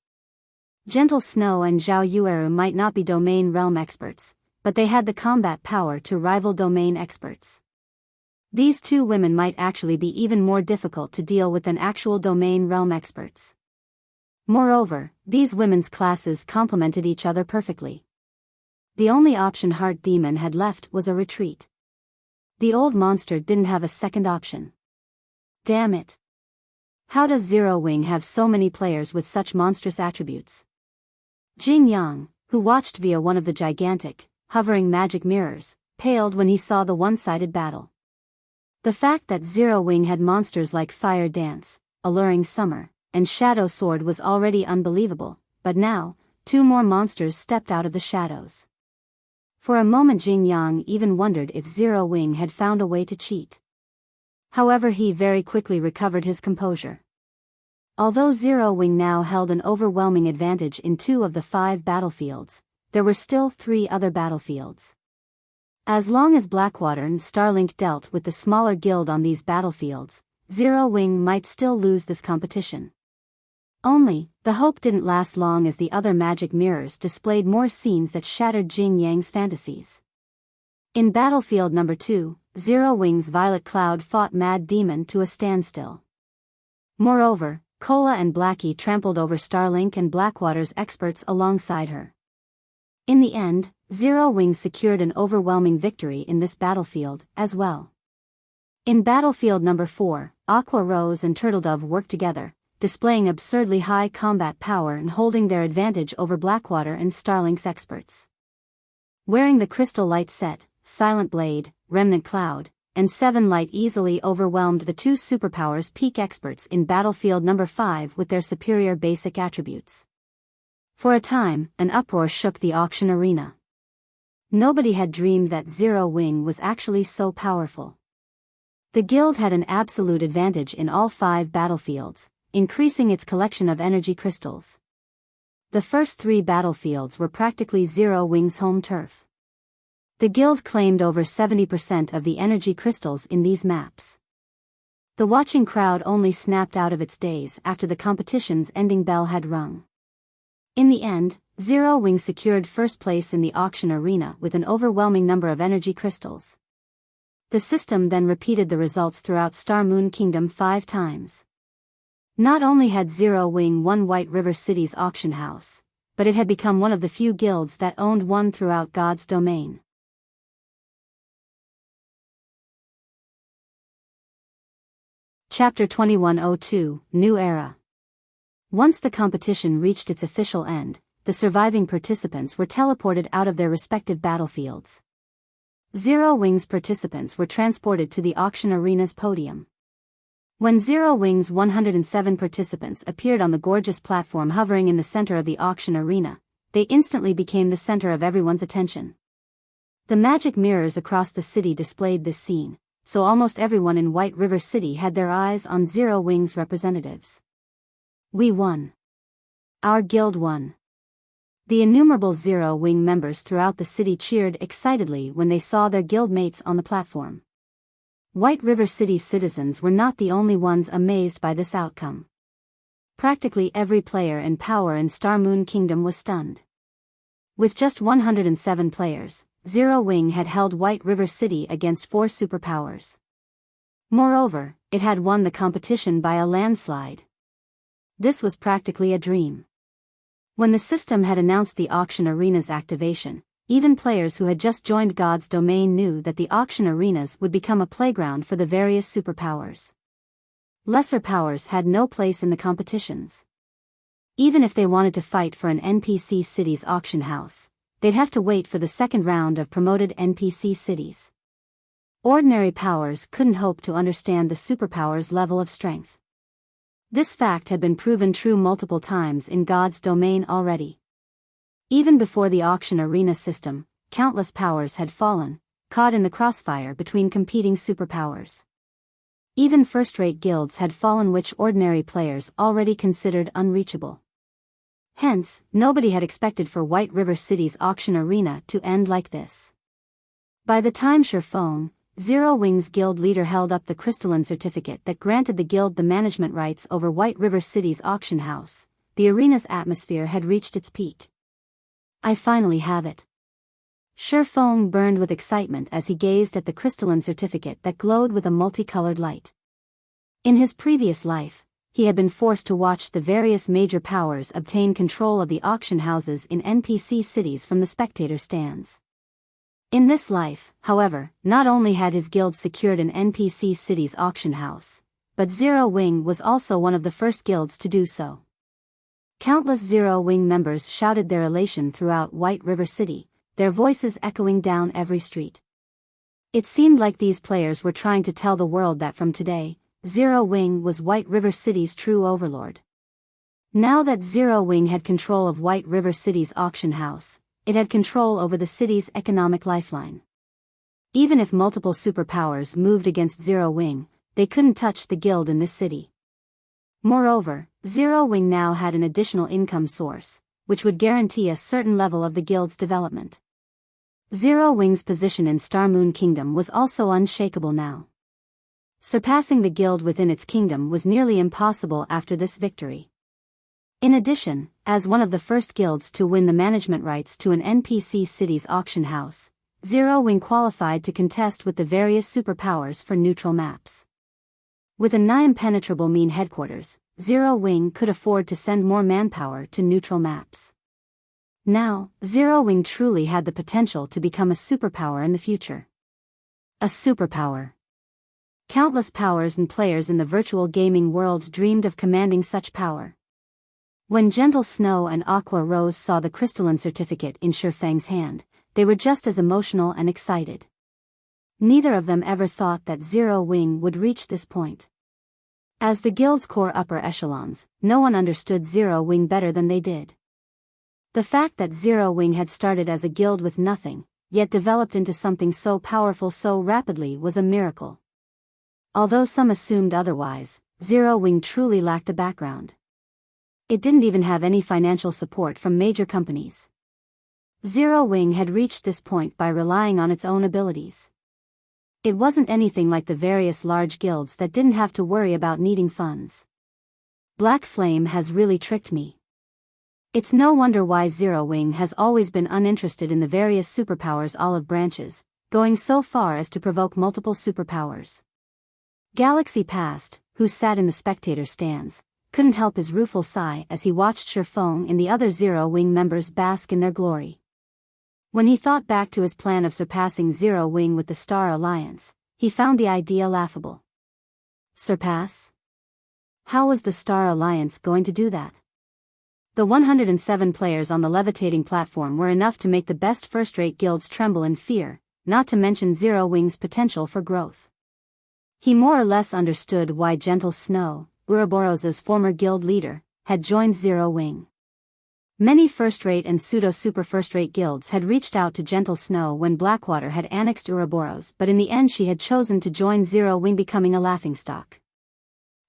Speaker 1: Gentle Snow and Zhao Yueru might not be domain realm experts, but they had the combat power to rival domain experts. These 2 women might actually be even more difficult to deal with than actual domain realm experts. Moreover, these women's classes complemented each other perfectly. The only option Heart Demon had left was a retreat. The old monster didn't have a second option. Damn it. How does Zero Wing have so many players with such monstrous attributes? Jing Yang, who watched via one of the gigantic, hovering magic mirrors, paled when he saw the one-sided battle. The fact that Zero Wing had monsters like Fire Dance, Alluring Summer, and Shadow Sword was already unbelievable, but now, 2 more monsters stepped out of the shadows. For a moment Jing Yang even wondered if Zero Wing had found a way to cheat. However, he very quickly recovered his composure. Although Zero Wing now held an overwhelming advantage in 2 of the 5 battlefields, there were still 3 other battlefields. As long as Blackwater and Starlink dealt with the smaller guild on these battlefields, Zero Wing might still lose this competition. Only, the hope didn't last long as the other magic mirrors displayed more scenes that shattered Jing Yang's fantasies. In battlefield number 2, Zero Wing's Violet Cloud fought Mad Demon to a standstill. Moreover, Cola and Blackie trampled over Starlink and Blackwater's experts alongside her. In the end, Zero Wing secured an overwhelming victory in this battlefield, as well. In battlefield number 4, Aqua Rose and Turtledove worked together, displaying absurdly high combat power and holding their advantage over Blackwater and Starlink's experts. Wearing the Crystal Light set, Silent Blade, Remnant Cloud, and Seven Light easily overwhelmed the two superpowers' peak experts in Battlefield Number 5 with their superior basic attributes. For a time, an uproar shook the auction arena. Nobody had dreamed that Zero Wing was actually so powerful. The guild had an absolute advantage in all 5 battlefields, increasing its collection of energy crystals. The first 3 battlefields were practically Zero Wing's home turf. The guild claimed over 70% of the energy crystals in these maps. The watching crowd only snapped out of its daze after the competition's ending bell had rung. In the end, Zero Wing secured first place in the auction arena with an overwhelming number of energy crystals. The system then repeated the results throughout Star Moon Kingdom 5 times. Not only had Zero Wing won White River City's auction house, but it had become one of the few guilds that owned one throughout God's domain. Chapter 2102, New Era. Once the competition reached its official end, the surviving participants were teleported out of their respective battlefields. Zero Wing's participants were transported to the auction arena's podium. When Zero Wing's 107 participants appeared on the gorgeous platform hovering in the center of the auction arena, they instantly became the center of everyone's attention. The magic mirrors across the city displayed this scene, so almost everyone in White River City had their eyes on Zero Wing's representatives. We won. Our guild won. The innumerable Zero Wing members throughout the city cheered excitedly when they saw their guild mates on the platform. White River City citizens were not the only ones amazed by this outcome. Practically every player in power in Star Moon Kingdom was stunned. With just 107 players, Zero Wing had held White River City against 4 superpowers. Moreover, it had won the competition by a landslide. This was practically a dream. When the system had announced the auction arena's activation, even players who had just joined God's domain knew that the auction arenas would become a playground for the various superpowers. Lesser powers had no place in the competitions. Even if they wanted to fight for an NPC city's auction house, they'd have to wait for the second round of promoted NPC cities. Ordinary powers couldn't hope to understand the superpower's level of strength. This fact had been proven true multiple times in God's domain already. Even before the auction arena system, countless powers had fallen, caught in the crossfire between competing superpowers. Even first-rate guilds had fallen which ordinary players already considered unreachable. Hence, nobody had expected for White River City's auction arena to end like this. By the time Horrifying, Zero Wing's guild leader held up the crystalline certificate that granted the guild the management rights over White River City's auction house, the arena's atmosphere had reached its peak. I finally have it. Horrifying burned with excitement as he gazed at the crystalline certificate that glowed with a multicolored light. In his previous life, he had been forced to watch the various major powers obtain control of the auction houses in NPC cities from the spectator stands. In this life, however, not only had his guild secured an NPC city's auction house, but Zero Wing was also one of the first guilds to do so. Countless Zero Wing members shouted their elation throughout White River City, their voices echoing down every street. It seemed like these players were trying to tell the world that from today, Zero Wing was White River City's true overlord. Now that Zero Wing had control of White River City's auction house, it had control over the city's economic lifeline. Even if multiple superpowers moved against Zero Wing, they couldn't touch the guild in this city. Moreover, Zero Wing now had an additional income source, which would guarantee a certain level of the guild's development. Zero Wing's position in Star Moon Kingdom was also unshakable now. Surpassing the guild within its kingdom was nearly impossible after this victory. In addition, as one of the first guilds to win the management rights to an NPC city's auction house, Zero Wing qualified to contest with the various superpowers for neutral maps. With a nigh-impenetrable mean headquarters, Zero Wing could afford to send more manpower to neutral maps. Now, Zero Wing truly had the potential to become a superpower in the future. A superpower. Countless powers and players in the virtual gaming world dreamed of commanding such power. When Gentle Snow and Aqua Rose saw the crystalline certificate in Shifang's hand, they were just as emotional and excited. Neither of them ever thought that Zero Wing would reach this point. As the guild's core upper echelons, no one understood Zero Wing better than they did. The fact that Zero Wing had started as a guild with nothing, yet developed into something so powerful so rapidly was a miracle. Although some assumed otherwise, Zero Wing truly lacked a background. It didn't even have any financial support from major companies. Zero Wing had reached this point by relying on its own abilities. It wasn't anything like the various large guilds that didn't have to worry about needing funds. Black Flame has really tricked me. It's no wonder why Zero Wing has always been uninterested in the various superpowers olive branches, going so far as to provoke multiple superpowers. Galaxy Past, who sat in the spectator stands, couldn't help his rueful sigh as he watched Shifang and the other Zero Wing members bask in their glory. When he thought back to his plan of surpassing Zero Wing with the Star Alliance, he found the idea laughable. Surpass? How was the Star Alliance going to do that? The 107 players on the levitating platform were enough to make the best first-rate guilds tremble in fear, not to mention Zero Wing's potential for growth. He more or less understood why Gentle Snow, Ouroboros's former guild leader, had joined Zero Wing. Many first-rate and pseudo-super first-rate guilds had reached out to Gentle Snow when Blackwater had annexed Ouroboros, but in the end she had chosen to join Zero Wing, becoming a laughingstock.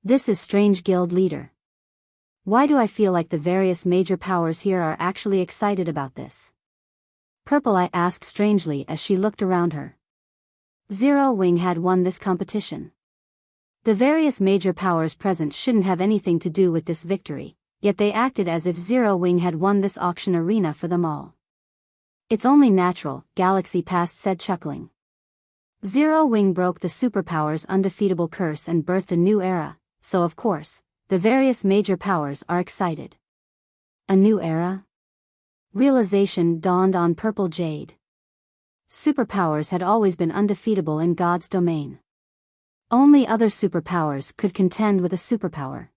Speaker 1: This is strange, guild leader. Why do I feel like the various major powers here are actually excited about this? Purple Eye asked strangely as she looked around her. Zero Wing had won this competition. The various major powers present shouldn't have anything to do with this victory, yet they acted as if Zero Wing had won this auction arena for them all. It's only natural, Galaxy Past said, chuckling. Zero Wing broke the superpower's undefeatable curse and birthed a new era, so of course, the various major powers are excited. A new era? Realization dawned on Purple Jade. Superpowers had always been undefeatable in God's domain. Only other superpowers could contend with a superpower.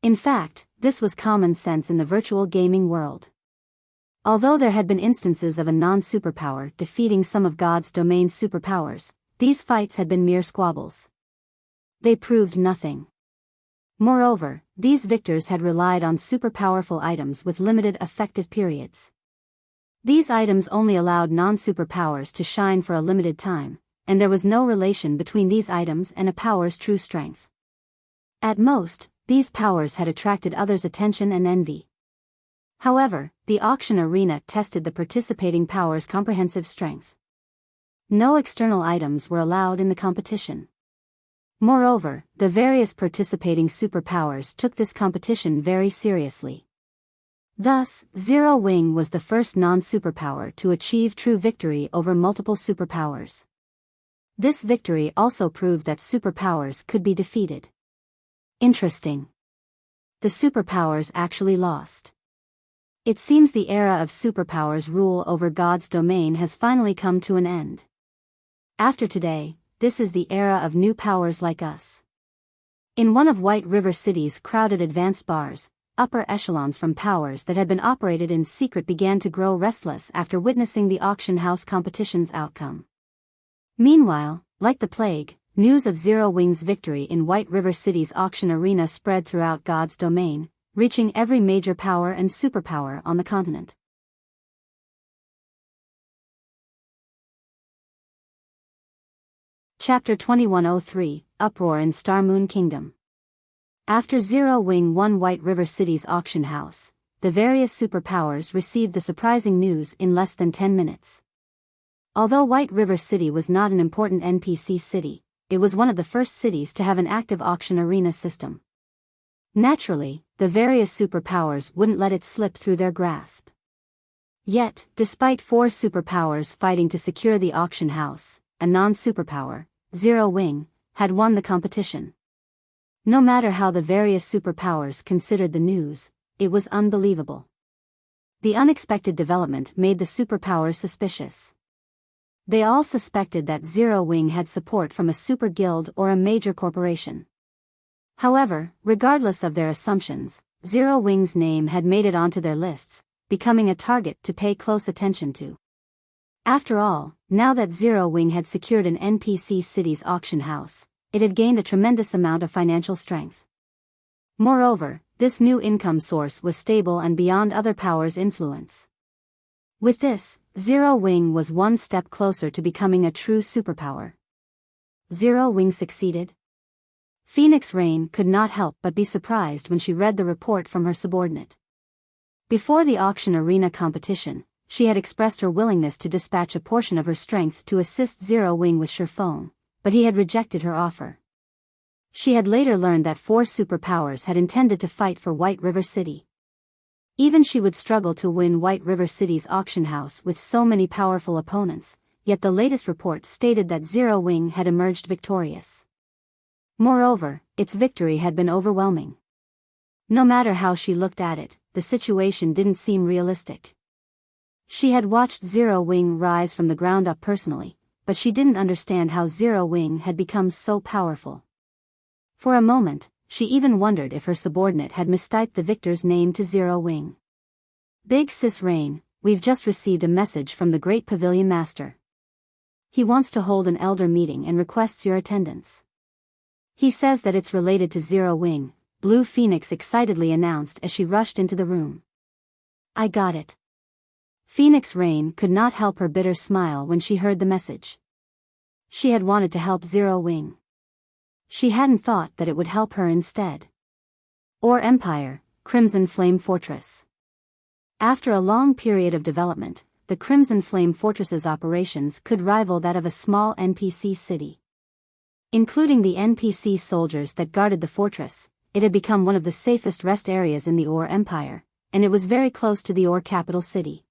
Speaker 1: In fact, this was common sense in the virtual gaming world. Although there had been instances of a non-superpower defeating some of God's domain superpowers, these fights had been mere squabbles. They proved nothing. Moreover, these victors had relied on super-powerful items with limited effective periods. These items only allowed non-superpowers to shine for a limited time, and there was no relation between these items and a power's true strength. At most, these powers had attracted others' attention and envy. However, the auction arena tested the participating powers' comprehensive strength. No external items were allowed in the competition. Moreover, the various participating superpowers took this competition very seriously. Thus, Zero Wing was the first non-superpower to achieve true victory over multiple superpowers. This victory also proved that superpowers could be defeated. Interesting. The superpowers actually lost. It seems the era of superpowers' rule over God's domain has finally come to an end. After today, this is the era of new powers like us. In one of White River City's crowded advanced bars, upper echelons from powers that had been operated in secret began to grow restless after witnessing the auction house competition's outcome. Meanwhile, like the plague, news of Zero Wing's victory in White River City's auction arena spread throughout God's domain, reaching every major power and superpower on the continent. Chapter 2103, Uproar in Star Moon Kingdom. After Zero Wing won White River City's auction house, the various superpowers received the surprising news in less than 10 minutes. Although White River City was not an important NPC city, it was one of the first cities to have an active auction arena system. Naturally, the various superpowers wouldn't let it slip through their grasp. Yet, despite 4 superpowers fighting to secure the auction house, a non-superpower, Zero Wing, had won the competition. No matter how the various superpowers considered the news, it was unbelievable. The unexpected development made the superpowers suspicious. They all suspected that Zero Wing had support from a super guild or a major corporation. However, regardless of their assumptions, Zero Wing's name had made it onto their lists, becoming a target to pay close attention to. After all, now that Zero Wing had secured an NPC city's auction house, it had gained a tremendous amount of financial strength. Moreover, this new income source was stable and beyond other powers' influence. With this, Zero Wing was one step closer to becoming a true superpower. Zero Wing succeeded? Phoenix Rain could not help but be surprised when she read the report from her subordinate. Before the auction arena competition, she had expressed her willingness to dispatch a portion of her strength to assist Zero Wing with Horrifying, but he had rejected her offer. She had later learned that 4 superpowers had intended to fight for White River City. Even she would struggle to win White River City's auction house with so many powerful opponents, yet the latest report stated that Zero Wing had emerged victorious. Moreover, its victory had been overwhelming. No matter how she looked at it, the situation didn't seem realistic. She had watched Zero Wing rise from the ground up personally, but she didn't understand how Zero Wing had become so powerful. For a moment, she even wondered if her subordinate had mistyped the victor's name to Zero Wing. Big Sis Rain, we've just received a message from the Great Pavilion Master. He wants to hold an elder meeting and requests your attendance. He says that it's related to Zero Wing, Blue Phoenix excitedly announced as she rushed into the room. I got it. Phoenix Rain could not help her bitter smile when she heard the message. She had wanted to help Zero Wing. She hadn't thought that it would help her instead. Or Empire, Crimson Flame Fortress. After a long period of development, the Crimson Flame Fortress's operations could rival that of a small NPC city. Including the NPC soldiers that guarded the fortress, it had become one of the safest rest areas in the Ore Empire, and it was very close to the Ore capital city.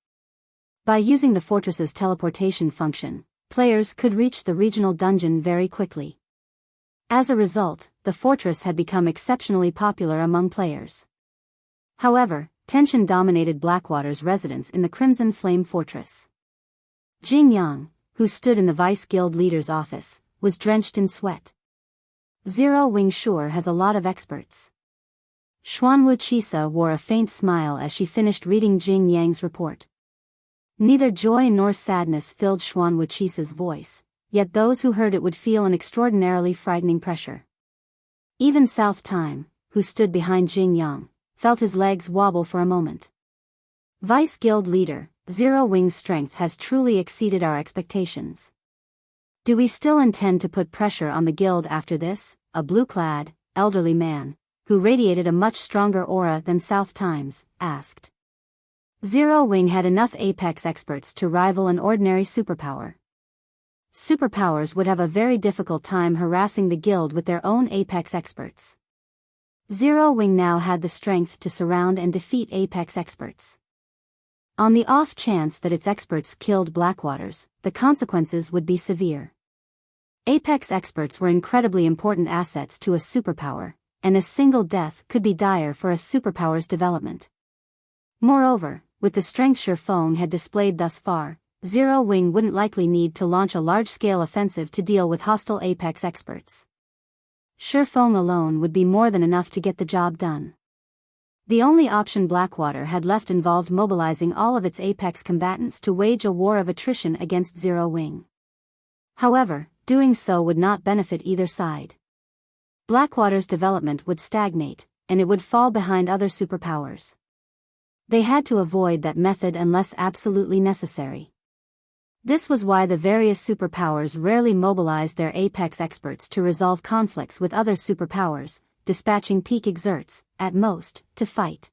Speaker 1: By using the fortress's teleportation function, players could reach the regional dungeon very quickly. As a result, the fortress had become exceptionally popular among players. However, tension dominated Blackwater's residence in the Crimson Flame Fortress. Jing Yang, who stood in the Vice Guild leader's office, was drenched in sweat. Zero Wing sure has a lot of experts. Wuxia wore a faint smile as she finished reading Jing Yang's report. Neither joy nor sadness filled Wuxia's voice, yet those who heard it would feel an extraordinarily frightening pressure. Even South Time, who stood behind Jing Yang, felt his legs wobble for a moment. Vice Guild leader, Zero Wing's strength has truly exceeded our expectations. Do we still intend to put pressure on the guild after this? A blue-clad, elderly man, who radiated a much stronger aura than South Time's, asked. Zero Wing had enough Apex experts to rival an ordinary superpower. Superpowers would have a very difficult time harassing the guild with their own Apex experts. Zero Wing now had the strength to surround and defeat Apex experts. On the off chance that its experts killed Blackwaters, the consequences would be severe. Apex experts were incredibly important assets to a superpower, and a single death could be dire for a superpower's development. Moreover, with the strength Horrifying had displayed thus far, Zero Wing wouldn't likely need to launch a large-scale offensive to deal with hostile Apex experts. Horrifying alone would be more than enough to get the job done. The only option Blackwater had left involved mobilizing all of its Apex combatants to wage a war of attrition against Zero Wing. However, doing so would not benefit either side. Blackwater's development would stagnate, and it would fall behind other superpowers. They had to avoid that method unless absolutely necessary. This was why the various superpowers rarely mobilized their Apex experts to resolve conflicts with other superpowers, dispatching peak exerts, at most, to fight.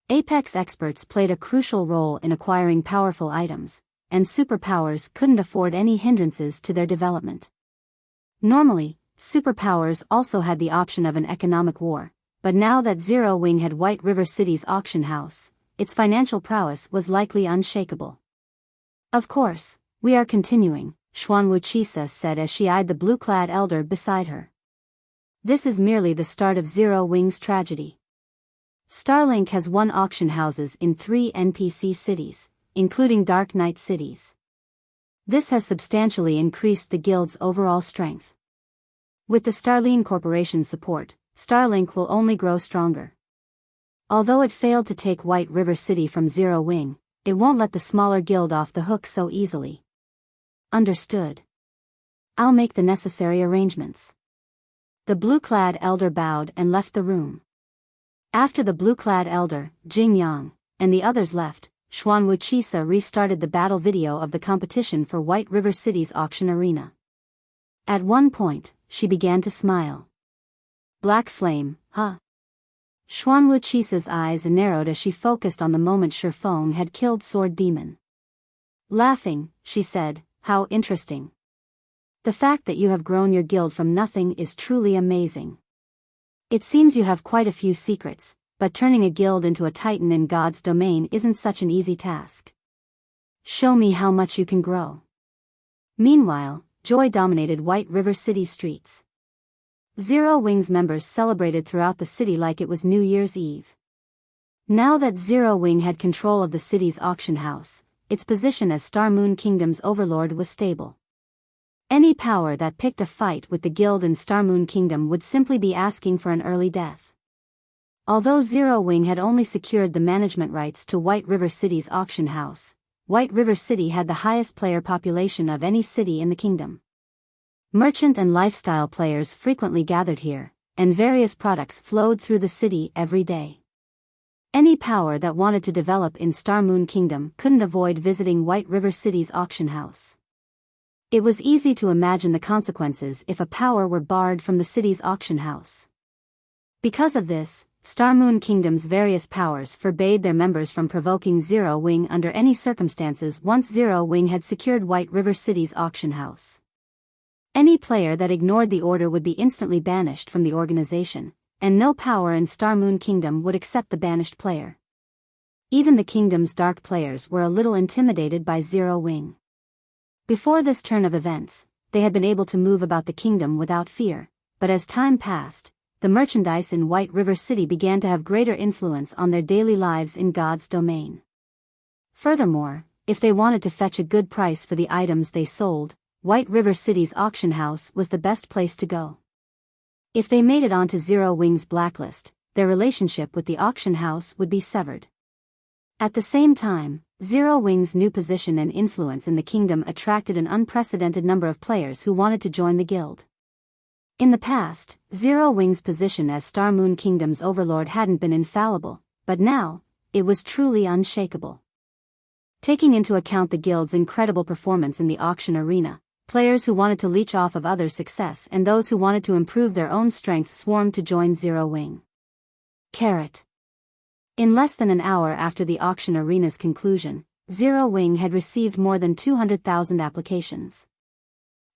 Speaker 1: Apex experts played a crucial role in acquiring powerful items, and superpowers couldn't afford any hindrances to their development. Normally, superpowers also had the option of an economic war, but now that Zero Wing had White River City's auction house, its financial prowess was likely unshakable. Of course, we are continuing, Wuxia said as she eyed the blue-clad elder beside her. This is merely the start of Zero Wing's tragedy. Starlink has won auction houses in 3 NPC cities, including Dark Knight cities. This has substantially increased the guild's overall strength. With the Starline Corporation's support, Starlink will only grow stronger. Although it failed to take White River City from Zero Wing, it won't let the smaller guild off the hook so easily. Understood. I'll make the necessary arrangements. The blue-clad elder bowed and left the room. After the blue-clad elder, Jing Yang, and the others left, Wuxia restarted the battle video of the competition for White River City's auction arena. At one point, she began to smile. Black flame, huh? Wuxia's eyes narrowed as she focused on the moment Shifeng had killed Sword Demon. Laughing, she said, "How interesting. The fact that you have grown your guild from nothing is truly amazing. It seems you have quite a few secrets, but turning a guild into a titan in God's domain isn't such an easy task. Show me how much you can grow." Meanwhile, joy dominated White River City streets. Zero Wing's members celebrated throughout the city like it was New Year's Eve. Now that Zero Wing had control of the city's auction house, its position as Star Moon Kingdom's overlord was stable. Any power that picked a fight with the guild in Star Moon Kingdom would simply be asking for an early death. Although Zero Wing had only secured the management rights to White River City's auction house, White River City had the highest player population of any city in the kingdom. Merchant and lifestyle players frequently gathered here, and various products flowed through the city every day. Any power that wanted to develop in Star Moon Kingdom couldn't avoid visiting White River City's auction house. It was easy to imagine the consequences if a power were barred from the city's auction house. Because of this, Star Moon Kingdom's various powers forbade their members from provoking Zero Wing under any circumstances once Zero Wing had secured White River City's auction house. Any player that ignored the order would be instantly banished from the organization, and no power in Star Moon Kingdom would accept the banished player. Even the kingdom's dark players were a little intimidated by Zero Wing. Before this turn of events, they had been able to move about the kingdom without fear, but as time passed, the merchandise in White River City began to have greater influence on their daily lives in God's domain. Furthermore, if they wanted to fetch a good price for the items they sold, White River City's auction house was the best place to go. If they made it onto Zero Wing's blacklist, their relationship with the auction house would be severed. At the same time, Zero Wing's new position and influence in the kingdom attracted an unprecedented number of players who wanted to join the guild. In the past, Zero Wing's position as Star Moon Kingdom's overlord hadn't been infallible, but now, it was truly unshakable. Taking into account the guild's incredible performance in the auction arena, players who wanted to leech off of others' success and those who wanted to improve their own strength swarmed to join Zero Wing. Carrot. In less than an hour after the auction arena's conclusion, Zero Wing had received more than 200,000 applications.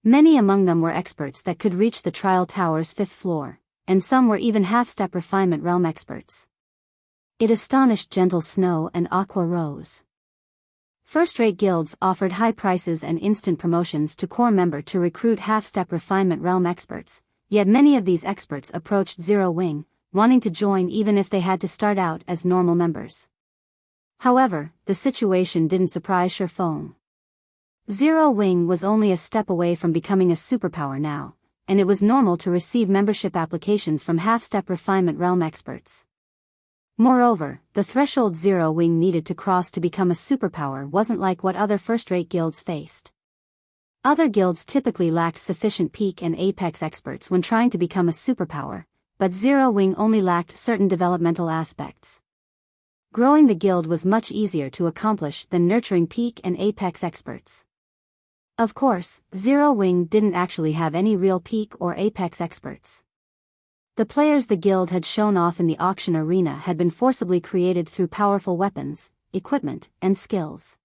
Speaker 1: Many among them were experts that could reach the trial tower's 5th floor, and some were even half-step refinement realm experts. It astonished Gentle Snow and Aqua Rose. First-rate guilds offered high prices and instant promotions to core member to recruit half-step refinement realm experts, yet many of these experts approached Zero Wing, wanting to join even if they had to start out as normal members. However, the situation didn't surprise Shifeng. Zero Wing was only a step away from becoming a superpower now, and it was normal to receive membership applications from half-step refinement realm experts. Moreover, the threshold Zero Wing needed to cross to become a superpower wasn't like what other first-rate guilds faced. Other guilds typically lacked sufficient peak and apex experts when trying to become a superpower, but Zero Wing only lacked certain developmental aspects. Growing the guild was much easier to accomplish than nurturing peak and apex experts. Of course, Zero Wing didn't actually have any real peak or apex experts. The players the guild had shown off in the auction arena had been forcibly created through powerful weapons, equipment, and skills.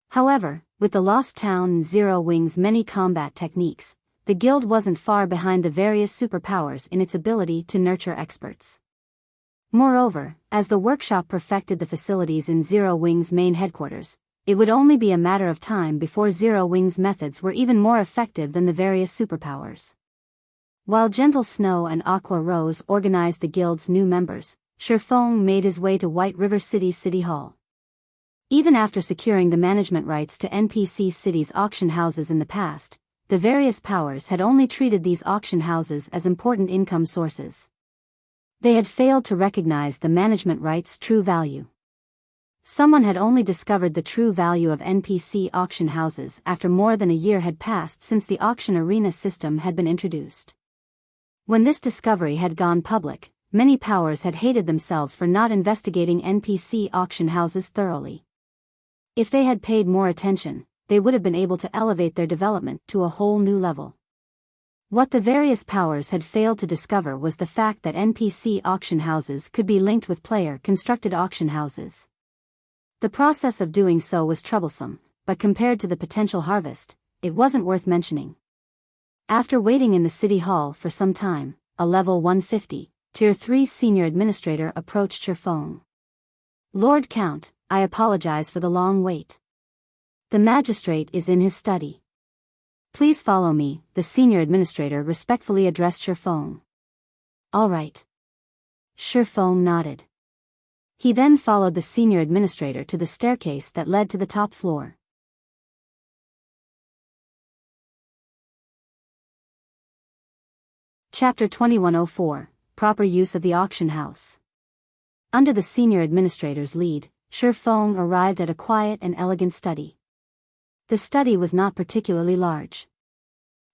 Speaker 1: However, with the Lost Town and Zero Wing's many combat techniques, the guild wasn't far behind the various superpowers in its ability to nurture experts. Moreover, as the workshop perfected the facilities in Zero Wing's main headquarters, it would only be a matter of time before Zero Wing's methods were even more effective than the various superpowers. While Gentle Snow and Aqua Rose organized the guild's new members, Shifeng made his way to White River City City Hall. Even after securing the management rights to NPC cities' auction houses in the past, the various powers had only treated these auction houses as important income sources. They had failed to recognize the management rights' true value. Someone had only discovered the true value of NPC auction houses after more than a year had passed since the auction arena system had been introduced. When this discovery had gone public, many powers had hated themselves for not investigating NPC auction houses thoroughly. If they had paid more attention, they would have been able to elevate their development to a whole new level. What the various powers had failed to discover was the fact that NPC auction houses could be linked with player-constructed auction houses. The process of doing so was troublesome, but compared to the potential harvest, it wasn't worth mentioning. After waiting in the city hall for some time, a level 150, Tier 3 senior administrator approached Horrifying. Lord Count, I apologize for the long wait. The magistrate is in his study. Please follow me, the senior administrator respectfully addressed Horrifying. All right. Horrifying nodded. He then followed the senior administrator to the staircase that led to the top floor. Chapter 2104, Proper Use of the Auction House. Under the senior administrator's lead, Horrifying arrived at a quiet and elegant study. The study was not particularly large.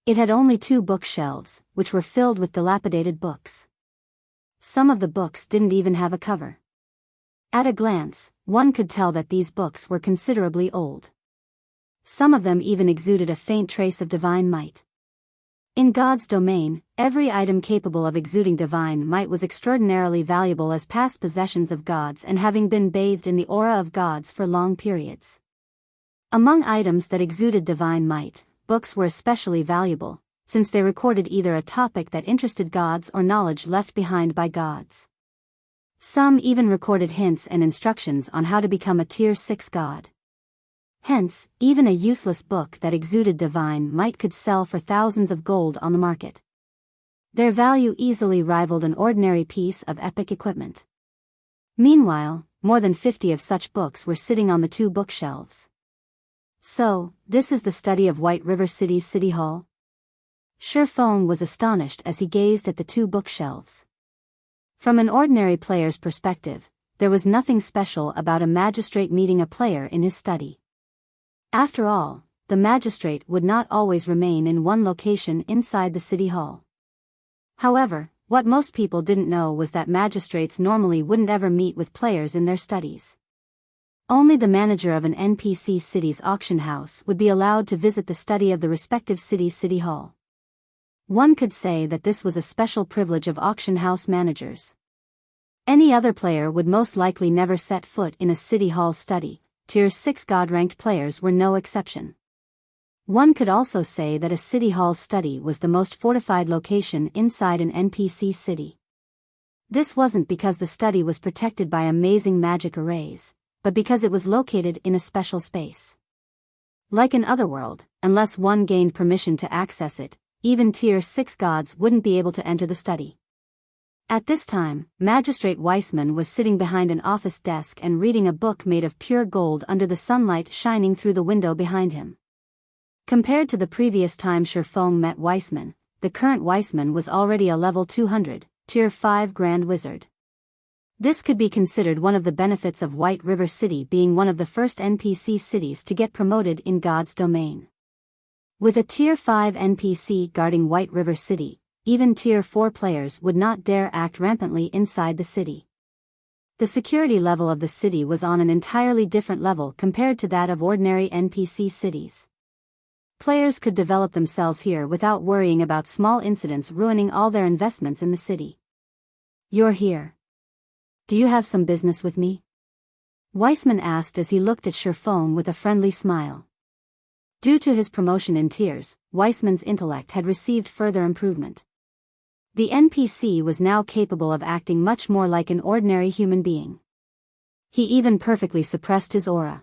Speaker 1: It had only 2 bookshelves, which were filled with dilapidated books. Some of the books didn't even have a cover. At a glance, one could tell that these books were considerably old. Some of them even exuded a faint trace of divine might. In God's domain, every item capable of exuding divine might was extraordinarily valuable as past possessions of gods and having been bathed in the aura of gods for long periods. Among items that exuded divine might, books were especially valuable, since they recorded either a topic that interested gods or knowledge left behind by gods. Some even recorded hints and instructions on how to become a Tier 6 god. Hence, even a useless book that exuded divine might could sell for thousands of gold on the market. Their value easily rivaled an ordinary piece of epic equipment. Meanwhile, more than 50 of such books were sitting on the 2 bookshelves. So, this is the study of White River City's City Hall? Horrifying was astonished as he gazed at the 2 bookshelves. From an ordinary player's perspective, there was nothing special about a magistrate meeting a player in his study. After all, the magistrate would not always remain in one location inside the city hall. However, what most people didn't know was that magistrates normally wouldn't ever meet with players in their studies. Only the manager of an NPC city's auction house would be allowed to visit the study of the respective city's city hall. One could say that this was a special privilege of auction house managers. Any other player would most likely never set foot in a city hall study. Tier 6 god-ranked players were no exception. One could also say that a city hall study was the most fortified location inside an NPC city. This wasn't because the study was protected by amazing magic arrays, but because it was located in a special space. Like in Otherworld, unless one gained permission to access it, even Tier 6 gods wouldn't be able to enter the study. At this time, Magistrate Weissman was sitting behind an office desk and reading a book made of pure gold under the sunlight shining through the window behind him. Compared to the previous time Horrifying met Weissman, the current Weissman was already a level 200, Tier 5 Grand Wizard. This could be considered one of the benefits of White River City being one of the first NPC cities to get promoted in God's domain. With a Tier 5 NPC guarding White River City, even Tier 4 players would not dare act rampantly inside the city. The security level of the city was on an entirely different level compared to that of ordinary NPC cities. Players could develop themselves here without worrying about small incidents ruining all their investments in the city. You're here. Do you have some business with me? Weissman asked as he looked at Horrifying with a friendly smile. Due to his promotion in tiers, Weissman's intellect had received further improvement. The NPC was now capable of acting much more like an ordinary human being. He even perfectly suppressed his aura.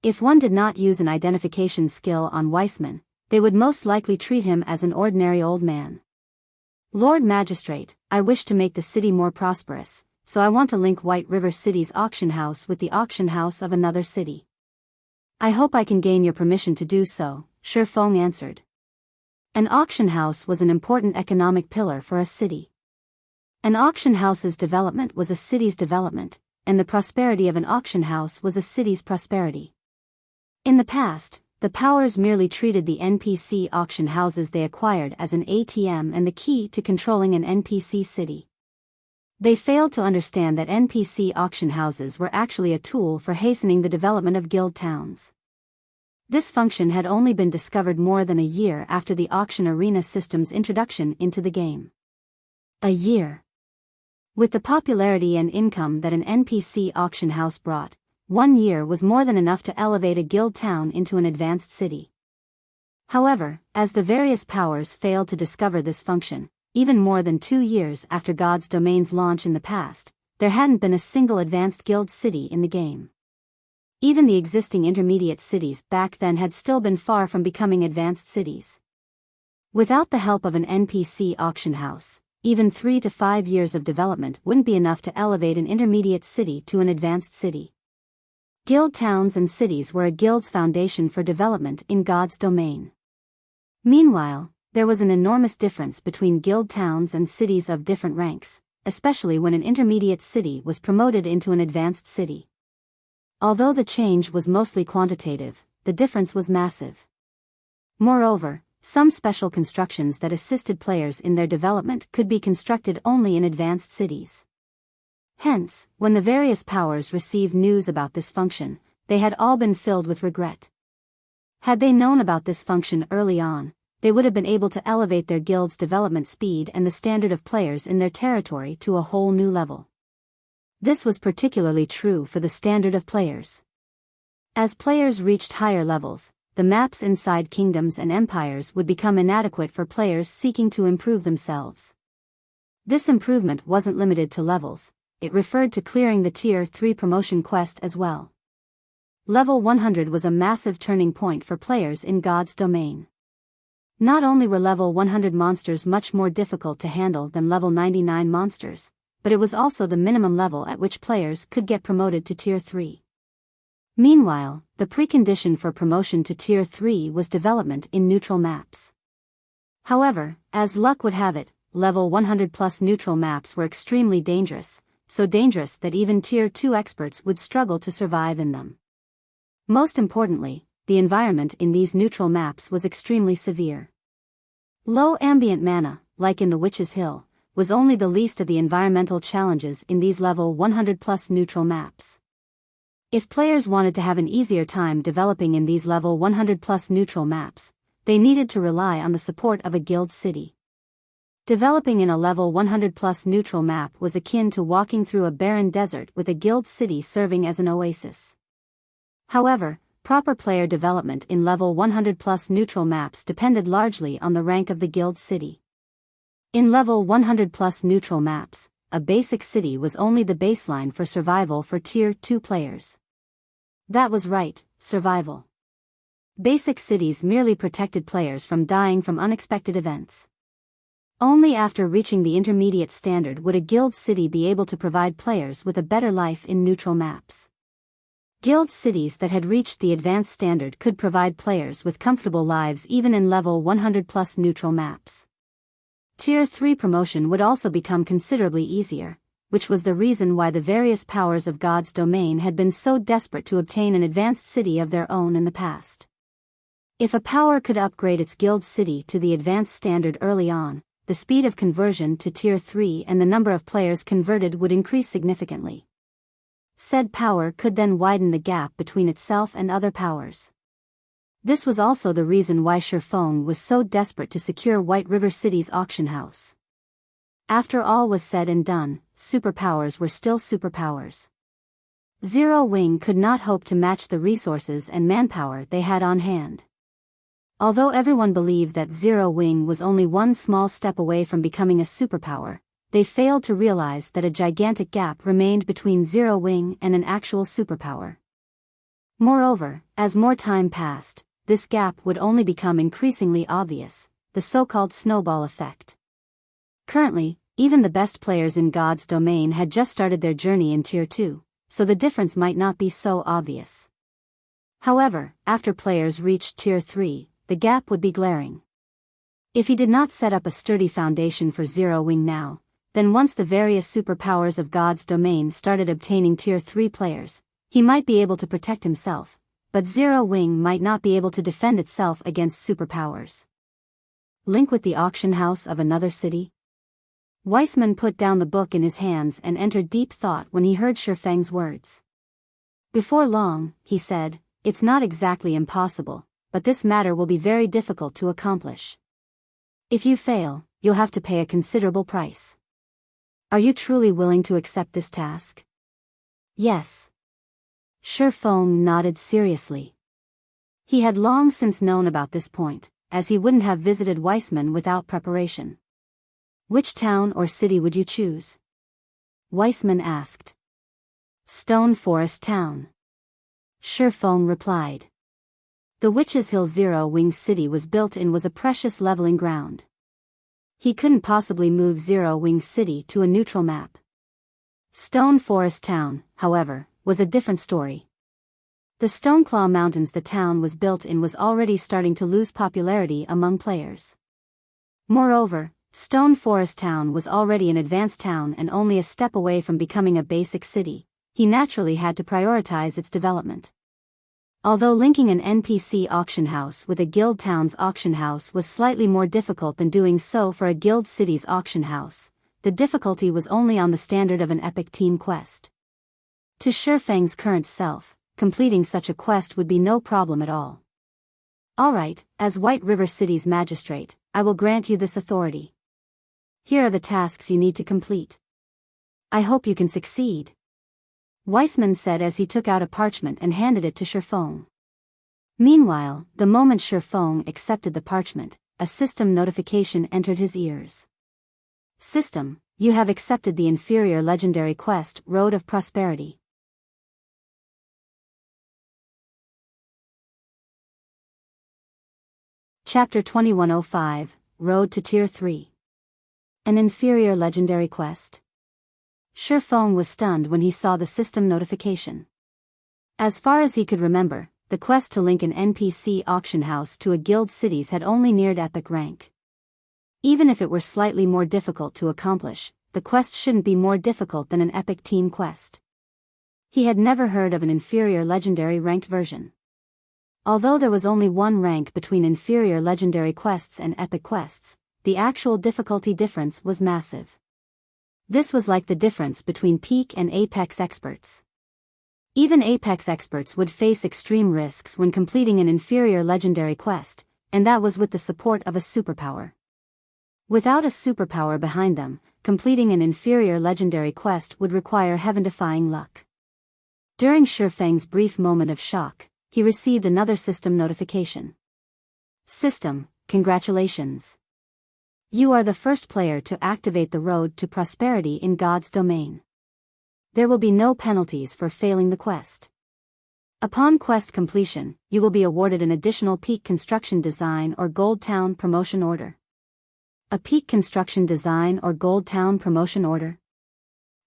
Speaker 1: If one did not use an identification skill on Weissman, they would most likely treat him as an ordinary old man. Lord Magistrate, I wish to make the city more prosperous. so I want to link White River City's auction house with the auction house of another city. I hope I can gain your permission to do so, Shifeng answered. An auction house was an important economic pillar for a city. An auction house's development was a city's development, and the prosperity of an auction house was a city's prosperity. In the past, the powers merely treated the NPC auction houses they acquired as an ATM and the key to controlling an NPC city. They failed to understand that NPC auction houses were actually a tool for hastening the development of guild towns. This function had only been discovered more than a year after the auction arena system's introduction into the game. A year. With the popularity and income that an NPC auction house brought, 1 year was more than enough to elevate a guild town into an advanced city. However, as the various powers failed to discover this function, even more than 2 years after God's Domain's launch in the past, there hadn't been a single advanced guild city in the game. Even the existing intermediate cities back then had still been far from becoming advanced cities. Without the help of an NPC auction house, even 3 to 5 years of development wouldn't be enough to elevate an intermediate city to an advanced city. Guild towns and cities were a guild's foundation for development in God's domain. Meanwhile, there was an enormous difference between guild towns and cities of different ranks, especially when an intermediate city was promoted into an advanced city. Although the change was mostly quantitative, the difference was massive. Moreover, some special constructions that assisted players in their development could be constructed only in advanced cities. Hence, when the various powers received news about this function, they had all been filled with regret. Had they known about this function early on, they would have been able to elevate their guild's development speed and the standard of players in their territory to a whole new level. This was particularly true for the standard of players. As players reached higher levels, the maps inside kingdoms and empires would become inadequate for players seeking to improve themselves. This improvement wasn't limited to levels, it referred to clearing the Tier 3 promotion quest as well. Level 100 was a massive turning point for players in God's domain. Not only were level 100 monsters much more difficult to handle than level 99 monsters, but it was also the minimum level at which players could get promoted to Tier 3. Meanwhile, the precondition for promotion to Tier 3 was development in neutral maps. However, as luck would have it, level 100 plus neutral maps were extremely dangerous, so dangerous that even Tier 2 experts would struggle to survive in them. Most importantly, the environment in these neutral maps was extremely severe. Low ambient mana, like in the Witch's Hill, was only the least of the environmental challenges in these level 100 plus neutral maps. If players wanted to have an easier time developing in these level 100 plus neutral maps, they needed to rely on the support of a guild city. Developing in a level 100 plus neutral map was akin to walking through a barren desert with a guild city serving as an oasis. However, proper player development in level 100 plus neutral maps depended largely on the rank of the guild city. In level 100 plus neutral maps, a basic city was only the baseline for survival for Tier 2 players. That was right, survival. Basic cities merely protected players from dying from unexpected events. Only after reaching the intermediate standard would a guild city be able to provide players with a better life in neutral maps. Guild cities that had reached the advanced standard could provide players with comfortable lives even in level 100 plus neutral maps. Tier 3 promotion would also become considerably easier, which was the reason why the various powers of God's domain had been so desperate to obtain an advanced city of their own in the past. If a power could upgrade its guild city to the advanced standard early on, the speed of conversion to Tier 3 and the number of players converted would increase significantly. Said power could then widen the gap between itself and other powers. This was also the reason why Shifeng was so desperate to secure White River City's auction house. After all was said and done, superpowers were still superpowers. Zero Wing could not hope to match the resources and manpower they had on hand. Although everyone believed that Zero Wing was only one small step away from becoming a superpower, they failed to realize that a gigantic gap remained between Zero Wing and an actual superpower. Moreover, as more time passed, this gap would only become increasingly obvious, the so-called snowball effect. Currently, even the best players in God's domain had just started their journey in Tier 2, so the difference might not be so obvious. However, after players reached Tier 3, the gap would be glaring. If he did not set up a sturdy foundation for Zero Wing now, then once the various superpowers of God's domain started obtaining Tier 3 players, he might be able to protect himself, but Zero Wing might not be able to defend itself against superpowers. Link with the auction house of another city? Weissman put down the book in his hands and entered deep thought when he heard Shifeng's words. Before long, he said, "It's not exactly impossible, but this matter will be very difficult to accomplish. If you fail, you'll have to pay a considerable price. Are you truly willing to accept this task?" "Yes." Shifeng nodded seriously. He had long since known about this point, as he wouldn't have visited Weissman without preparation. "Which town or city would you choose?" Weissman asked. "Stone Forest Town." Shifeng replied. The Witch's Hill Zero Wing City was built in was a precious leveling ground. He couldn't possibly move Zero Wing City to a neutral map. Stone Forest Town, however, was a different story. The Stoneclaw Mountains the town was built in was already starting to lose popularity among players. Moreover, Stone Forest Town was already an advanced town and only a step away from becoming a basic city. He naturally had to prioritize its development. Although linking an NPC auction house with a guild town's auction house was slightly more difficult than doing so for a guild city's auction house, the difficulty was only on the standard of an epic team quest. To Shifeng's current self, completing such a quest would be no problem at all. "Alright, as White River City's magistrate, I will grant you this authority. Here are the tasks you need to complete. I hope you can succeed," Weissman said as he took out a parchment and handed it to Shifeng. Meanwhile, the moment Shifeng accepted the parchment, a system notification entered his ears. "System, you have accepted the inferior legendary quest, Road of Prosperity." Chapter 2105, Road to Tier 3. An inferior legendary quest? Shifeng was stunned when he saw the system notification. As far as he could remember, the quest to link an NPC auction house to a guild cities had only neared epic rank. Even if it were slightly more difficult to accomplish, the quest shouldn't be more difficult than an epic team quest. He had never heard of an inferior legendary ranked version. Although there was only one rank between inferior legendary quests and epic quests, the actual difficulty difference was massive. This was like the difference between peak and apex experts. Even apex experts would face extreme risks when completing an inferior legendary quest, and that was with the support of a superpower. Without a superpower behind them, completing an inferior legendary quest would require heaven-defying luck. During Shifeng's brief moment of shock, he received another system notification. "System, congratulations. You are the first player to activate the Road to Prosperity in God's domain. There will be no penalties for failing the quest. Upon quest completion, you will be awarded an additional Peak Construction Design or Gold Town Promotion Order." A Peak Construction Design or Gold Town Promotion Order?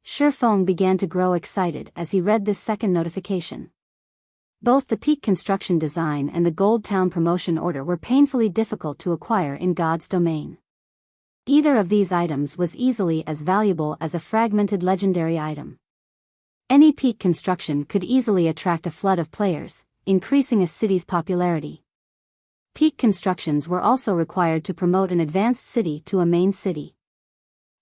Speaker 1: Shifeng began to grow excited as he read this second notification. Both the Peak Construction Design and the Gold Town Promotion Order were painfully difficult to acquire in God's domain. Either of these items was easily as valuable as a fragmented legendary item. Any peak construction could easily attract a flood of players, increasing a city's popularity. Peak constructions were also required to promote an advanced city to a main city.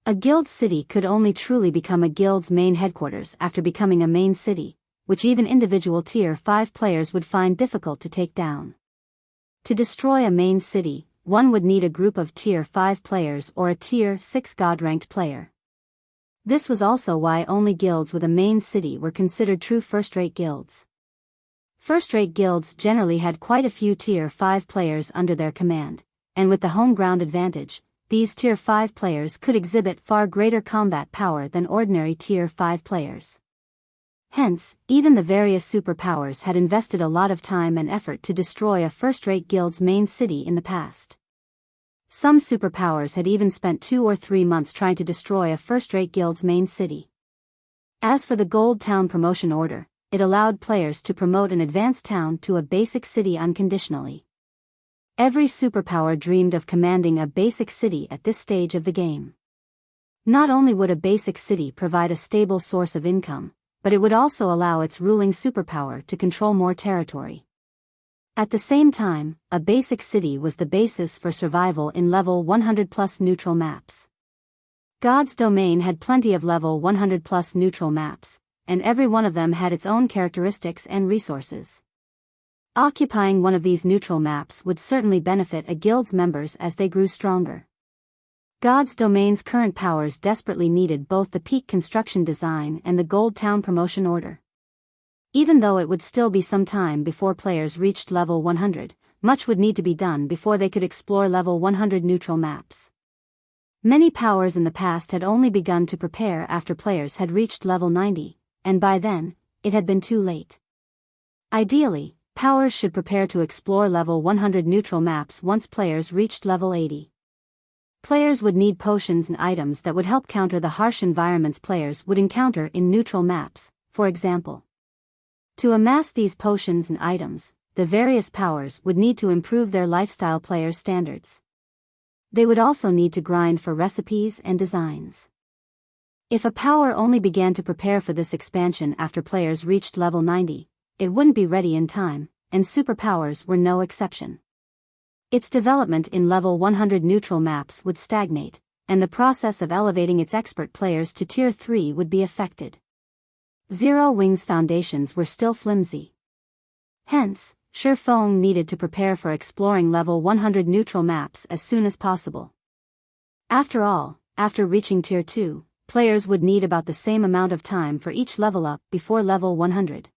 Speaker 1: A guild city could only truly become a guild's main headquarters after becoming a main city, which even individual Tier 5 players would find difficult to take down. To destroy a main city, one would need a group of Tier 5 players or a Tier 6 God-ranked player. This was also why only guilds with a main city were considered true first-rate guilds. First-rate guilds generally had quite a few Tier 5 players under their command, and with the home ground advantage, these Tier 5 players could exhibit far greater combat power than ordinary Tier 5 players. Hence, even the various superpowers had invested a lot of time and effort to destroy a first-rate guild's main city in the past. Some superpowers had even spent 2 or 3 months trying to destroy a first-rate guild's main city. As for the Gold Town Promotion Order, it allowed players to promote an advanced town to a basic city unconditionally. Every superpower dreamed of commanding a basic city at this stage of the game. Not only would a basic city provide a stable source of income, but it would also allow its ruling superpower to control more territory. At the same time, a basic city was the basis for survival in level 100+ neutral maps. God's domain had plenty of level 100+ neutral maps, and every one of them had its own characteristics and resources. Occupying one of these neutral maps would certainly benefit a guild's members as they grew stronger. God's domain's current powers desperately needed both the peak construction design and the Gold Town Promotion Order. Even though it would still be some time before players reached level 100, much would need to be done before they could explore level 100 neutral maps. Many powers in the past had only begun to prepare after players had reached level 90, and by then, it had been too late. Ideally, powers should prepare to explore level 100 neutral maps once players reached level 80. Players would need potions and items that would help counter the harsh environments players would encounter in neutral maps, for example. To amass these potions and items, the various powers would need to improve their lifestyle player standards. They would also need to grind for recipes and designs. If a power only began to prepare for this expansion after players reached level 90, it wouldn't be ready in time, and superpowers were no exception. Its development in level 100 neutral maps would stagnate, and the process of elevating its expert players to tier 3 would be affected. Zero Wing's foundations were still flimsy. Hence, Horrifying needed to prepare for exploring level 100 neutral maps as soon as possible. After all, after reaching tier 2, players would need about the same amount of time for each level up before level 100.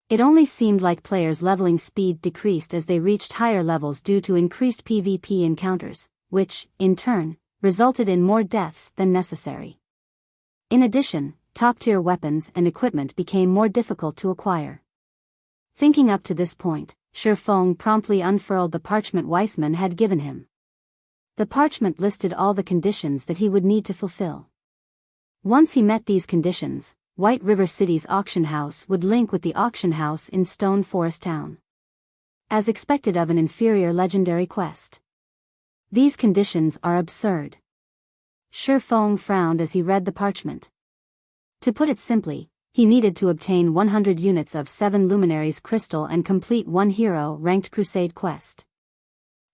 Speaker 1: It only seemed like players' leveling speed decreased as they reached higher levels due to increased PvP encounters, which, in turn, resulted in more deaths than necessary. In addition, top-tier weapons and equipment became more difficult to acquire. Thinking up to this point, Horrifying promptly unfurled the parchment Weissman had given him. The parchment listed all the conditions that he would need to fulfill. Once he met these conditions, White River City's auction house would link with the auction house in Stone Forest Town. As expected of an inferior legendary quest. These conditions are absurd. Horrifying frowned as he read the parchment. To put it simply, he needed to obtain 100 units of 7 Luminaries crystal and complete one hero-ranked crusade quest.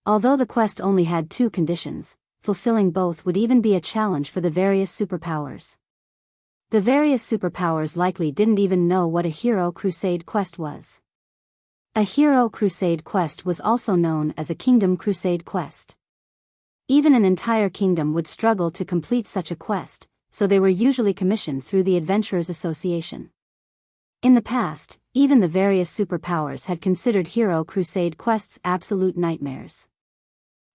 Speaker 1: Although the quest only had 2 conditions, fulfilling both would even be a challenge for the various superpowers. The various superpowers likely didn't even know what a hero crusade quest was. A hero crusade quest was also known as a kingdom crusade quest. Even an entire kingdom would struggle to complete such a quest, so they were usually commissioned through the Adventurers Association. In the past, even the various superpowers had considered hero crusade quests absolute nightmares.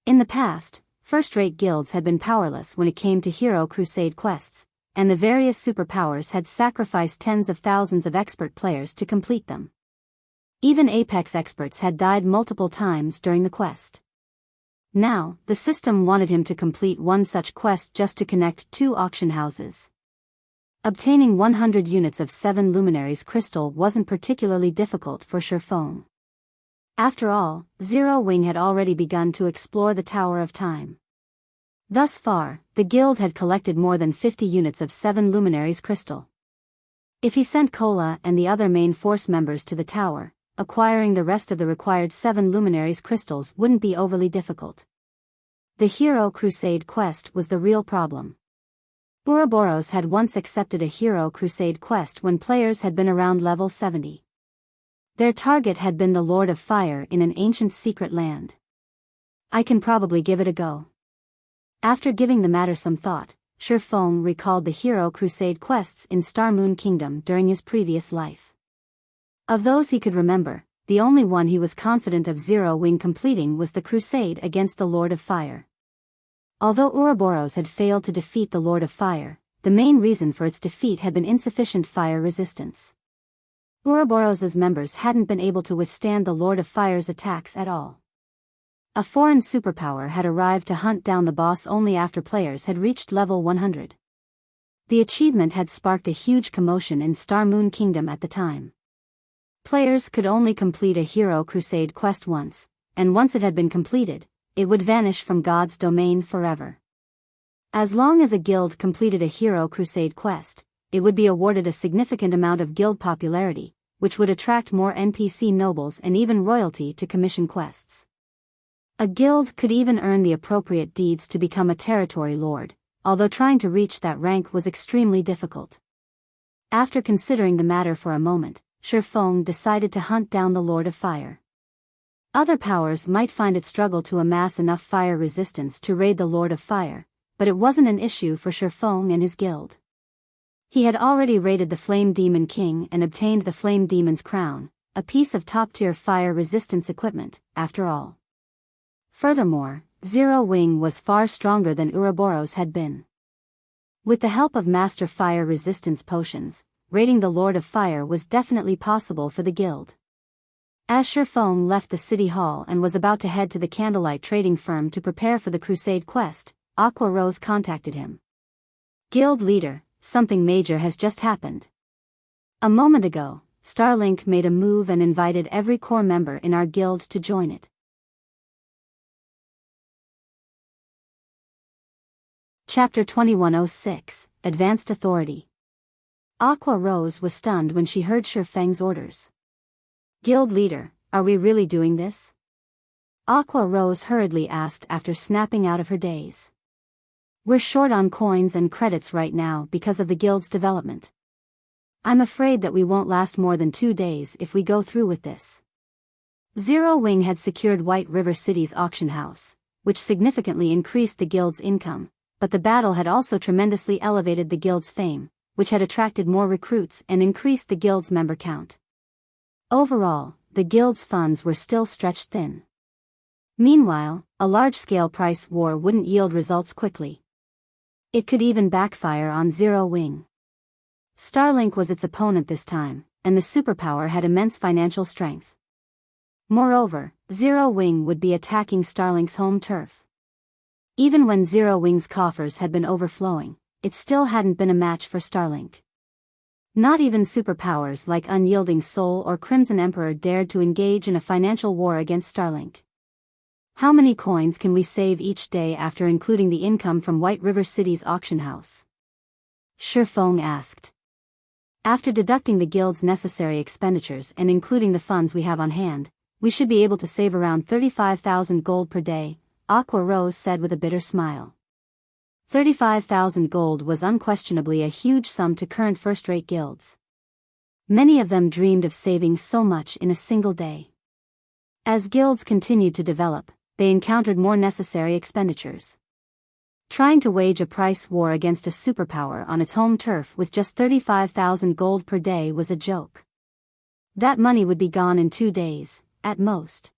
Speaker 1: In the past, first-rate guilds had been powerless when it came to hero crusade quests, and the various superpowers had sacrificed tens of thousands of expert players to complete them. Even Apex experts had died multiple times during the quest. Now, the system wanted him to complete one such quest just to connect 2 auction houses. Obtaining 100 units of 7 Luminaries crystal wasn't particularly difficult for Horrifying. After all, Zero Wing had already begun to explore the Tower of Time. Thus far, the guild had collected more than 50 units of 7 Luminaries crystal. If he sent Cola and the other main force members to the tower, acquiring the rest of the required 7 Luminaries crystals wouldn't be overly difficult. The Hero Crusade quest was the real problem. Ouroboros had once accepted a Hero Crusade quest when players had been around level 70. Their target had been the Lord of Fire in an ancient secret land. I can probably give it a go. After giving the matter some thought, Horrifying recalled the Hero Crusade quests in Star Moon Kingdom during his previous life. Of those he could remember, the only one he was confident of Zero Wing completing was the crusade against the Lord of Fire. Although Ouroboros had failed to defeat the Lord of Fire, the main reason for its defeat had been insufficient fire resistance. Ouroboros's members hadn't been able to withstand the Lord of Fire's attacks at all. A foreign superpower had arrived to hunt down the boss only after players had reached level 100. The achievement had sparked a huge commotion in Star Moon Kingdom at the time. Players could only complete a Hero Crusade quest once, and once it had been completed, it would vanish from God's domain forever. As long as a guild completed a Hero Crusade quest, it would be awarded a significant amount of guild popularity, which would attract more NPC nobles and even royalty to commission quests. A guild could even earn the appropriate deeds to become a territory lord, although trying to reach that rank was extremely difficult. After considering the matter for a moment, Shifeng decided to hunt down the Lord of Fire. Other powers might find it struggle to amass enough fire resistance to raid the Lord of Fire, but it wasn't an issue for Shifeng and his guild. He had already raided the Flame Demon King and obtained the Flame Demon's crown, a piece of top-tier fire resistance equipment, after all. Furthermore, Zero Wing was far stronger than Ouroboros had been. With the help of Master Fire Resistance potions, raiding the Lord of Fire was definitely possible for the guild. As Shifeng left the city hall and was about to head to the candlelight trading firm to prepare for the Crusade quest, Aqua Rose contacted him. Guild leader, something major has just happened. A moment ago, Starlink made a move and invited every core member in our guild to join it. Chapter 2106, Advanced Authority. Aqua Rose was stunned when she heard Shifeng's orders. Guild leader, are we really doing this? Aqua Rose hurriedly asked after snapping out of her daze. We're short on coins and credits right now because of the guild's development. I'm afraid that we won't last more than 2 days if we go through with this. Zero Wing had secured White River City's auction house, which significantly increased the guild's income, but the battle had also tremendously elevated the guild's fame, which had attracted more recruits and increased the guild's member count. Overall, the guild's funds were still stretched thin. Meanwhile, a large-scale price war wouldn't yield results quickly. It could even backfire on Zero Wing. Starlink was its opponent this time, and the superpower had immense financial strength. Moreover, Zero Wing would be attacking Starlink's home turf. Even when Zero Wing's coffers had been overflowing, it still hadn't been a match for Starlink. Not even superpowers like Unyielding Soul or Crimson Emperor dared to engage in a financial war against Starlink. How many coins can we save each day after including the income from White River City's auction house? Shifeng asked. After deducting the guild's necessary expenditures and including the funds we have on hand, we should be able to save around 35,000 gold per day, Aqua Rose said with a bitter smile. 35,000 gold was unquestionably a huge sum to current first-rate guilds. Many of them dreamed of saving so much in a single day. As guilds continued to develop, they encountered more necessary expenditures. Trying to wage a price war against a superpower on its home turf with just 35,000 gold per day was a joke. That money would be gone in 2 days, at most.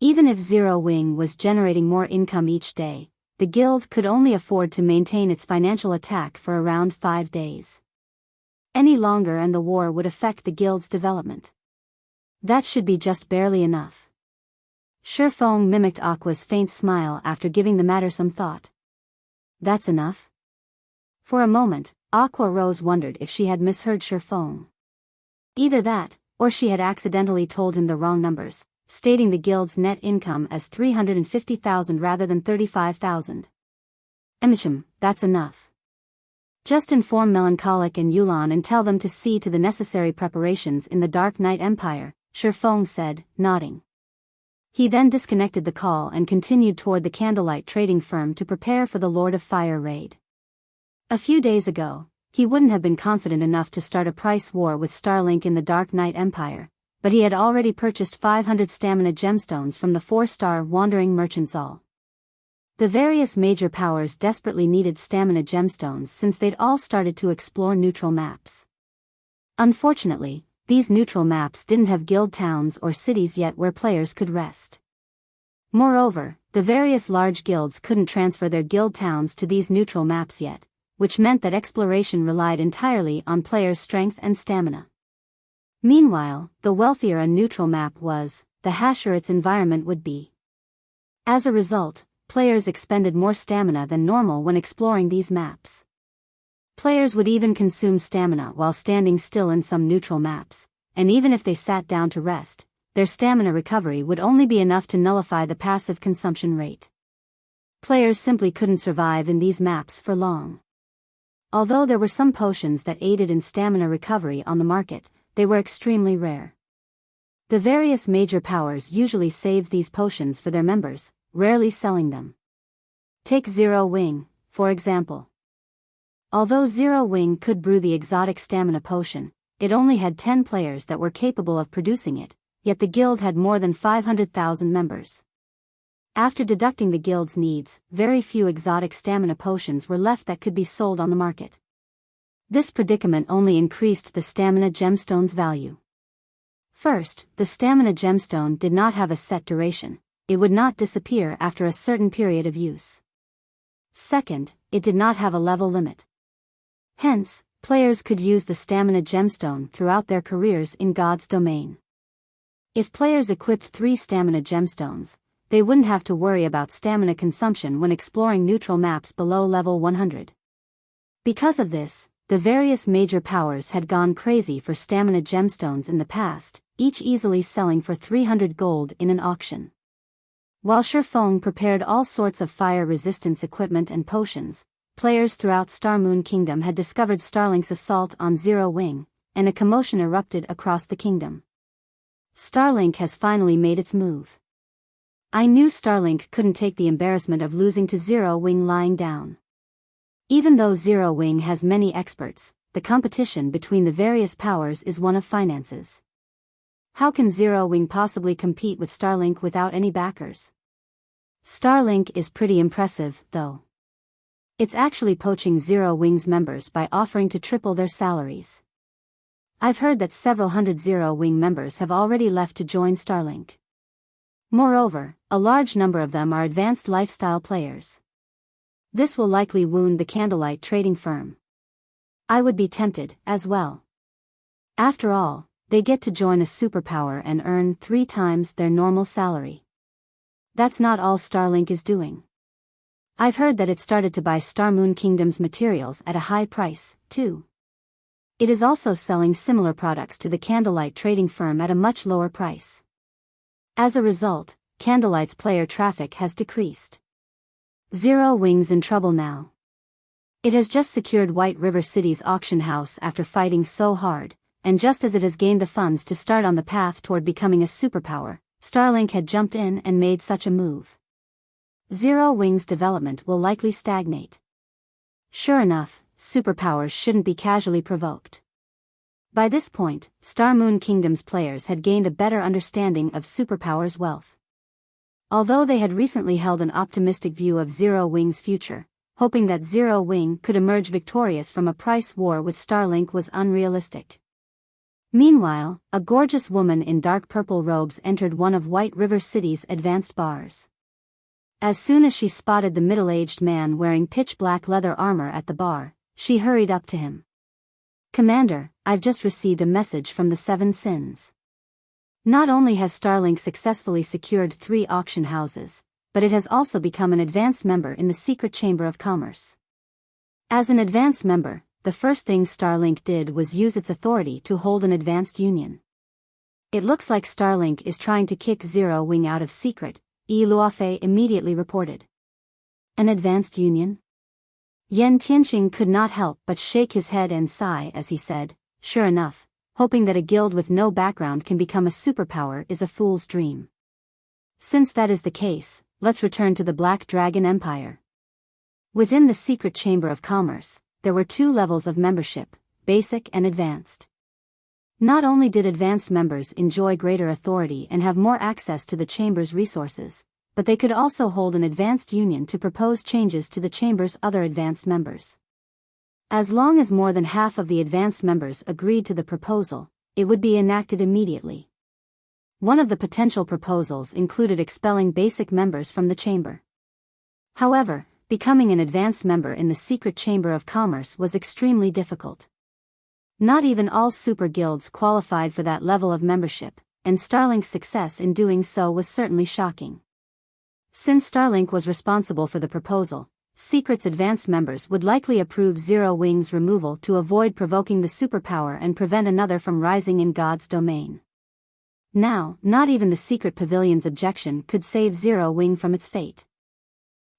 Speaker 1: Even if Zero Wing was generating more income each day, the guild could only afford to maintain its financial attack for around 5 days. Any longer and the war would affect the guild's development. That should be just barely enough. Shifeng mimicked Aqua's faint smile after giving the matter some thought. That's enough? For a moment, Aqua Rose wondered if she had misheard Shifeng. Either that, or she had accidentally told him the wrong numbers, stating the guild's net income as 350,000 rather than 35,000. That's enough. Just inform Melancholic and Yulan and tell them to see to the necessary preparations in the Dark Knight Empire, Shifeng said, nodding. He then disconnected the call and continued toward the candlelight trading firm to prepare for the Lord of Fire raid. A few days ago, he wouldn't have been confident enough to start a price war with Starlink in the Dark Knight Empire, but he had already purchased 500 stamina gemstones from the 4-star Wandering Merchant's Hall. The various major powers desperately needed stamina gemstones since they'd all started to explore neutral maps. Unfortunately, these neutral maps didn't have guild towns or cities yet where players could rest. Moreover, the various large guilds couldn't transfer their guild towns to these neutral maps yet, which meant that exploration relied entirely on players' strength and stamina. Meanwhile, the wealthier a neutral map was, the harsher its environment would be. As a result, players expended more stamina than normal when exploring these maps. Players would even consume stamina while standing still in some neutral maps, and even if they sat down to rest, their stamina recovery would only be enough to nullify the passive consumption rate. Players simply couldn't survive in these maps for long. Although there were some potions that aided in stamina recovery on the market, they were extremely rare. The various major powers usually saved these potions for their members, rarely selling them. Take Zero Wing, for example. Although Zero Wing could brew the exotic stamina potion, it only had 10 players that were capable of producing it, yet the guild had more than 500,000 members. After deducting the guild's needs, very few exotic stamina potions were left that could be sold on the market. This predicament only increased the stamina gemstone's value. First, the stamina gemstone did not have a set duration. It would not disappear after a certain period of use. Second, it did not have a level limit. Hence, players could use the stamina gemstone throughout their careers in God's domain. If players equipped 3 stamina gemstones, they wouldn't have to worry about stamina consumption when exploring neutral maps below level 100. Because of this, the various major powers had gone crazy for stamina gemstones in the past, each easily selling for 300 gold in an auction. While Shifeng prepared all sorts of fire resistance equipment and potions, players throughout Starmoon Kingdom had discovered Starlink's assault on Zero Wing, and a commotion erupted across the kingdom. Starlink has finally made its move. I knew Starlink couldn't take the embarrassment of losing to Zero Wing lying down. Even though Zero Wing has many experts, the competition between the various powers is one of finances. How can Zero Wing possibly compete with Starlink without any backers? Starlink is pretty impressive, though. It's actually poaching Zero Wing's members by offering to triple their salaries. I've heard that several hundred Zero Wing members have already left to join Starlink. Moreover, a large number of them are advanced lifestyle players. This will likely wound the Candlelight trading firm. I would be tempted, as well. After all, they get to join a superpower and earn 3 times their normal salary. That's not all Starlink is doing. I've heard that it started to buy Starmoon Kingdom's materials at a high price, too. It is also selling similar products to the Candlelight trading firm at a much lower price. As a result, Candlelight's player traffic has decreased. Zero Wing's in trouble now. It has just secured White River City's auction house after fighting so hard, and just as it has gained the funds to start on the path toward becoming a superpower, Starlink had jumped in and made such a move. Zero Wing's development will likely stagnate. Sure enough, superpowers shouldn't be casually provoked. By this point, Starmoon Kingdom's players had gained a better understanding of superpowers' wealth. Although they had recently held an optimistic view of Zero Wing's future, hoping that Zero Wing could emerge victorious from a price war with Starlink was unrealistic. Meanwhile, a gorgeous woman in dark purple robes entered one of White River City's advanced bars. As soon as she spotted the middle-aged man wearing pitch-black leather armor at the bar, she hurried up to him. "Commander, I've just received a message from the Seven Sins. Not only has Starlink successfully secured 3 auction houses, but it has also become an advanced member in the Secret Chamber of Commerce. As an advanced member, the first thing Starlink did was use its authority to hold an advanced union. It looks like Starlink is trying to kick Zero Wing out of secret," Yi Luofei immediately reported. "An advanced union?" Yen Tianxing could not help but shake his head and sigh as he said, "Sure enough, hoping that a guild with no background can become a superpower is a fool's dream. Since that is the case, let's return to the Black Dragon Empire." Within the Secret Chamber of Commerce, there were 2 levels of membership, basic and advanced. Not only did advanced members enjoy greater authority and have more access to the chamber's resources, but they could also hold an advanced union to propose changes to the chamber's other advanced members. As long as more than half of the advanced members agreed to the proposal, it would be enacted immediately. One of the potential proposals included expelling basic members from the chamber. However, becoming an advanced member in the Secret Chamber of Commerce was extremely difficult. Not even all super guilds qualified for that level of membership, and Starlink's success in doing so was certainly shocking. Since Starlink was responsible for the proposal, Secret's advanced members would likely approve Zero Wing's removal to avoid provoking the superpower and prevent another from rising in God's domain. Now, not even the Secret Pavilion's objection could save Zero Wing from its fate.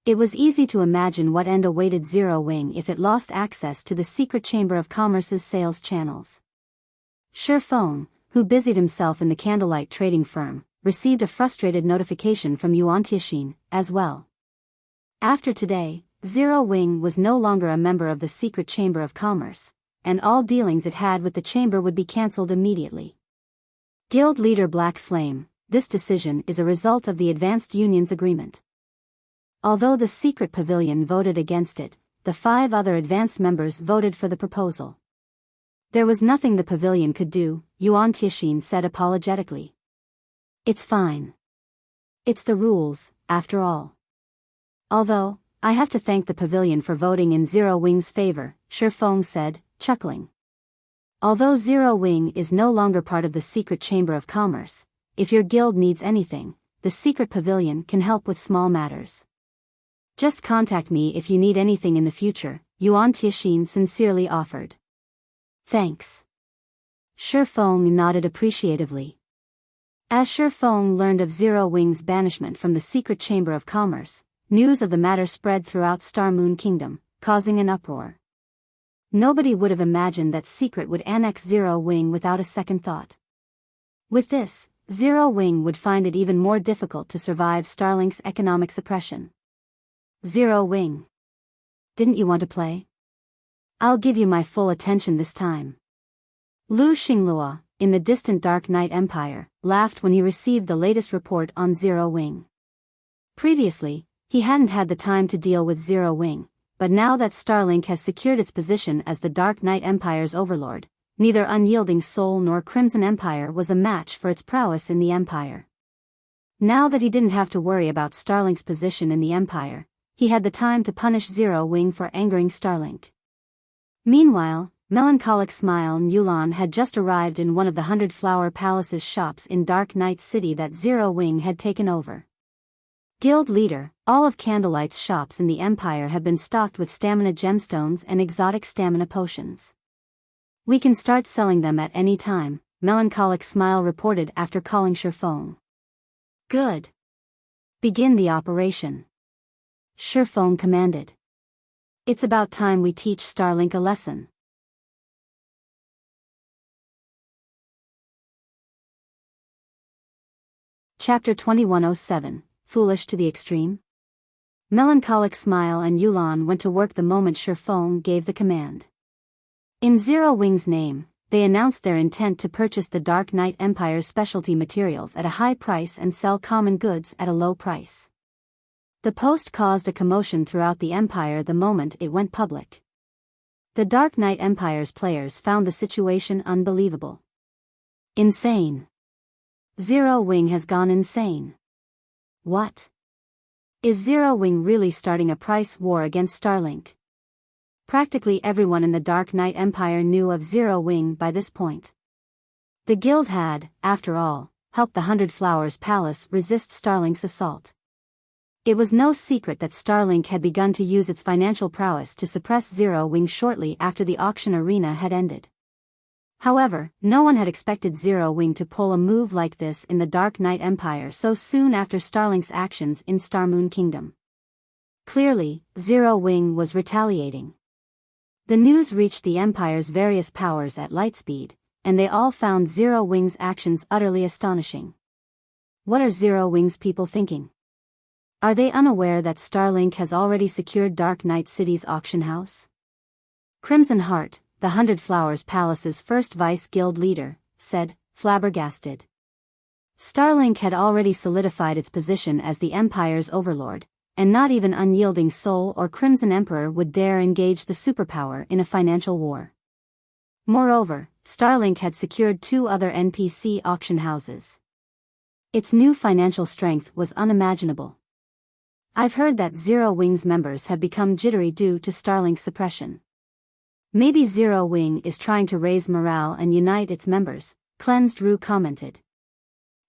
Speaker 1: It was easy to imagine what end awaited Zero Wing if it lost access to the Secret Chamber of Commerce's sales channels. Shi Feng, who busied himself in the candlelight trading firm, received a frustrated notification from Yuan Tixin, as well. After today, Zero Wing was no longer a member of the Secret Chamber of Commerce, and all dealings it had with the chamber would be cancelled immediately. Guild leader Black Flame, this decision is a result of the Advanced Union's agreement. Although the Secret Pavilion voted against it, the 5 other advanced members voted for the proposal. There was nothing the pavilion could do, Yuan Tixin said apologetically. It's fine. It's the rules, after all. Although, I have to thank the pavilion for voting in Zero Wing's favor, Shi Feng said, chuckling. Although Zero Wing is no longer part of the Secret Chamber of Commerce, if your guild needs anything, the Secret Pavilion can help with small matters. Just contact me if you need anything in the future, Yuan Tixin sincerely offered. Thanks. Shi Feng nodded appreciatively. As Shi Feng learned of Zero Wing's banishment from the Secret Chamber of Commerce, news of the matter spread throughout Star Moon Kingdom, causing an uproar. Nobody would have imagined that Secret would annex Zero Wing without a second thought. With this, Zero Wing would find it even more difficult to survive Starlink's economic suppression. Zero Wing. Didn't you want to play? I'll give you my full attention this time. Lu Xinglua, in the distant Dark Knight Empire, laughed when he received the latest report on Zero Wing. Previously, he hadn't had the time to deal with Zero Wing, but now that Starlink has secured its position as the Dark Knight Empire's overlord, neither Unyielding Soul nor Crimson Empire was a match for its prowess in the Empire. Now that he didn't have to worry about Starlink's position in the Empire, he had the time to punish Zero Wing for angering Starlink. Meanwhile, Melancholic Smile and Yulan had just arrived in one of the 100 Flower Palace's shops in Dark Knight City that Zero Wing had taken over. Guild leader, all of Candlelight's shops in the Empire have been stocked with stamina gemstones and exotic stamina potions. We can start selling them at any time, Melancholic Smile reported after calling Shi Feng. Good. Begin the operation. Shi Feng commanded. It's about time we teach Starlink a lesson. Chapter 2107, Foolish to the Extreme? Melancholic Smile and Yulan went to work the moment Shi Feng gave the command. In Zero Wing's name, they announced their intent to purchase the Dark Knight Empire's specialty materials at a high price and sell common goods at a low price. The post caused a commotion throughout the Empire the moment it went public. The Dark Knight Empire's players found the situation unbelievable. Insane. Zero Wing has gone insane. What? Is Zero Wing really starting a price war against Starlink? Practically everyone in the Dark Knight Empire knew of Zero Wing by this point. The guild had, after all, helped the 100 Flowers Palace resist Starlink's assault. It was no secret that Starlink had begun to use its financial prowess to suppress Zero Wing shortly after the auction arena had ended. However, no one had expected Zero Wing to pull a move like this in the Dark Knight Empire so soon after Starlink's actions in Star Moon Kingdom. Clearly, Zero Wing was retaliating. The news reached the Empire's various powers at light speed, and they all found Zero Wing's actions utterly astonishing. What are Zero Wing's people thinking? Are they unaware that Starlink has already secured Dark Knight City's auction house? Crimson Heart, the 100 Flowers Palace's first vice guild leader, said, flabbergasted. Starlink had already solidified its position as the Empire's overlord, and not even Unyielding Soul or Crimson Emperor would dare engage the superpower in a financial war. Moreover, Starlink had secured 2 other NPC auction houses. Its new financial strength was unimaginable. I've heard that Zero Wing's members have become jittery due to Starlink's suppression. Maybe Zero Wing is trying to raise morale and unite its members, Cleansed Rue commented.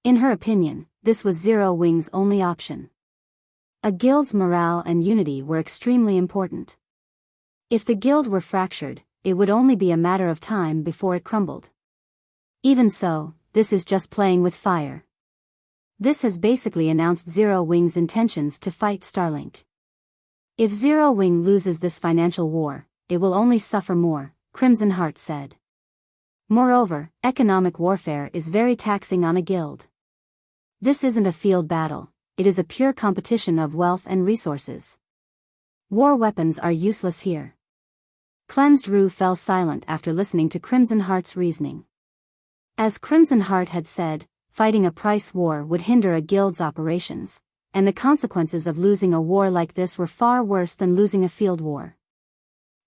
Speaker 1: In her opinion, this was Zero Wing's only option. A guild's morale and unity were extremely important. If the guild were fractured, it would only be a matter of time before it crumbled. Even so, this is just playing with fire. This has basically announced Zero Wing's intentions to fight Starlink. If Zero Wing loses this financial war, it will only suffer more, Crimson Heart said. Moreover, economic warfare is very taxing on a guild. This isn't a field battle, it is a pure competition of wealth and resources. War weapons are useless here. Cleansed Rue fell silent after listening to Crimson Heart's reasoning. As Crimson Heart had said, fighting a price war would hinder a guild's operations, and the consequences of losing a war like this were far worse than losing a field war.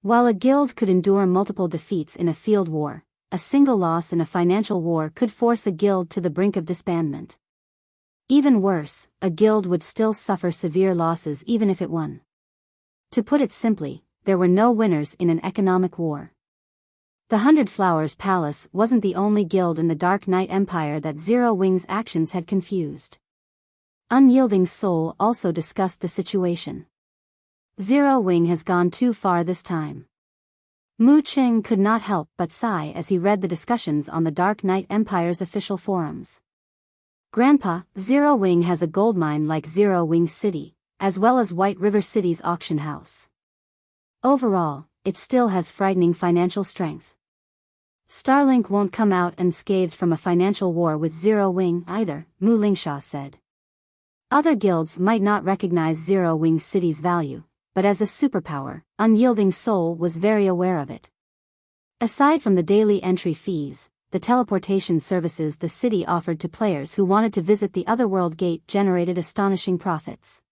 Speaker 1: While a guild could endure multiple defeats in a field war, a single loss in a financial war could force a guild to the brink of disbandment. Even worse, a guild would still suffer severe losses even if it won. To put it simply, there were no winners in an economic war. The Hundred Flowers Palace wasn't the only guild in the Dark Knight Empire that Zero Wing's actions had confused. Unyielding Soul also discussed the situation. Zero Wing has gone too far this time. Mu Qing could not help but sigh as he read the discussions on the Dark Knight Empire's official forums. Grandpa, Zero Wing has a gold mine like Zero Wing City, as well as White River City's auction house. Overall, it still has frightening financial strength. Starlink won't come out unscathed from a financial war with Zero Wing either, Mu Lingsha said. Other guilds might not recognize Zero Wing City's value, but as a superpower, Unyielding Soul was very aware of it. Aside from the daily entry fees, the teleportation services the city offered to players who wanted to visit the Otherworld Gate generated astonishing profits.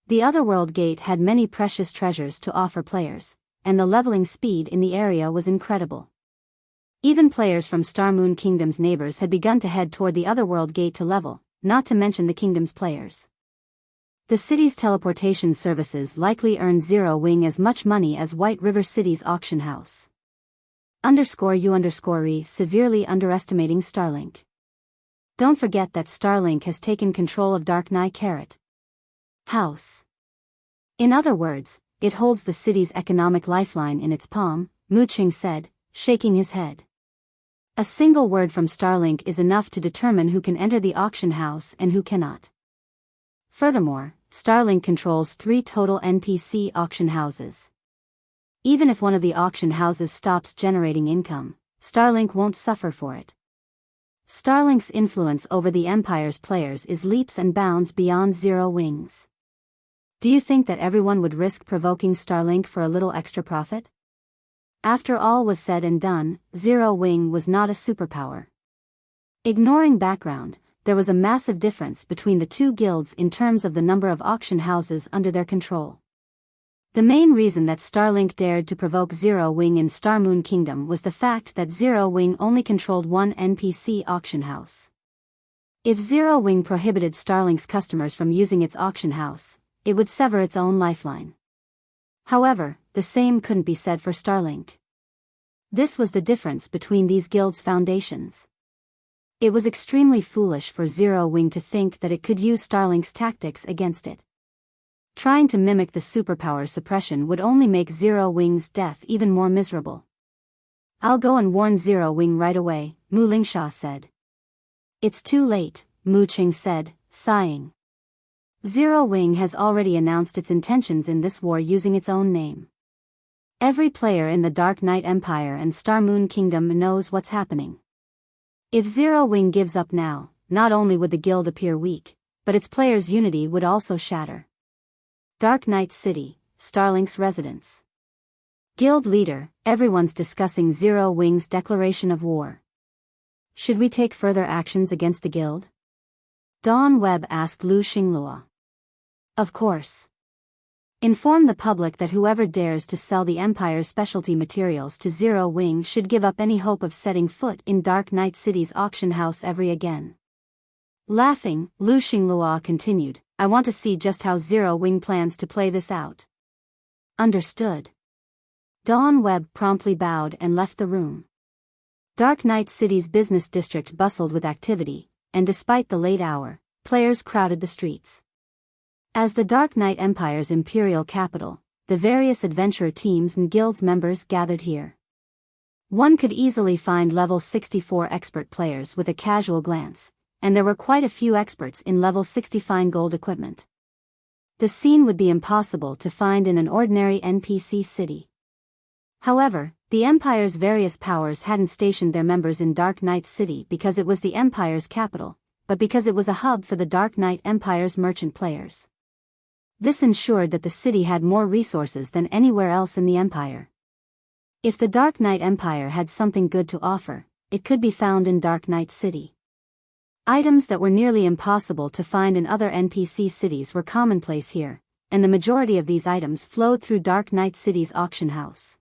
Speaker 1: The Otherworld Gate had many precious treasures to offer players, and the leveling speed in the area was incredible. Even players from Starmoon Kingdom's neighbors had begun to head toward the Otherworld Gate to level, not to mention the kingdom's players. The city's teleportation services likely earned Zero Wing as much money as White River City's auction house. _U_re severely underestimating Starlink. Don't forget that Starlink has taken control of Dark Knight Carrot House. In other words, it holds the city's economic lifeline in its palm, Mu Qing said, shaking his head. A single word from Starlink is enough to determine who can enter the auction house and who cannot. Furthermore, Starlink controls 3 total NPC auction houses. Even if one of the auction houses stops generating income, Starlink won't suffer for it. Starlink's influence over the Empire's players is leaps and bounds beyond Zero Wing's. Do you think that everyone would risk provoking Starlink for a little extra profit? After all was said and done, Zero Wing was not a superpower. Ignoring background, there was a massive difference between the two guilds in terms of the number of auction houses under their control. The main reason that Starlink dared to provoke Zero Wing in Starmoon Kingdom was the fact that Zero Wing only controlled one NPC auction house. If Zero Wing prohibited Starlink's customers from using its auction house, it would sever its own lifeline. However, the same couldn't be said for Starlink. This was the difference between these guilds' foundations. It was extremely foolish for Zero Wing to think that it could use Starlink's tactics against it. Trying to mimic the superpower suppression would only make Zero Wing's death even more miserable. I'll go and warn Zero Wing right away, Mu Lingsha said. It's too late, Mu Qing said, sighing. Zero Wing has already announced its intentions in this war using its own name. Every player in the Dark Knight Empire and Starmoon Kingdom knows what's happening. If Zero Wing gives up now, not only would the guild appear weak, but its players' unity would also shatter. Dark Knight City, Starlink's residence. Guild leader, everyone's discussing Zero Wing's declaration of war. Should we take further actions against the guild? Dawn Webb asked Lu Xinglua. Of course. Inform the public that whoever dares to sell the Empire's specialty materials to Zero Wing should give up any hope of setting foot in Dark Knight City's auction house ever again. Laughing, Lu Xinglua continued, I want to see just how Zero Wing plans to play this out. Understood. Dawn Webb promptly bowed and left the room. Dark Knight City's business district bustled with activity, and despite the late hour, players crowded the streets. As the Dark Knight Empire's imperial capital, the various adventurer teams and guilds members gathered here. One could easily find level 64 expert players with a casual glance, and there were quite a few experts in level 60 fine gold equipment. The scene would be impossible to find in an ordinary NPC city. However, the Empire's various powers hadn't stationed their members in Dark Knight City because it was the Empire's capital, but because it was a hub for the Dark Knight Empire's merchant players. This ensured that the city had more resources than anywhere else in the Empire. If the Dark Knight Empire had something good to offer, it could be found in Dark Knight City. Items that were nearly impossible to find in other NPC cities were commonplace here, and the majority of these items flowed through Dark Knight City's auction house.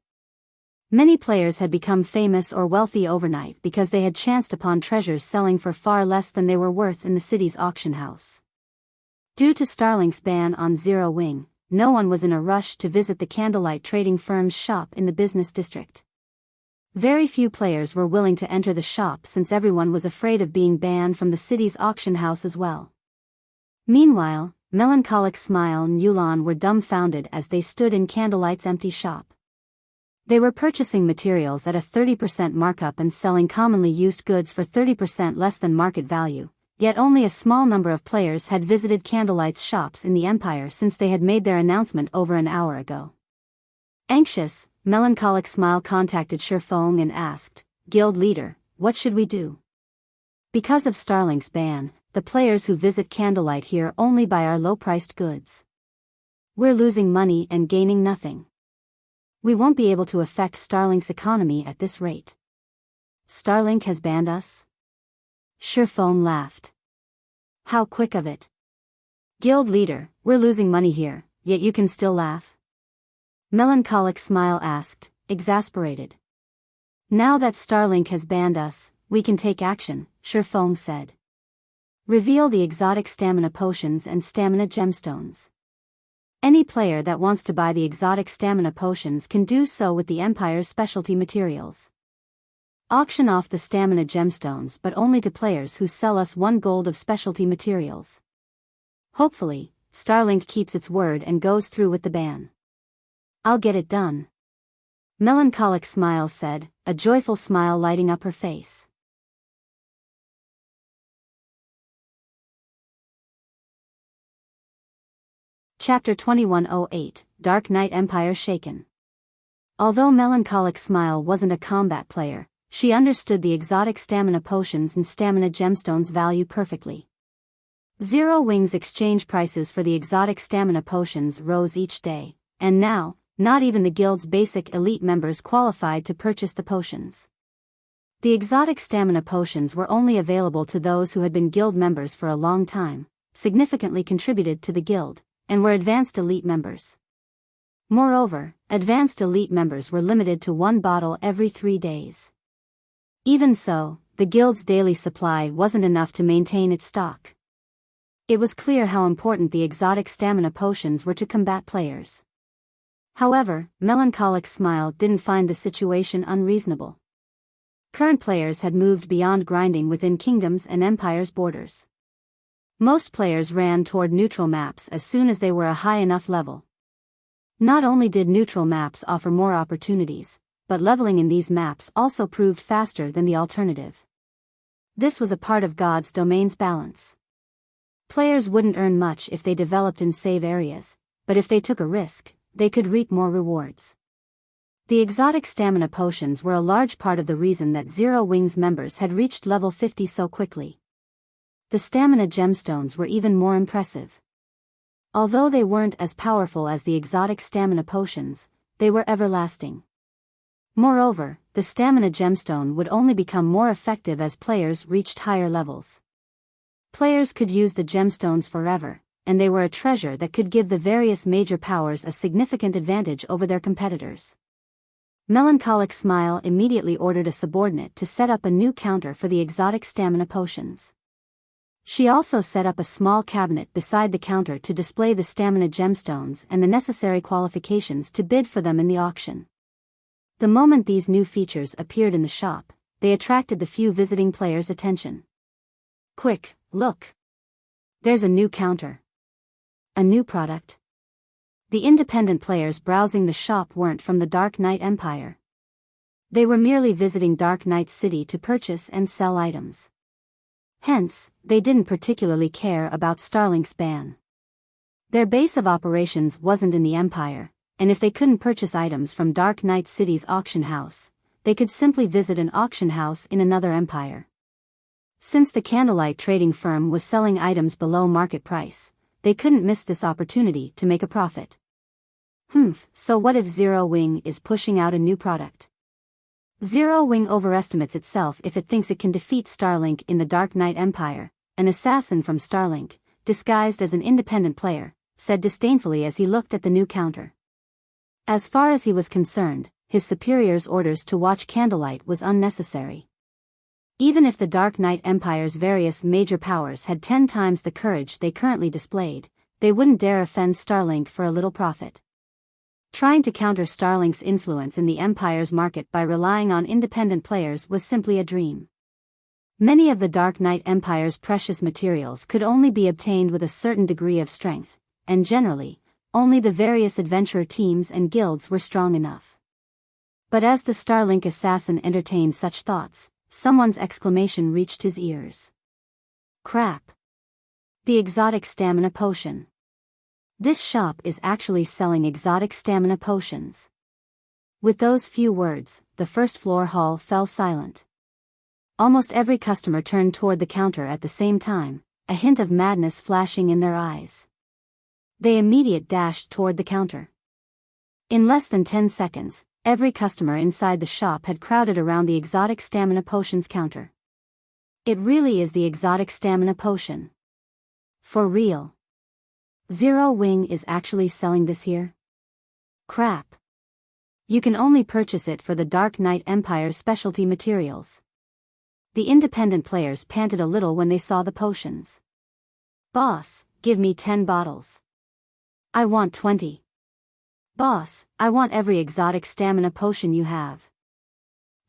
Speaker 1: Many players had become famous or wealthy overnight because they had chanced upon treasures selling for far less than they were worth in the city's auction house. Due to Starlink's ban on Zero Wing, no one was in a rush to visit the candlelight trading firm's shop in the business district. Very few players were willing to enter the shop since everyone was afraid of being banned from the city's auction house as well. Meanwhile, Melancholic Smile and Yulan were dumbfounded as they stood in Candlelight's empty shop. They were purchasing materials at a 30% markup and selling commonly used goods for 30% less than market value, yet only a small number of players had visited Candlelight's shops in the Empire since they had made their announcement over an hour ago. Anxious, Melancholic Smile contacted Shifeng and asked, "Guild leader, what should we do? Because of Starlink's ban, the players who visit Candlelight here only buy our low-priced goods. We're losing money and gaining nothing. We won't be able to affect Starlink's economy at this rate." "Starlink has banned us?" Shifeng laughed. "How quick of it. Guild leader, we're losing money here, yet you can still laugh?" Melancholic Smile asked, exasperated. "Now that Starlink has banned us, we can take action," Shifeng said. "Reveal the exotic stamina potions and stamina gemstones. Any player that wants to buy the exotic stamina potions can do so with the Empire's specialty materials. Auction off the stamina gemstones but only to players who sell us 1 gold of specialty materials. Hopefully, Starlink keeps its word and goes through with the ban." "I'll get it done," Melancholic Smile said, a joyful smile lighting up her face. Chapter 2108, Dark Knight Empire Shaken. Although Melancholic Smile wasn't a combat player, she understood the exotic stamina potions and stamina gemstones value perfectly. Zero Wing's exchange prices for the exotic stamina potions rose each day, and now, not even the guild's basic elite members qualified to purchase the potions. The exotic stamina potions were only available to those who had been guild members for a long time, significantly contributed to the guild, and were advanced elite members. Moreover, advanced elite members were limited to 1 bottle every 3 days. Even so, the guild's daily supply wasn't enough to maintain its stock. It was clear how important the exotic stamina potions were to combat players. However, Melancholic Smile didn't find the situation unreasonable. Current players had moved beyond grinding within kingdoms and empires' borders. Most players ran toward neutral maps as soon as they were a high enough level. Not only did neutral maps offer more opportunities, but leveling in these maps also proved faster than the alternative. This was a part of God's domain's balance. Players wouldn't earn much if they developed in save areas, but if they took a risk, they could reap more rewards. The exotic stamina potions were a large part of the reason that Zero Wing's members had reached level 50 so quickly. The stamina gemstones were even more impressive. Although they weren't as powerful as the exotic stamina potions, they were everlasting. Moreover, the stamina gemstone would only become more effective as players reached higher levels. Players could use the gemstones forever, and they were a treasure that could give the various major powers a significant advantage over their competitors. Melancholic Smile immediately ordered a subordinate to set up a new counter for the exotic stamina potions. She also set up a small cabinet beside the counter to display the stamina gemstones and the necessary qualifications to bid for them in the auction. The moment these new features appeared in the shop, they attracted the few visiting players' attention. "Quick, look! There's a new counter. A new product? The independent players browsing the shop weren't from the Dark Knight Empire. They were merely visiting Dark Knight City to purchase and sell items. Hence, they didn't particularly care about Starlink's ban. Their base of operations wasn't in the Empire, and if they couldn't purchase items from Dark Knight City's auction house, they could simply visit an auction house in another empire. Since the candlelight trading firm was selling items below market price, they couldn't miss this opportunity to make a profit. So what if Zero Wing is pushing out a new product? Zero Wing overestimates itself if it thinks it can defeat Starlink in the Dark Knight Empire. An assassin from Starlink, disguised as an independent player, said disdainfully as he looked at the new counter. As far as he was concerned, his superior's orders to watch Candlelight was unnecessary. Even if the Dark Knight Empire's various major powers had 10 times the courage they currently displayed, they wouldn't dare offend Starlink for a little profit. Trying to counter Starlink's influence in the Empire's market by relying on independent players was simply a dream. Many of the Dark Knight Empire's precious materials could only be obtained with a certain degree of strength, and generally, only the various adventurer teams and guilds were strong enough. But as the Starlink assassin entertained such thoughts, someone's exclamation reached his ears. Crap! The exotic stamina potion. This shop is actually selling exotic stamina potions. With those few words, the first floor hall fell silent. Almost every customer turned toward the counter at the same time, a hint of madness flashing in their eyes. They immediately dashed toward the counter. In less than 10 seconds, every customer inside the shop had crowded around the exotic stamina potions counter. It really is the exotic stamina potion. For real. Zero Wing is actually selling this here? Crap. You can only purchase it for the Dark Knight Empire's specialty materials. The independent players panted a little when they saw the potions. Boss, give me 10 bottles. I want 20. Boss, I want every exotic stamina potion you have.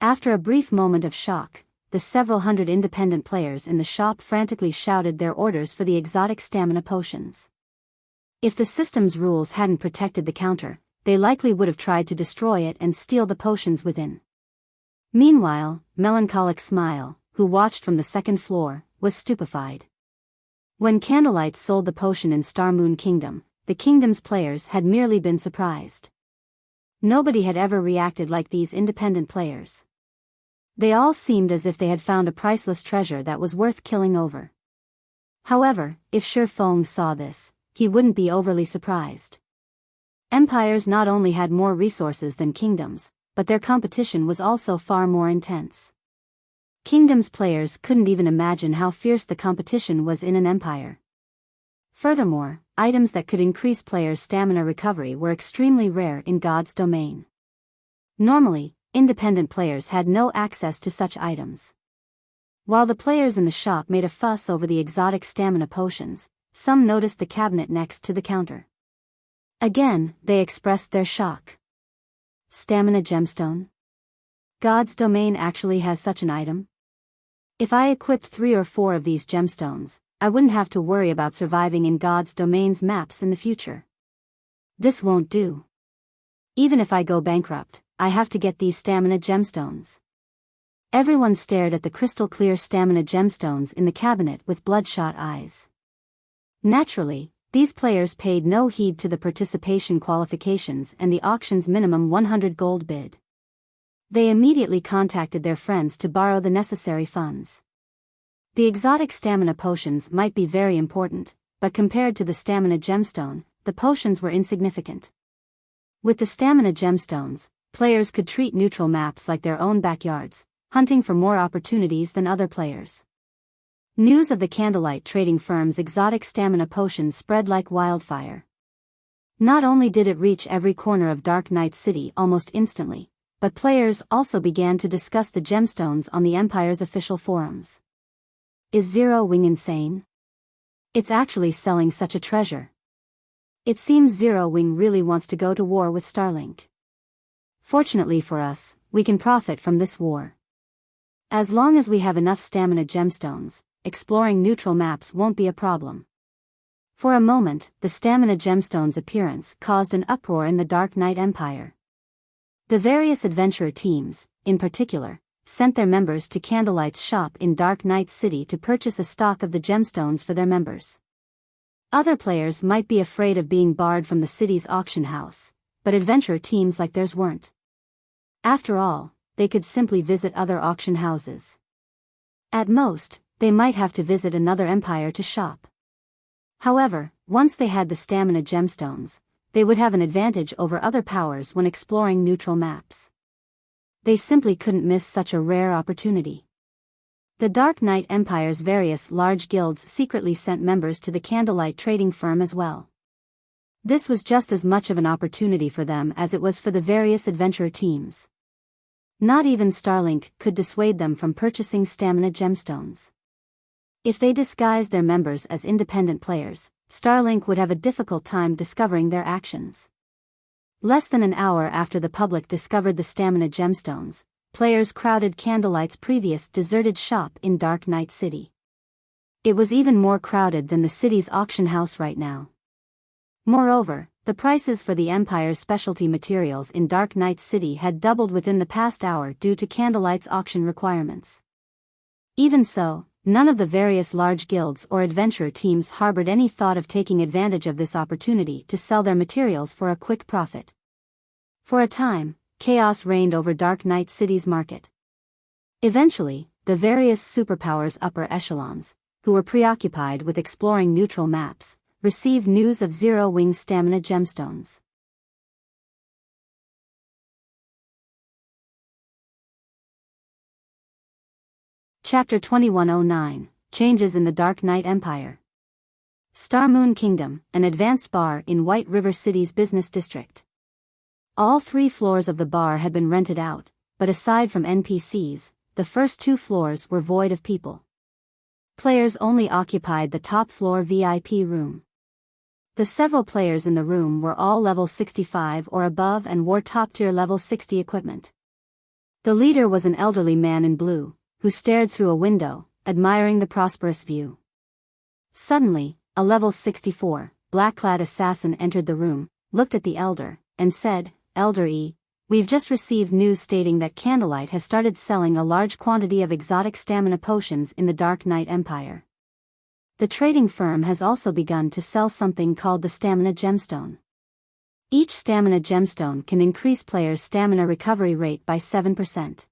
Speaker 1: After a brief moment of shock, the several hundred independent players in the shop frantically shouted their orders for the exotic stamina potions. If the system's rules hadn't protected the counter, they likely would have tried to destroy it and steal the potions within. Meanwhile, Melancholic Smile, who watched from the second floor, was stupefied. When Candlelight sold the potion in Star Moon Kingdom, the kingdom's players had merely been surprised. Nobody had ever reacted like these independent players. They all seemed as if they had found a priceless treasure that was worth killing over. However, if Shi Feng saw this, he wouldn't be overly surprised. Empires not only had more resources than kingdoms, but their competition was also far more intense. Kingdoms players couldn't even imagine how fierce the competition was in an empire. Furthermore, items that could increase players' stamina recovery were extremely rare in God's domain. Normally, independent players had no access to such items. While the players in the shop made a fuss over the exotic stamina potions, some noticed the cabinet next to the counter. Again, they expressed their shock. Stamina gemstone? God's domain actually has such an item? If I equipped 3 or 4 of these gemstones, I wouldn't have to worry about surviving in God's domain's maps in the future. This won't do. Even if I go bankrupt, I have to get these stamina gemstones. Everyone stared at the crystal-clear stamina gemstones in the cabinet with bloodshot eyes. Naturally, these players paid no heed to the participation qualifications and the auction's minimum 100 gold bid. They immediately contacted their friends to borrow the necessary funds. The exotic stamina potions might be very important, but compared to the stamina gemstone, the potions were insignificant. With the stamina gemstones, players could treat neutral maps like their own backyards, hunting for more opportunities than other players. News of the Candlelight trading firm's exotic stamina potions spread like wildfire. Not only did it reach every corner of Dark Knight City almost instantly, but players also began to discuss the gemstones on the Empire's official forums. Is Zero Wing insane? It's actually selling such a treasure. It seems Zero Wing really wants to go to war with Starlink. Fortunately for us, we can profit from this war. As long as we have enough stamina gemstones, exploring neutral maps won't be a problem. For a moment, the stamina gemstone's appearance caused an uproar in the Dark Knight Empire. The various adventurer teams, in particular, sent their members to Candlelight's shop in Dark Knight City to purchase a stock of the gemstones for their members. Other players might be afraid of being barred from the city's auction house, but adventurer teams like theirs weren't. After all, they could simply visit other auction houses. At most, they might have to visit another empire to shop. However, once they had the stamina gemstones, they would have an advantage over other powers when exploring neutral maps. They simply couldn't miss such a rare opportunity. The Dark Knight Empire's various large guilds secretly sent members to the Candlelight trading firm as well. This was just as much of an opportunity for them as it was for the various adventurer teams. Not even Starlink could dissuade them from purchasing stamina gemstones. If they disguised their members as independent players, Starlink would have a difficult time discovering their actions. Less than an hour after the public discovered the stamina gemstones, players crowded Candlelight's previous deserted shop in Dark Knight City. It was even more crowded than the city's auction house right now. Moreover, the prices for the Empire's specialty materials in Dark Knight City had doubled within the past hour due to Candlelight's auction requirements. Even so, none of the various large guilds or adventurer teams harbored any thought of taking advantage of this opportunity to sell their materials for a quick profit. For a time, chaos reigned over Dark Knight City's market. Eventually, the various superpowers' upper echelons, who were preoccupied with exploring neutral maps, received news of Zero-Wing stamina gemstones. Chapter 2109, Changes in the Dark Knight Empire. Star Moon Kingdom, an advanced bar in White River City's business district. All 3 floors of the bar had been rented out, but aside from NPCs, the first 2 floors were void of people. Players only occupied the top floor VIP room. The several players in the room were all level 65 or above and wore top-tier level 60 equipment. The leader was an elderly man in blue, who stared through a window, admiring the prosperous view. Suddenly, a level 64, black-clad assassin entered the room, looked at the elder, and said, "Elder E, we've just received news stating that Candlelight has started selling a large quantity of exotic stamina potions in the Dark Knight Empire. The trading firm has also begun to sell something called the Stamina Gemstone. Each Stamina Gemstone can increase players' stamina recovery rate by 7%.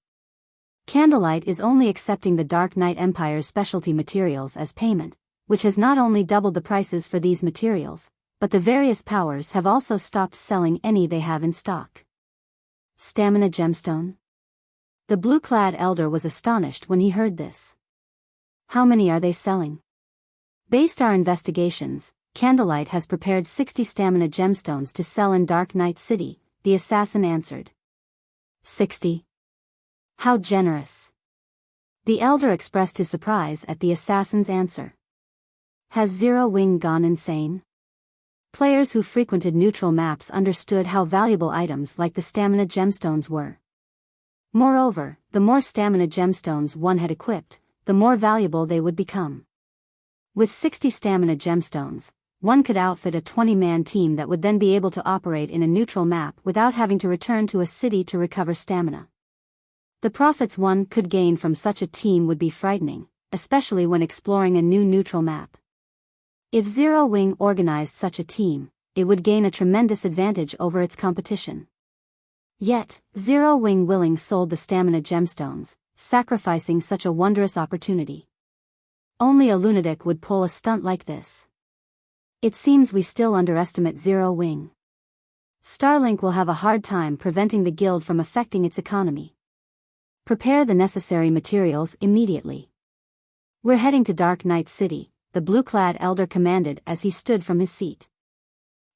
Speaker 1: Candlelight is only accepting the Dark Knight Empire's specialty materials as payment, which has not only doubled the prices for these materials, but the various powers have also stopped selling any they have in stock." Stamina Gemstone? The blue-clad elder was astonished when he heard this. "How many are they selling?" "Based our investigations, Candlelight has prepared 60 stamina gemstones to sell in Dark Knight City," the assassin answered. 60? How generous." The elder expressed his surprise at the assassin's answer. Has Zero-Wing gone insane? Players who frequented neutral maps understood how valuable items like the stamina gemstones were. Moreover, the more stamina gemstones one had equipped, the more valuable they would become. With 60 stamina gemstones, one could outfit a 20-man team that would then be able to operate in a neutral map without having to return to a city to recover stamina. The profits one could gain from such a team would be frightening, especially when exploring a new neutral map. If Zero-Wing organized such a team, it would gain a tremendous advantage over its competition. Yet, Zero-Wing willingly sold the stamina gemstones, sacrificing such a wondrous opportunity. Only a lunatic would pull a stunt like this. It seems we still underestimate Zero-Wing. Starlink will have a hard time preventing the guild from affecting its economy. Prepare the necessary materials immediately. We're heading to Dark Knight City, the blue-clad elder commanded as he stood from his seat.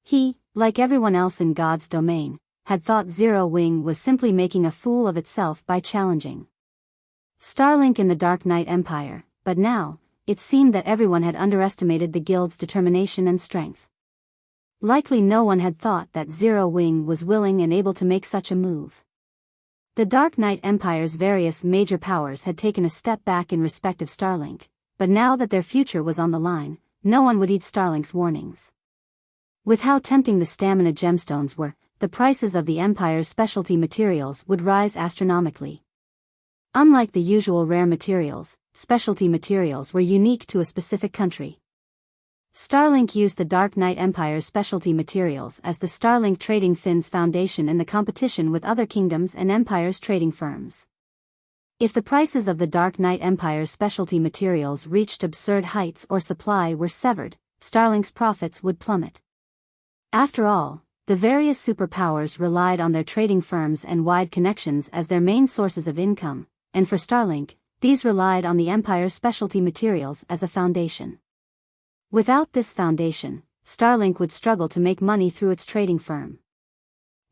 Speaker 1: He, like everyone else in God's domain, had thought Zero-Wing was simply making a fool of itself by challenging Starlink in the Dark Knight Empire, but now, it seemed that everyone had underestimated the guild's determination and strength. Likely no one had thought that Zero-Wing was willing and able to make such a move. The Dark Knight Empire's various major powers had taken a step back in respect of Starlink, but now that their future was on the line, no one would heed Starlink's warnings. With how tempting the stamina gemstones were, the prices of the Empire's specialty materials would rise astronomically. Unlike the usual rare materials, specialty materials were unique to a specific country. Starlink used the Dark Knight Empire's specialty materials as the Starlink trading firm's foundation in the competition with other kingdoms and empires' trading firms. If the prices of the Dark Knight Empire's specialty materials reached absurd heights or supply were severed, Starlink's profits would plummet. After all, the various superpowers relied on their trading firms and wide connections as their main sources of income, and for Starlink, these relied on the Empire's specialty materials as a foundation. Without this foundation, Starlink would struggle to make money through its trading firm.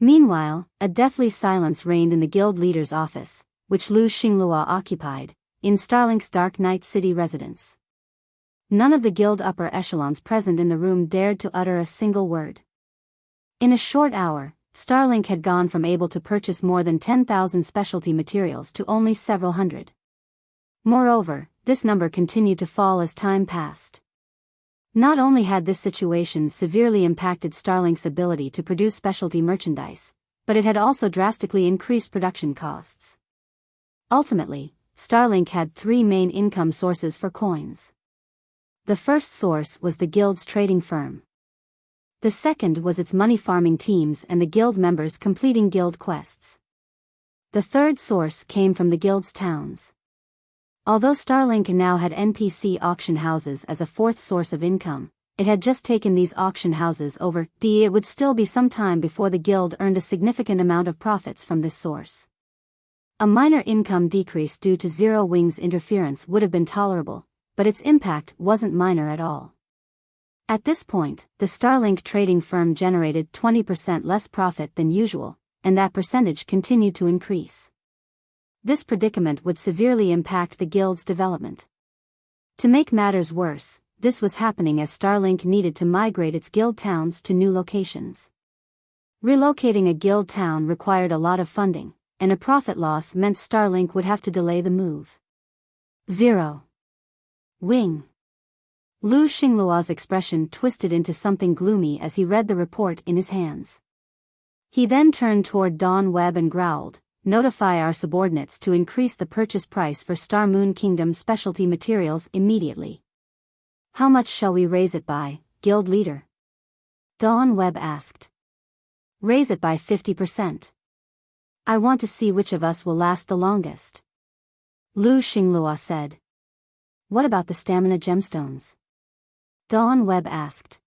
Speaker 1: Meanwhile, a deathly silence reigned in the guild leader's office, which Lu Xinglua occupied, in Starlink's Dark Knight City residence. None of the guild upper echelons present in the room dared to utter a single word. In a short hour, Starlink had gone from able to purchase more than 10,000 specialty materials to only several hundred. Moreover, this number continued to fall as time passed. Not only had this situation severely impacted Starlink's ability to produce specialty merchandise, but it had also drastically increased production costs. Ultimately, Starlink had three main income sources for coins. The first source was the guild's trading firm. The second was its money farming teams and the guild members completing guild quests. The third source came from the guild's towns. Although Starlink now had NPC auction houses as a fourth source of income, it had just taken these auction houses over. It would still be some time before the guild earned a significant amount of profits from this source. A minor income decrease due to Zero Wing's interference would have been tolerable, but its impact wasn't minor at all. At this point, the Starlink trading firm generated 20% less profit than usual, and that percentage continued to increase. This predicament would severely impact the guild's development. To make matters worse, this was happening as Starlink needed to migrate its guild towns to new locations. Relocating a guild town required a lot of funding, and a profit loss meant Starlink would have to delay the move. Zero Wing. Lu Xinglua's expression twisted into something gloomy as he read the report in his hands. He then turned toward Dawn Webb and growled, "Notify our subordinates to increase the purchase price for Star Moon Kingdom specialty materials immediately." "How much shall we raise it by, guild leader?" Dawn Webb asked. "Raise it by 50%. I want to see which of us will last the longest," Lu Xinglua said. "What about the stamina gemstones?" Dawn Webb asked.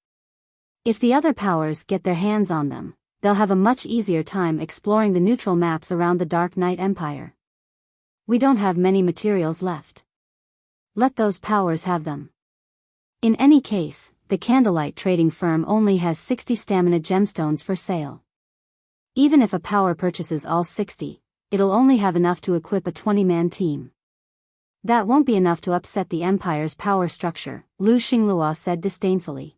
Speaker 1: "If the other powers get their hands on them, they'll have a much easier time exploring the neutral maps around the Dark Knight Empire. We don't have many materials left. Let those powers have them. In any case, the Candlelight trading firm only has 60 stamina gemstones for sale. Even if a power purchases all 60, it'll only have enough to equip a 20-man team. That won't be enough to upset the Empire's power structure," Lu Xinglua said disdainfully.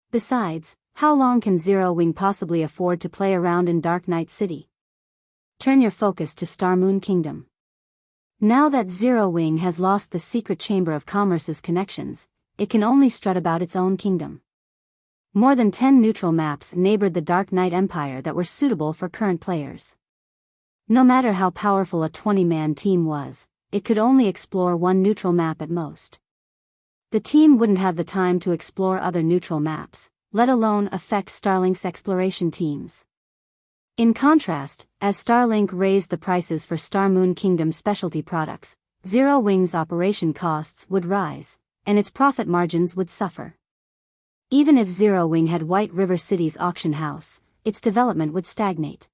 Speaker 1: "Besides, how long can Zero Wing possibly afford to play around in Dark Knight City? Turn your focus to Star Moon Kingdom. Now that Zero Wing has lost the secret Chamber of Commerce's connections, it can only strut about its own kingdom." More than 10 neutral maps neighbored the Dark Knight Empire that were suitable for current players. No matter how powerful a 20-man team was, it could only explore one neutral map at most. The team wouldn't have the time to explore other neutral maps, let alone affect Starlink's exploration teams. In contrast, as Starlink raised the prices for Star Moon Kingdom specialty products, Zero Wing's operation costs would rise, and its profit margins would suffer. Even if Zero Wing had White River City's auction house, its development would stagnate.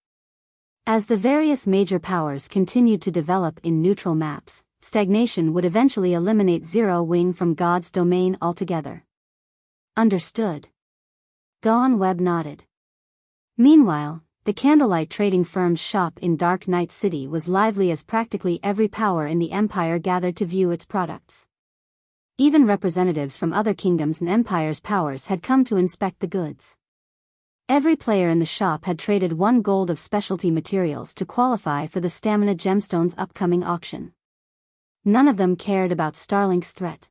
Speaker 1: As the various major powers continued to develop in neutral maps, stagnation would eventually eliminate Zero Wing from God's domain altogether. Understood. Dawn Webb nodded. Meanwhile, the Candlelight trading firm's shop in Dark Knight City was lively as practically every power in the Empire gathered to view its products. Even representatives from other kingdoms and empires' powers had come to inspect the goods. Every player in the shop had traded 1 gold of specialty materials to qualify for the Stamina Gemstone's upcoming auction. None of them cared about Starlink's threat.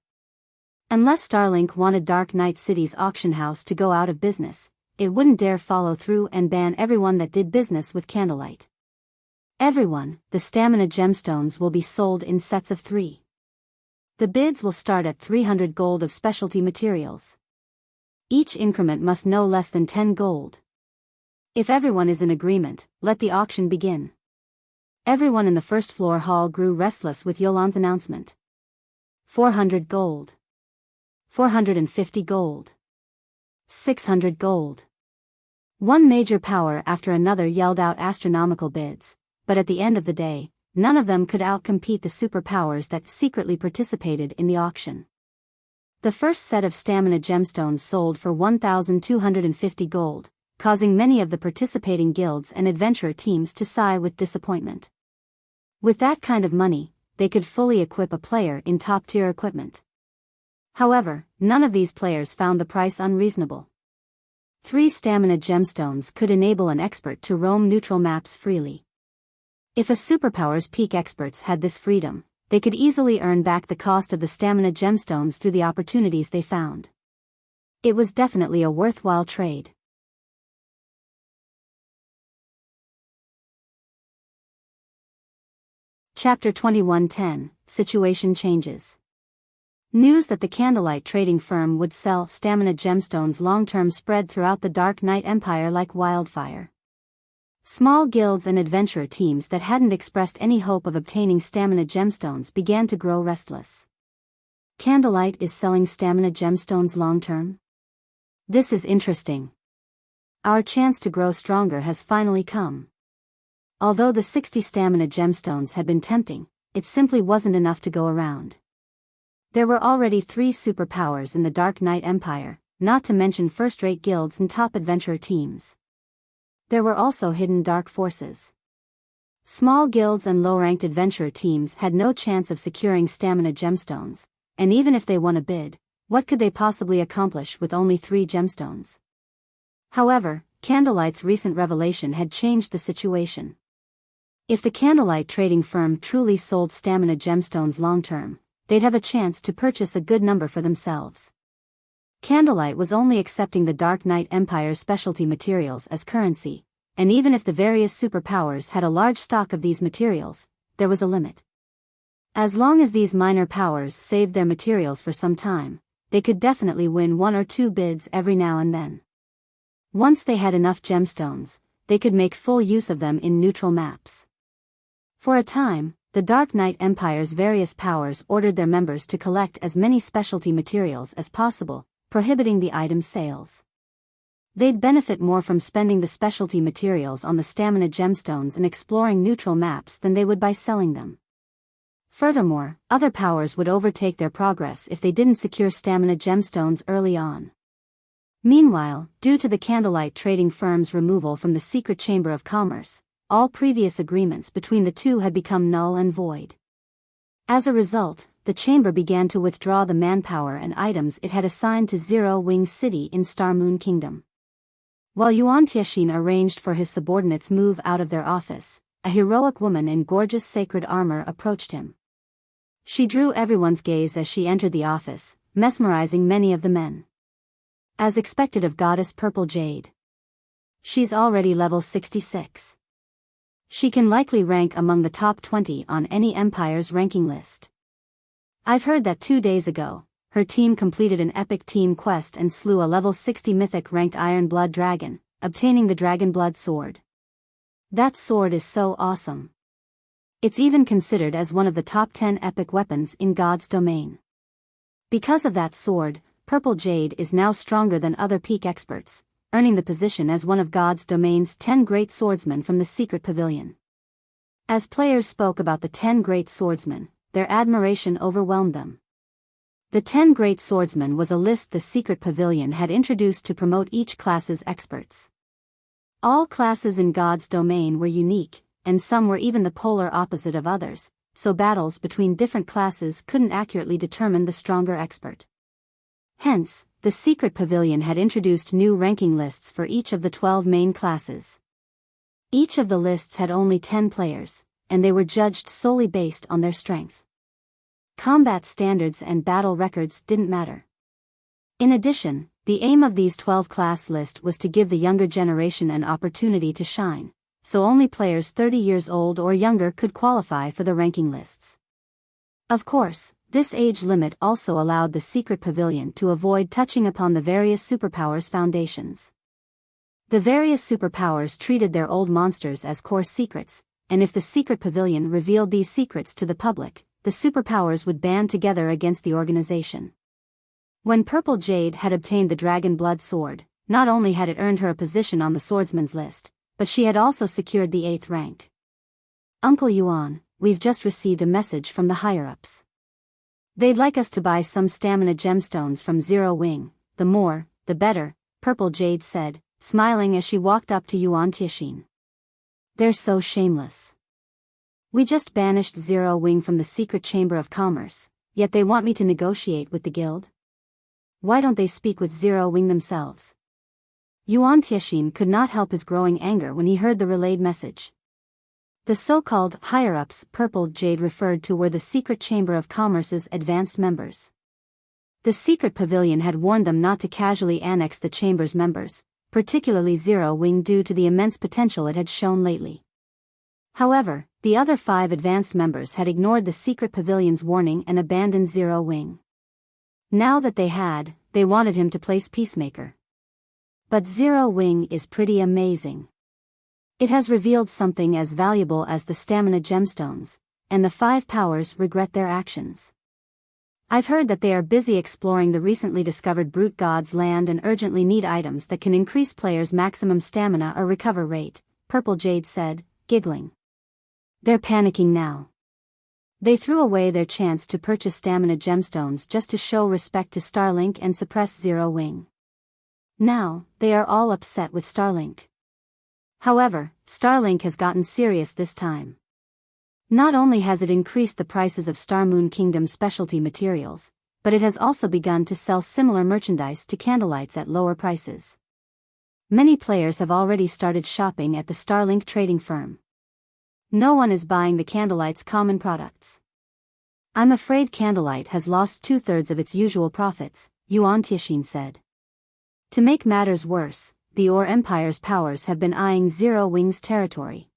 Speaker 1: Unless Starlink wanted Dark Knight City's auction house to go out of business, it wouldn't dare follow through and ban everyone that did business with Candlelight. Everyone, the stamina gemstones will be sold in sets of 3. The bids will start at 300 gold of specialty materials. Each increment must no less than 10 gold. If everyone is in agreement, let the auction begin. Everyone in the first floor hall grew restless with Yolan's announcement. 400 gold. 450 gold. 600 gold. One major power after another yelled out astronomical bids, but at the end of the day, none of them could outcompete the superpowers that secretly participated in the auction. The first set of stamina gemstones sold for 1,250 gold, causing many of the participating guilds and adventurer teams to sigh with disappointment. With that kind of money, they could fully equip a player in top-tier equipment. However, none of these players found the price unreasonable. 3 stamina gemstones could enable an expert to roam neutral maps freely. If a superpower's peak experts had this freedom, they could easily earn back the cost of the stamina gemstones through the opportunities they found. It was definitely a worthwhile trade. Chapter 21:10, Situation Changes. News that the Candlelight trading firm would sell stamina gemstones long-term spread throughout the Dark Knight Empire like wildfire. Small guilds and adventurer teams that hadn't expressed any hope of obtaining stamina gemstones began to grow restless. Candlelight is selling stamina gemstones long-term? This is interesting. Our chance to grow stronger has finally come. Although the 60 stamina gemstones had been tempting, it simply wasn't enough to go around. There were already 3 superpowers in the Dark Knight Empire, not to mention first-rate guilds and top adventurer teams. There were also hidden dark forces. Small guilds and low-ranked adventurer teams had no chance of securing stamina gemstones, and even if they won a bid, what could they possibly accomplish with only 3 gemstones? However, Candlelight's recent revelation had changed the situation. If the Candlelight trading firm truly sold stamina gemstones long-term, they'd have a chance to purchase a good number for themselves. Candlelight was only accepting the Dark Knight Empire's specialty materials as currency, and even if the various superpowers had a large stock of these materials, there was a limit. As long as these minor powers saved their materials for some time, they could definitely win 1 or 2 bids every now and then. Once they had enough gemstones, they could make full use of them in neutral maps. For a time, the Dark Knight Empire's various powers ordered their members to collect as many specialty materials as possible, prohibiting the item sales. They'd benefit more from spending the specialty materials on the stamina gemstones and exploring neutral maps than they would by selling them. Furthermore, other powers would overtake their progress if they didn't secure stamina gemstones early on. Meanwhile, due to the Candlelight trading firm's removal from the secret chamber of commerce, all previous agreements between the two had become null and void. As a result, the chamber began to withdraw the manpower and items it had assigned to Zero Wing City in Star Moon Kingdom. While Yuan Tianxin arranged for his subordinates move out of their office, a heroic woman in gorgeous sacred armor approached him. She drew everyone's gaze as she entered the office, mesmerizing many of the men. As expected of Goddess Purple Jade. She's already level 66. She can likely rank among the top 20 on any empire's ranking list. I've heard that 2 days ago, her team completed an epic team quest and slew a level 60 mythic ranked Iron Blood dragon, obtaining the Dragon Blood sword. That sword is so awesome. It's even considered as one of the top 10 epic weapons in God's domain. Because of that sword, Purple Jade is now stronger than other peak experts, earning the position as one of God's domain's 10 great swordsmen from the secret pavilion. As players spoke about the 10 great swordsmen, their admiration overwhelmed them. The 10 great swordsmen was a list the secret pavilion had introduced to promote each class's experts. All classes in God's domain were unique, and some were even the polar opposite of others, so battles between different classes couldn't accurately determine the stronger expert. Hence, the secret pavilion had introduced new ranking lists for each of the 12 main classes. Each of the lists had only 10 players, and they were judged solely based on their strength. Combat standards and battle records didn't matter. In addition, the aim of these 12-class list was to give the younger generation an opportunity to shine, so only players 30 years old or younger could qualify for the ranking lists. Of course, this age limit also allowed the secret pavilion to avoid touching upon the various superpowers' foundations. The various superpowers treated their old monsters as core secrets, and if the secret pavilion revealed these secrets to the public, the superpowers would band together against the organization. When Purple Jade had obtained the Dragon Blood Sword, not only had it earned her a position on the swordsman's list, but she had also secured the 8th rank. Uncle Yuan, we've just received a message from the higher-ups. They'd like us to buy some stamina gemstones from Zero Wing, the more, the better, Purple Jade said, smiling as she walked up to Yuan Tixin. They're so shameless. We just banished Zero Wing from the secret chamber of commerce, yet they want me to negotiate with the guild? Why don't they speak with Zero Wing themselves? Yuan Tixin could not help his growing anger when he heard the relayed message. The so-called higher-ups Purple Jade referred to were the secret chamber of commerce's advanced members. The secret pavilion had warned them not to casually annex the chamber's members, particularly Zero Wing, due to the immense potential it had shown lately. However, the other 5 advanced members had ignored the secret pavilion's warning and abandoned Zero Wing. Now that they wanted him to place peacemaker. But Zero Wing is pretty amazing. It has revealed something as valuable as the stamina gemstones, and the 5 powers regret their actions. I've heard that they are busy exploring the recently discovered Brute God's land and urgently need items that can increase players' maximum stamina or recover rate, Purple Jade said, giggling. They're panicking now. They threw away their chance to purchase stamina gemstones just to show respect to Starlink and suppress Zero Wing. Now, they are all upset with Starlink. However, Starlink has gotten serious this time. Not only has it increased the prices of Star Moon Kingdom specialty materials, but it has also begun to sell similar merchandise to Candlelights at lower prices. Many players have already started shopping at the Starlink trading firm. No one is buying the Candlelight's common products. I'm afraid Candlelight has lost 2/3 of its usual profits, Yuan Tixin said. To make matters worse, the Or Empire's powers have been eyeing Zero Wing's territory.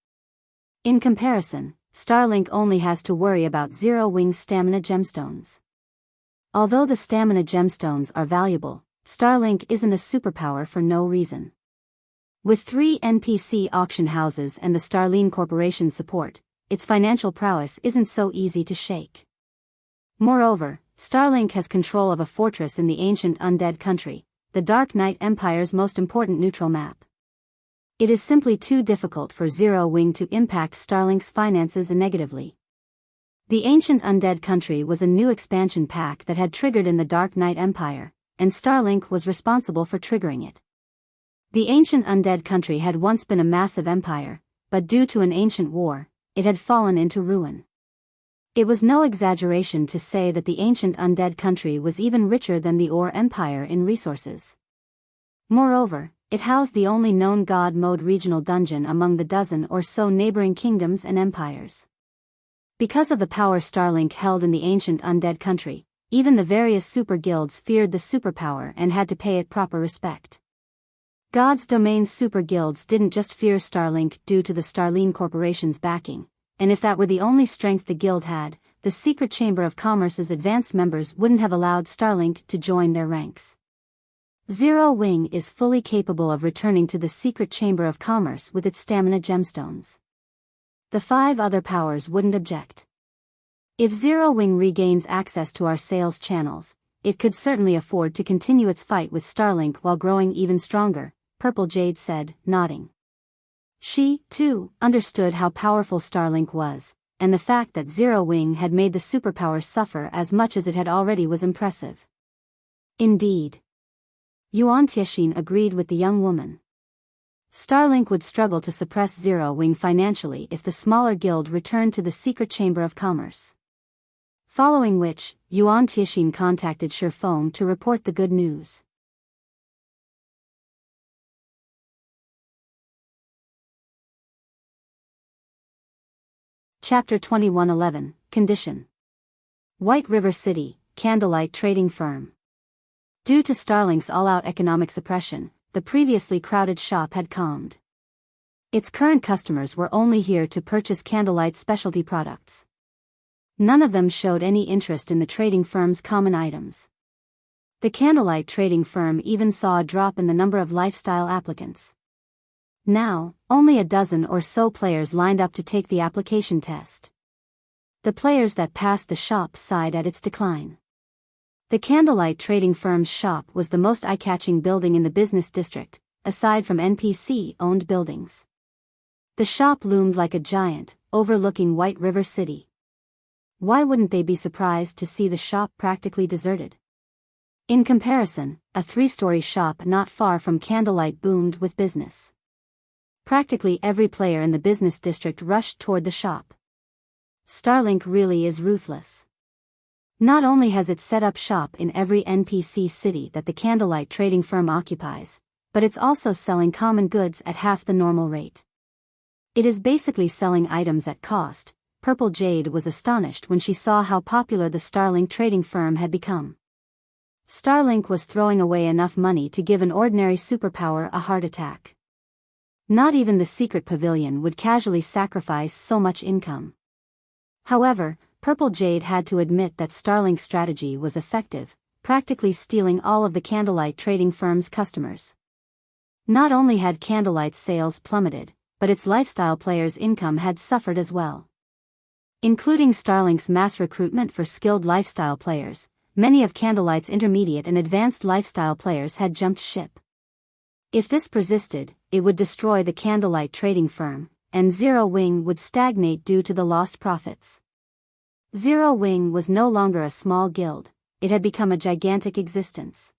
Speaker 1: In comparison, Starlink only has to worry about Zero Wing's stamina gemstones. Although the stamina gemstones are valuable, Starlink isn't a superpower for no reason. With 3 NPC auction houses and the Starline Corporation's support, its financial prowess isn't so easy to shake. Moreover, Starlink has control of a fortress in the ancient undead country, the Dark Knight Empire's most important neutral map. It is simply too difficult for Zero Wing to impact Starlink's finances negatively. The ancient undead country was a new expansion pack that had triggered in the Dark Knight Empire, and Starlink was responsible for triggering it. The ancient undead country had once been a massive empire, but due to an ancient war, it had fallen into ruin. It was no exaggeration to say that the ancient undead country was even richer than the Or Empire in resources. Moreover, it housed the only known God mode regional dungeon among the dozen or so neighboring kingdoms and empires. Because of the power Starlink held in the ancient undead country, even the various super guilds feared the superpower and had to pay it proper respect. God's Domain's super guilds didn't just fear Starlink due to the Starline Corporation's backing, and if that were the only strength the guild had, the Secret Chamber of Commerce's advanced members wouldn't have allowed Starlink to join their ranks. Zero Wing is fully capable of returning to the Secret Chamber of Commerce with its stamina gemstones. The 5 other powers wouldn't object. If Zero Wing regains access to our sales channels, it could certainly afford to continue its fight with Starlink while growing even stronger, Purple Jade said, nodding. She, too, understood how powerful Starlink was, and the fact that Zero Wing had made the superpower suffer as much as it had already was impressive. Indeed. Yuan Tixin agreed with the young woman. Starlink would struggle to suppress Zero Wing financially if the smaller guild returned to the Secret Chamber of Commerce. Following which, Yuan Tixin contacted Shifeng to report the good news. Chapter 2111, Condition. White River City, Candlelight Trading Firm. Due to Starlink's all-out economic suppression, the previously crowded shop had calmed. Its current customers were only here to purchase Candlelight's specialty products. None of them showed any interest in the trading firm's common items. The Candlelight trading firm even saw a drop in the number of lifestyle applicants. Now, only a dozen or so players lined up to take the application test. The players that passed the shop sighed at its decline. The Candlelight trading firm's shop was the most eye-catching building in the business district, aside from NPC-owned buildings. The shop loomed like a giant, overlooking White River City. Why wouldn't they be surprised to see the shop practically deserted? In comparison, a 3-story shop not far from Candlelight boomed with business. Practically every player in the business district rushed toward the shop. Starlink really is ruthless. Not only has it set up shop in every NPC city that the Candlelight trading firm occupies, but it's also selling common goods at half the normal rate. It is basically selling items at cost. Purple Jade was astonished when she saw how popular the Starlink trading firm had become. Starlink was throwing away enough money to give an ordinary superpower a heart attack. Not even the secret pavilion would casually sacrifice so much income. However, Purple Jade had to admit that Starlink's strategy was effective, practically stealing all of the Candlelight trading firm's customers. Not only had Candlelight's sales plummeted, but its lifestyle players' income had suffered as well. Including Starlink's mass recruitment for skilled lifestyle players, many of Candlelight's intermediate and advanced lifestyle players had jumped ship. If this persisted, it would destroy the Candlelight trading firm, and Zero Wing would stagnate due to the lost profits. Zero Wing was no longer a small guild, it had become a gigantic existence.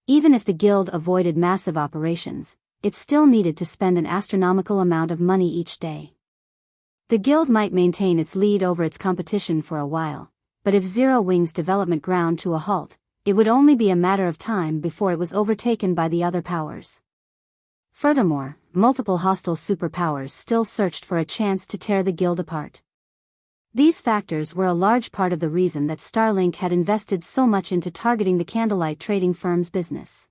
Speaker 1: Even if the guild avoided massive operations, it still needed to spend an astronomical amount of money each day. The guild might maintain its lead over its competition for a while, but if Zero Wing's development ground to a halt, it would only be a matter of time before it was overtaken by the other powers. Furthermore, multiple hostile superpowers still searched for a chance to tear the guild apart. These factors were a large part of the reason that Starlink had invested so much into targeting the Candlelight trading firm's business.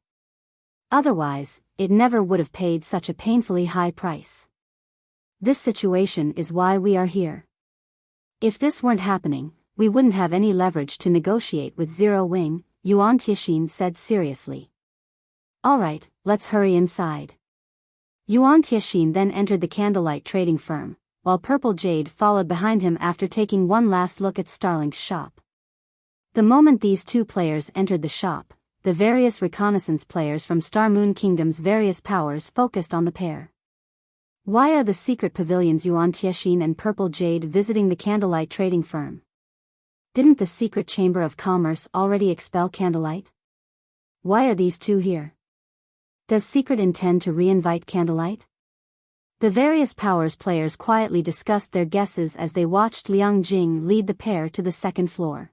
Speaker 1: Otherwise, it never would have paid such a painfully high price. This situation is why we are here. If this weren't happening, we wouldn't have any leverage to negotiate with Zero Wing, Yuan Tianxin said seriously. Alright, let's hurry inside. Yuan Tianxin then entered the Candlelight trading firm, while Purple Jade followed behind him after taking one last look at Starlink's shop. The moment these two players entered the shop, the various reconnaissance players from Star Moon Kingdom's various powers focused on the pair. Why are the secret pavilions Yuan Tianxin and Purple Jade visiting the Candlelight trading firm? Didn't the secret chamber of commerce already expel Candlelight? Why are these two here? Does Secret intend to re-invite Candlelight? The various powers players quietly discussed their guesses as they watched Liang Jing lead the pair to the second floor.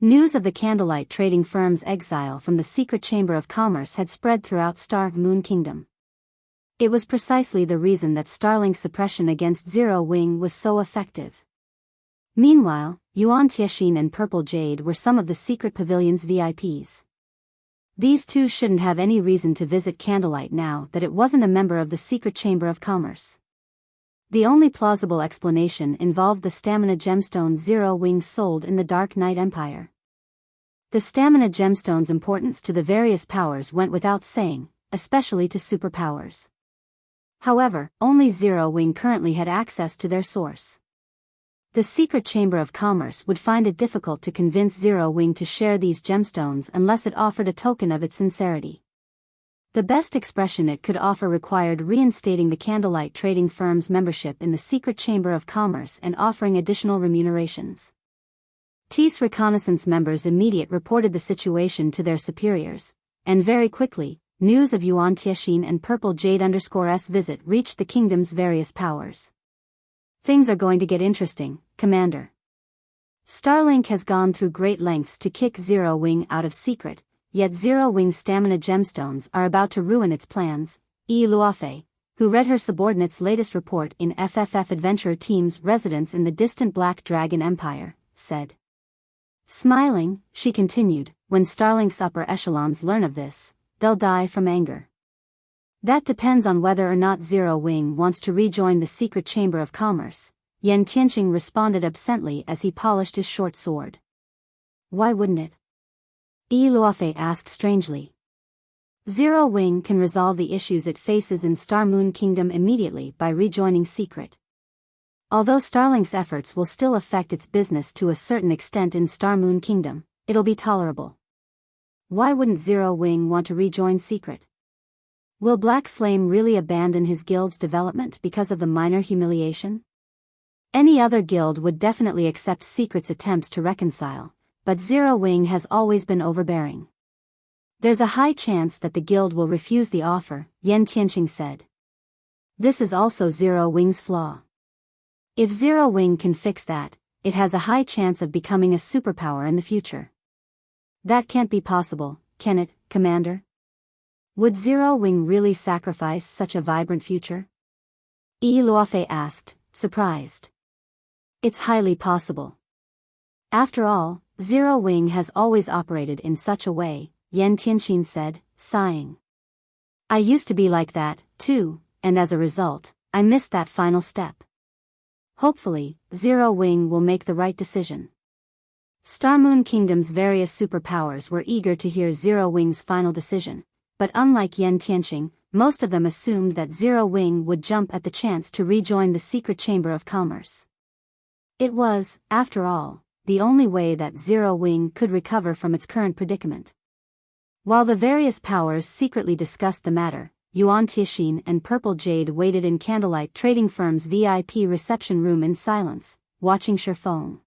Speaker 1: News of the Candlelight trading firm's exile from the secret chamber of commerce had spread throughout Star Moon Kingdom. It was precisely the reason that Starlink's suppression against Zero Wing was so effective. Meanwhile, Yuan Tianxin and Purple Jade were some of the secret pavilion's VIPs. These two shouldn't have any reason to visit Candlelight now that it wasn't a member of the secret chamber of commerce. The only plausible explanation involved the stamina gemstone Zero Wing sold in the Dark Knight Empire. The stamina gemstone's importance to the various powers went without saying, especially to superpowers. However, only Zero Wing currently had access to their source. The secret chamber of commerce would find it difficult to convince Zero Wing to share these gemstones unless it offered a token of its sincerity. The best expression it could offer required reinstating the Candlelight trading firm's membership in the secret chamber of commerce and offering additional remunerations. TIS reconnaissance members immediately reported the situation to their superiors, and very quickly, news of Yuan Tianxin and Purple Jade_'s visit reached the kingdom's various powers. Things are going to get interesting, Commander. Starlink has gone through great lengths to kick Zero Wing out of secret, yet Zero Wing's stamina gemstones are about to ruin its plans, Luofei, who read her subordinate's latest report in FFF Adventurer Team's residence in the distant Black Dragon Empire, said. Smiling, she continued, when Starlink's upper echelons learn of this, they'll die from anger. That depends on whether or not Zero Wing wants to rejoin the secret chamber of commerce, Yan Tianqing responded absently as he polished his short sword. Why wouldn't it? Yi Luofei asked strangely. Zero Wing can resolve the issues it faces in Star Moon Kingdom immediately by rejoining secret. Although Starlink's efforts will still affect its business to a certain extent in Star Moon Kingdom, it'll be tolerable. Why wouldn't Zero Wing want to rejoin secret? Will Black Flame really abandon his guild's development because of the minor humiliation? Any other guild would definitely accept Secret's attempts to reconcile, but Zero Wing has always been overbearing. There's a high chance that the guild will refuse the offer, Yan Tianqing said. This is also Zero Wing's flaw. If Zero Wing can fix that, it has a high chance of becoming a superpower in the future. That can't be possible, can it, Commander? Would Zero Wing really sacrifice such a vibrant future? Yi Luofei asked, surprised. It's highly possible. After all, Zero Wing has always operated in such a way, Yan Tianqing said, sighing. I used to be like that, too, and as a result, I missed that final step. Hopefully, Zero Wing will make the right decision. Star Moon Kingdom's various superpowers were eager to hear Zero Wing's final decision, but unlike Yan Tianqing, most of them assumed that Zero Wing would jump at the chance to rejoin the secret chamber of commerce. It was, after all, the only way that Zero Wing could recover from its current predicament. While the various powers secretly discussed the matter, Yuan Tixin and Purple Jade waited in Candlelight Trading Firm's VIP reception room in silence, watching Shifeng.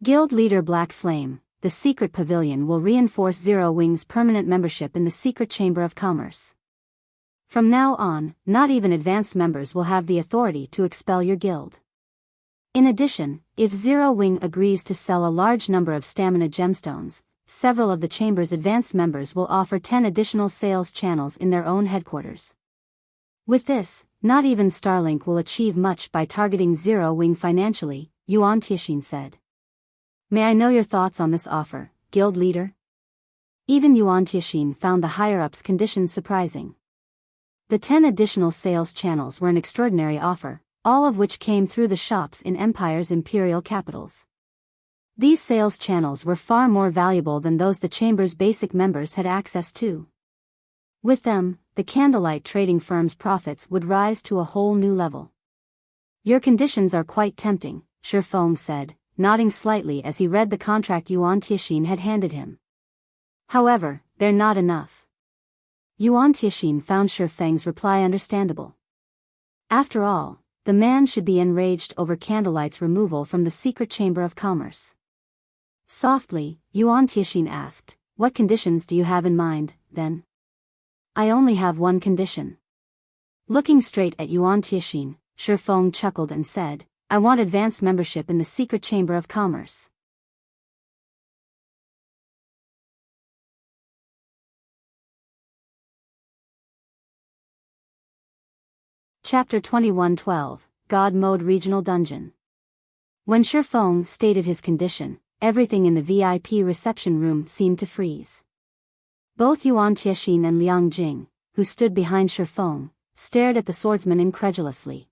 Speaker 1: Guild leader Black Flame, the secret pavilion will reinforce Zero Wing's permanent membership in the secret chamber of commerce. From now on, not even advanced members will have the authority to expel your guild. In addition, if Zero Wing agrees to sell a large number of stamina gemstones, several of the chamber's advanced members will offer 10 additional sales channels in their own headquarters. With this, not even Starlink will achieve much by targeting Zero Wing financially, Yuan Tixin said. May I know your thoughts on this offer, guild leader? Even Yuan Tixin found the higher-ups' conditions surprising. The 10 additional sales channels were an extraordinary offer, all of which came through the shops in Empire's imperial capitals. These sales channels were far more valuable than those the chamber's basic members had access to. With them, the Candlelight Trading Firm's profits would rise to a whole new level. Your conditions are quite tempting, Shifeng said, nodding slightly as he read the contract Yuan Tixin had handed him. However, they're not enough. Yuan Tixin found Shifeng's reply understandable. After all, the man should be enraged over Candlelight's removal from the secret chamber of commerce. Softly, Yuan Tixin asked, what conditions do you have in mind, then? I only have one condition. Looking straight at Yuan Tixin, Shifeng chuckled and said, I want advanced membership in the secret chamber of commerce. Chapter 2112, God Mode Regional Dungeon. When Shifeng stated his condition, everything in the VIP reception room seemed to freeze. Both Yuan Tixin and Liang Jing, who stood behind Shifeng, stared at the swordsman incredulously.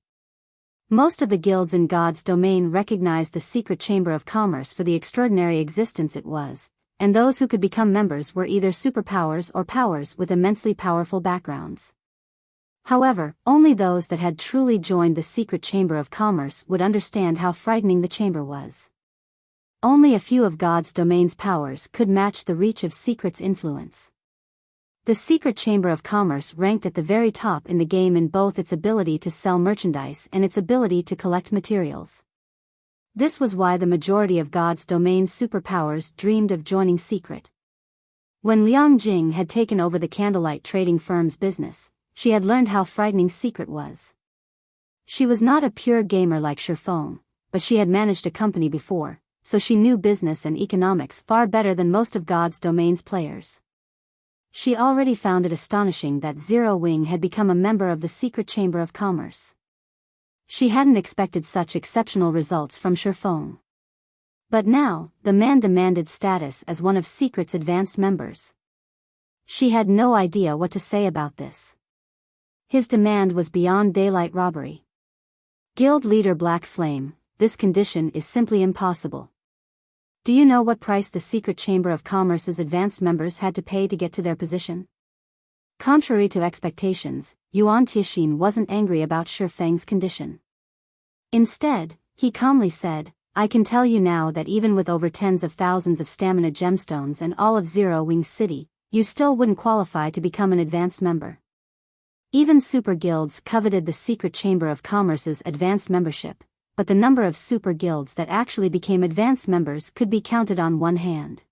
Speaker 1: Most of the guilds in God's domain recognized the secret chamber of commerce for the extraordinary existence it was, and those who could become members were either superpowers or powers with immensely powerful backgrounds. However, only those that had truly joined the secret chamber of commerce would understand how frightening the chamber was. Only a few of God's domain's powers could match the reach of Secret's influence. The secret chamber of commerce ranked at the very top in the game in both its ability to sell merchandise and its ability to collect materials. This was why the majority of God's domain's superpowers dreamed of joining Secret. When Liang Jing had taken over the Candlelight Trading Firm's business, she had learned how frightening Secret was. She was not a pure gamer like Shifeng, but she had managed a company before, so she knew business and economics far better than most of God's domain's players. She already found it astonishing that Zero Wing had become a member of the secret chamber of commerce. She hadn't expected such exceptional results from Shifeng. But now, the man demanded status as one of Secret's advanced members. She had no idea what to say about this. His demand was beyond daylight robbery. Guild leader Black Flame, this condition is simply impossible. Do you know what price the Secret Chamber of Commerce's advanced members had to pay to get to their position? Contrary to expectations, Yuan Tixin wasn't angry about Shi Feng's condition. Instead, he calmly said, I can tell you now that even with over tens of thousands of stamina gemstones and all of Zero Wing City, you still wouldn't qualify to become an advanced member. Even super guilds coveted the Secret Chamber of Commerce's advanced membership, but the number of super guilds that actually became advanced members could be counted on one hand.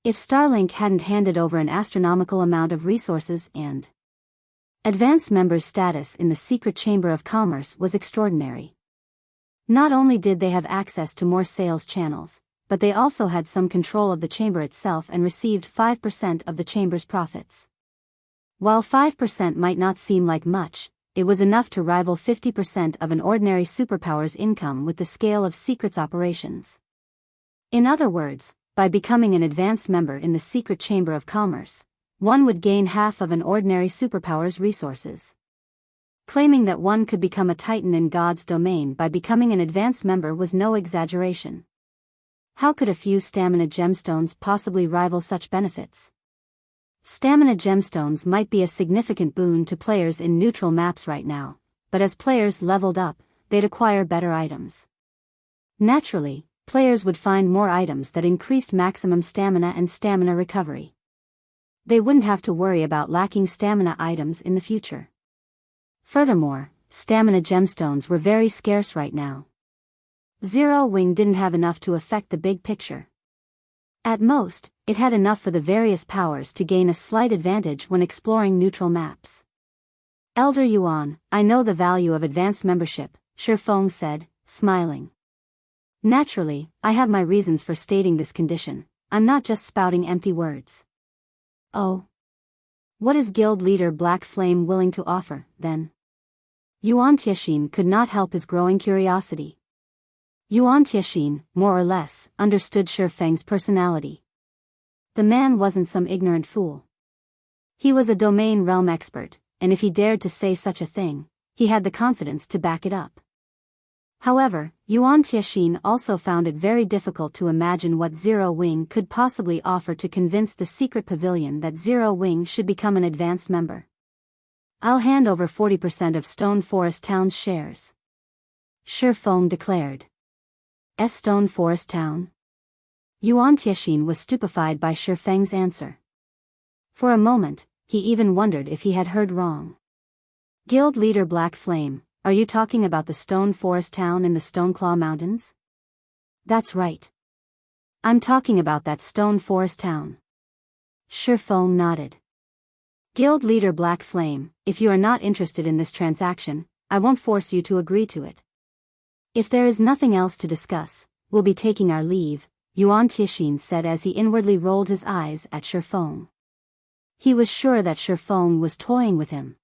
Speaker 1: If Starlink hadn't handed over an astronomical amount of resources and advanced members' status in the Secret Chamber of Commerce was extraordinary. Not only did they have access to more sales channels, but they also had some control of the chamber itself and received 5% of the chamber's profits. While 5% might not seem like much, it was enough to rival 50% of an ordinary superpower's income with the scale of Secret's operations. In other words, by becoming an advanced member in the Secret Chamber of Commerce, one would gain half of an ordinary superpower's resources. Claiming that one could become a titan in God's domain by becoming an advanced member was no exaggeration. How could a few stamina gemstones possibly rival such benefits? Stamina gemstones might be a significant boon to players in neutral maps right now, but as players leveled up, they'd acquire better items. Naturally, players would find more items that increased maximum stamina and stamina recovery. They wouldn't have to worry about lacking stamina items in the future. Furthermore, stamina gemstones were very scarce right now. Zero Wing didn't have enough to affect the big picture. At most, it had enough for the various powers to gain a slight advantage when exploring neutral maps. Elder Yuan, I know the value of advanced membership, Shi Feng said, smiling. Naturally, I have my reasons for stating this condition, I'm not just spouting empty words. Oh. What is Guild leader Black Flame willing to offer, then? Yuan Tixin could not help his growing curiosity. Yuan Tixin, more or less, understood Shi Feng's personality. The man wasn't some ignorant fool. He was a domain realm expert, and if he dared to say such a thing, he had the confidence to back it up. However, Yuan Tixin also found it very difficult to imagine what Zero Wing could possibly offer to convince the secret pavilion that Zero Wing should become an advanced member. I'll hand over 40% of Stone Forest Town's shares, Shi Feng declared. Stone Forest Town? Yuan Tixin was stupefied by Shi Feng's answer. For a moment, he even wondered if he had heard wrong. Guild leader Black Flame, are you talking about the Stone Forest Town in the Stoneclaw Mountains? That's right. I'm talking about that Stone Forest Town. Shi Feng nodded. Guild leader Black Flame, if you are not interested in this transaction, I won't force you to agree to it. If there is nothing else to discuss, we'll be taking our leave, Yuan Tixin said as he inwardly rolled his eyes at Shi Feng. He was sure that Shi Feng was toying with him.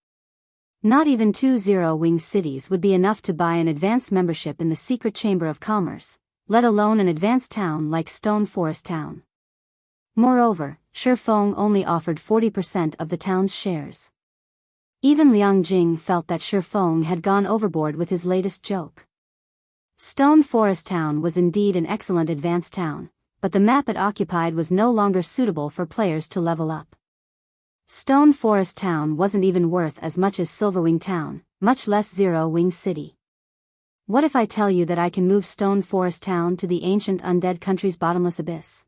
Speaker 1: Not even 2 zero-wing cities would be enough to buy an advanced membership in the Secret Chamber of Commerce, let alone an advanced town like Stone Forest Town. Moreover, Shi Feng only offered 40% of the town's shares. Even Liang Jing felt that Shi Feng had gone overboard with his latest joke. Stone Forest Town was indeed an excellent advanced town, but the map it occupied was no longer suitable for players to level up. Stone Forest Town wasn't even worth as much as Silverwing Town, much less Zero Wing City. What if I tell you that I can move Stone Forest Town to the ancient undead country's bottomless abyss?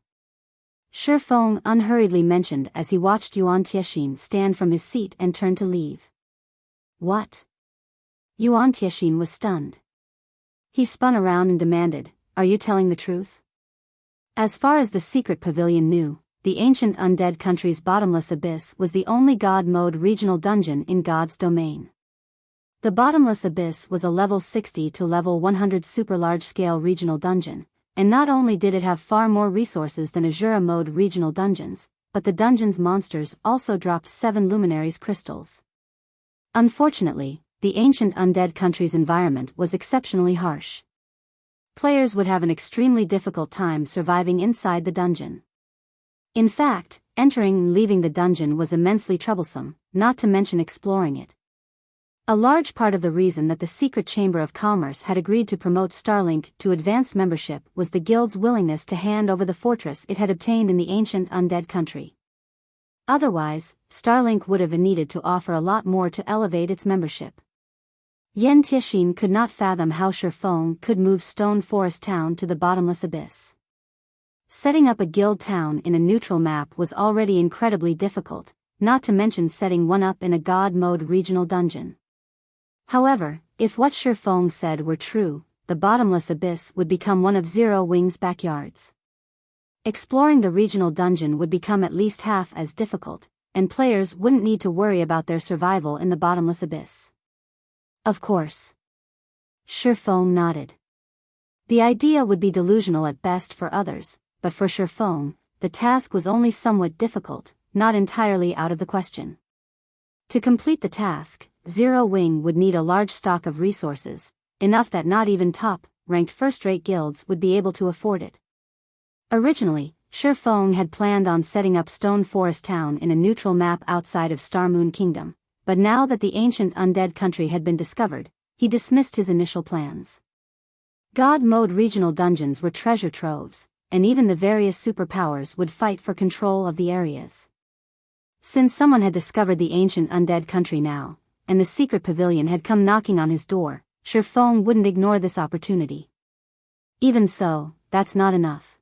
Speaker 1: Shi Feng unhurriedly mentioned as he watched Yuan Tixin stand from his seat and turn to leave. What? Yuan Tixin was stunned. He spun around and demanded, are you telling the truth? As far as the secret pavilion knew, the ancient undead country's bottomless abyss was the only God mode regional dungeon in God's domain. The bottomless abyss was a level 60 to level 100 super large-scale regional dungeon, and not only did it have far more resources than Azura mode regional dungeons, but the dungeon's monsters also dropped 7 luminaries crystals. Unfortunately, the ancient undead country's environment was exceptionally harsh. players would have an extremely difficult time surviving inside the dungeon. In fact, entering and leaving the dungeon was immensely troublesome, not to mention exploring it. A large part of the reason that the Secret Chamber of Commerce had agreed to promote Starlink to advanced membership was the guild's willingness to hand over the fortress it had obtained in the ancient undead country. Otherwise, Starlink would have needed to offer a lot more to elevate its membership. Yen Tixin could not fathom how Shifeng could move Stone Forest Town to the bottomless abyss. Setting up a guild town in a neutral map was already incredibly difficult, not to mention setting one up in a god mode regional dungeon. However, if what Shifeng said were true, the bottomless abyss would become one of Zero Wing's backyards. Exploring the regional dungeon would become at least half as difficult, and players wouldn't need to worry about their survival in the bottomless abyss. Of course. Shifeng nodded. The idea would be delusional at best for others, but for Shifeng, the task was only somewhat difficult, not entirely out of the question. To complete the task, Zero Wing would need a large stock of resources, enough that not even top-ranked first-rate guilds would be able to afford it. Originally, Shifeng had planned on setting up Stone Forest Town in a neutral map outside of Starmoon Kingdom, but now that the ancient undead country had been discovered, he dismissed his initial plans. God mode regional dungeons were treasure troves, and even the various superpowers would fight for control of the areas. Since someone had discovered the ancient undead country now, and the secret pavilion had come knocking on his door, Shifeng wouldn't ignore this opportunity. Even so, that's not enough.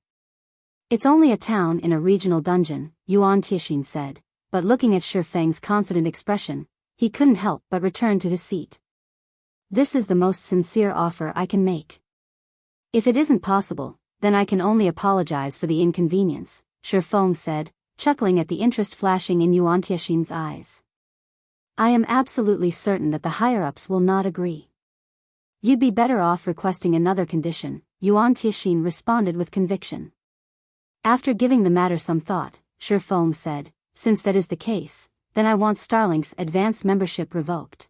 Speaker 1: It's only a town in a regional dungeon, Yuan Tixin said, but looking at Shifeng's confident expression, he couldn't help but return to his seat. This is the most sincere offer I can make. If it isn't possible, then I can only apologize for the inconvenience, Shifeng said, chuckling at the interest flashing in Yuan Tixin's eyes. I am absolutely certain that the higher-ups will not agree. You'd be better off requesting another condition, Yuan Tixin responded with conviction. After giving the matter some thought, Shifeng said, since that is the case, then I want Starlink's advanced membership revoked.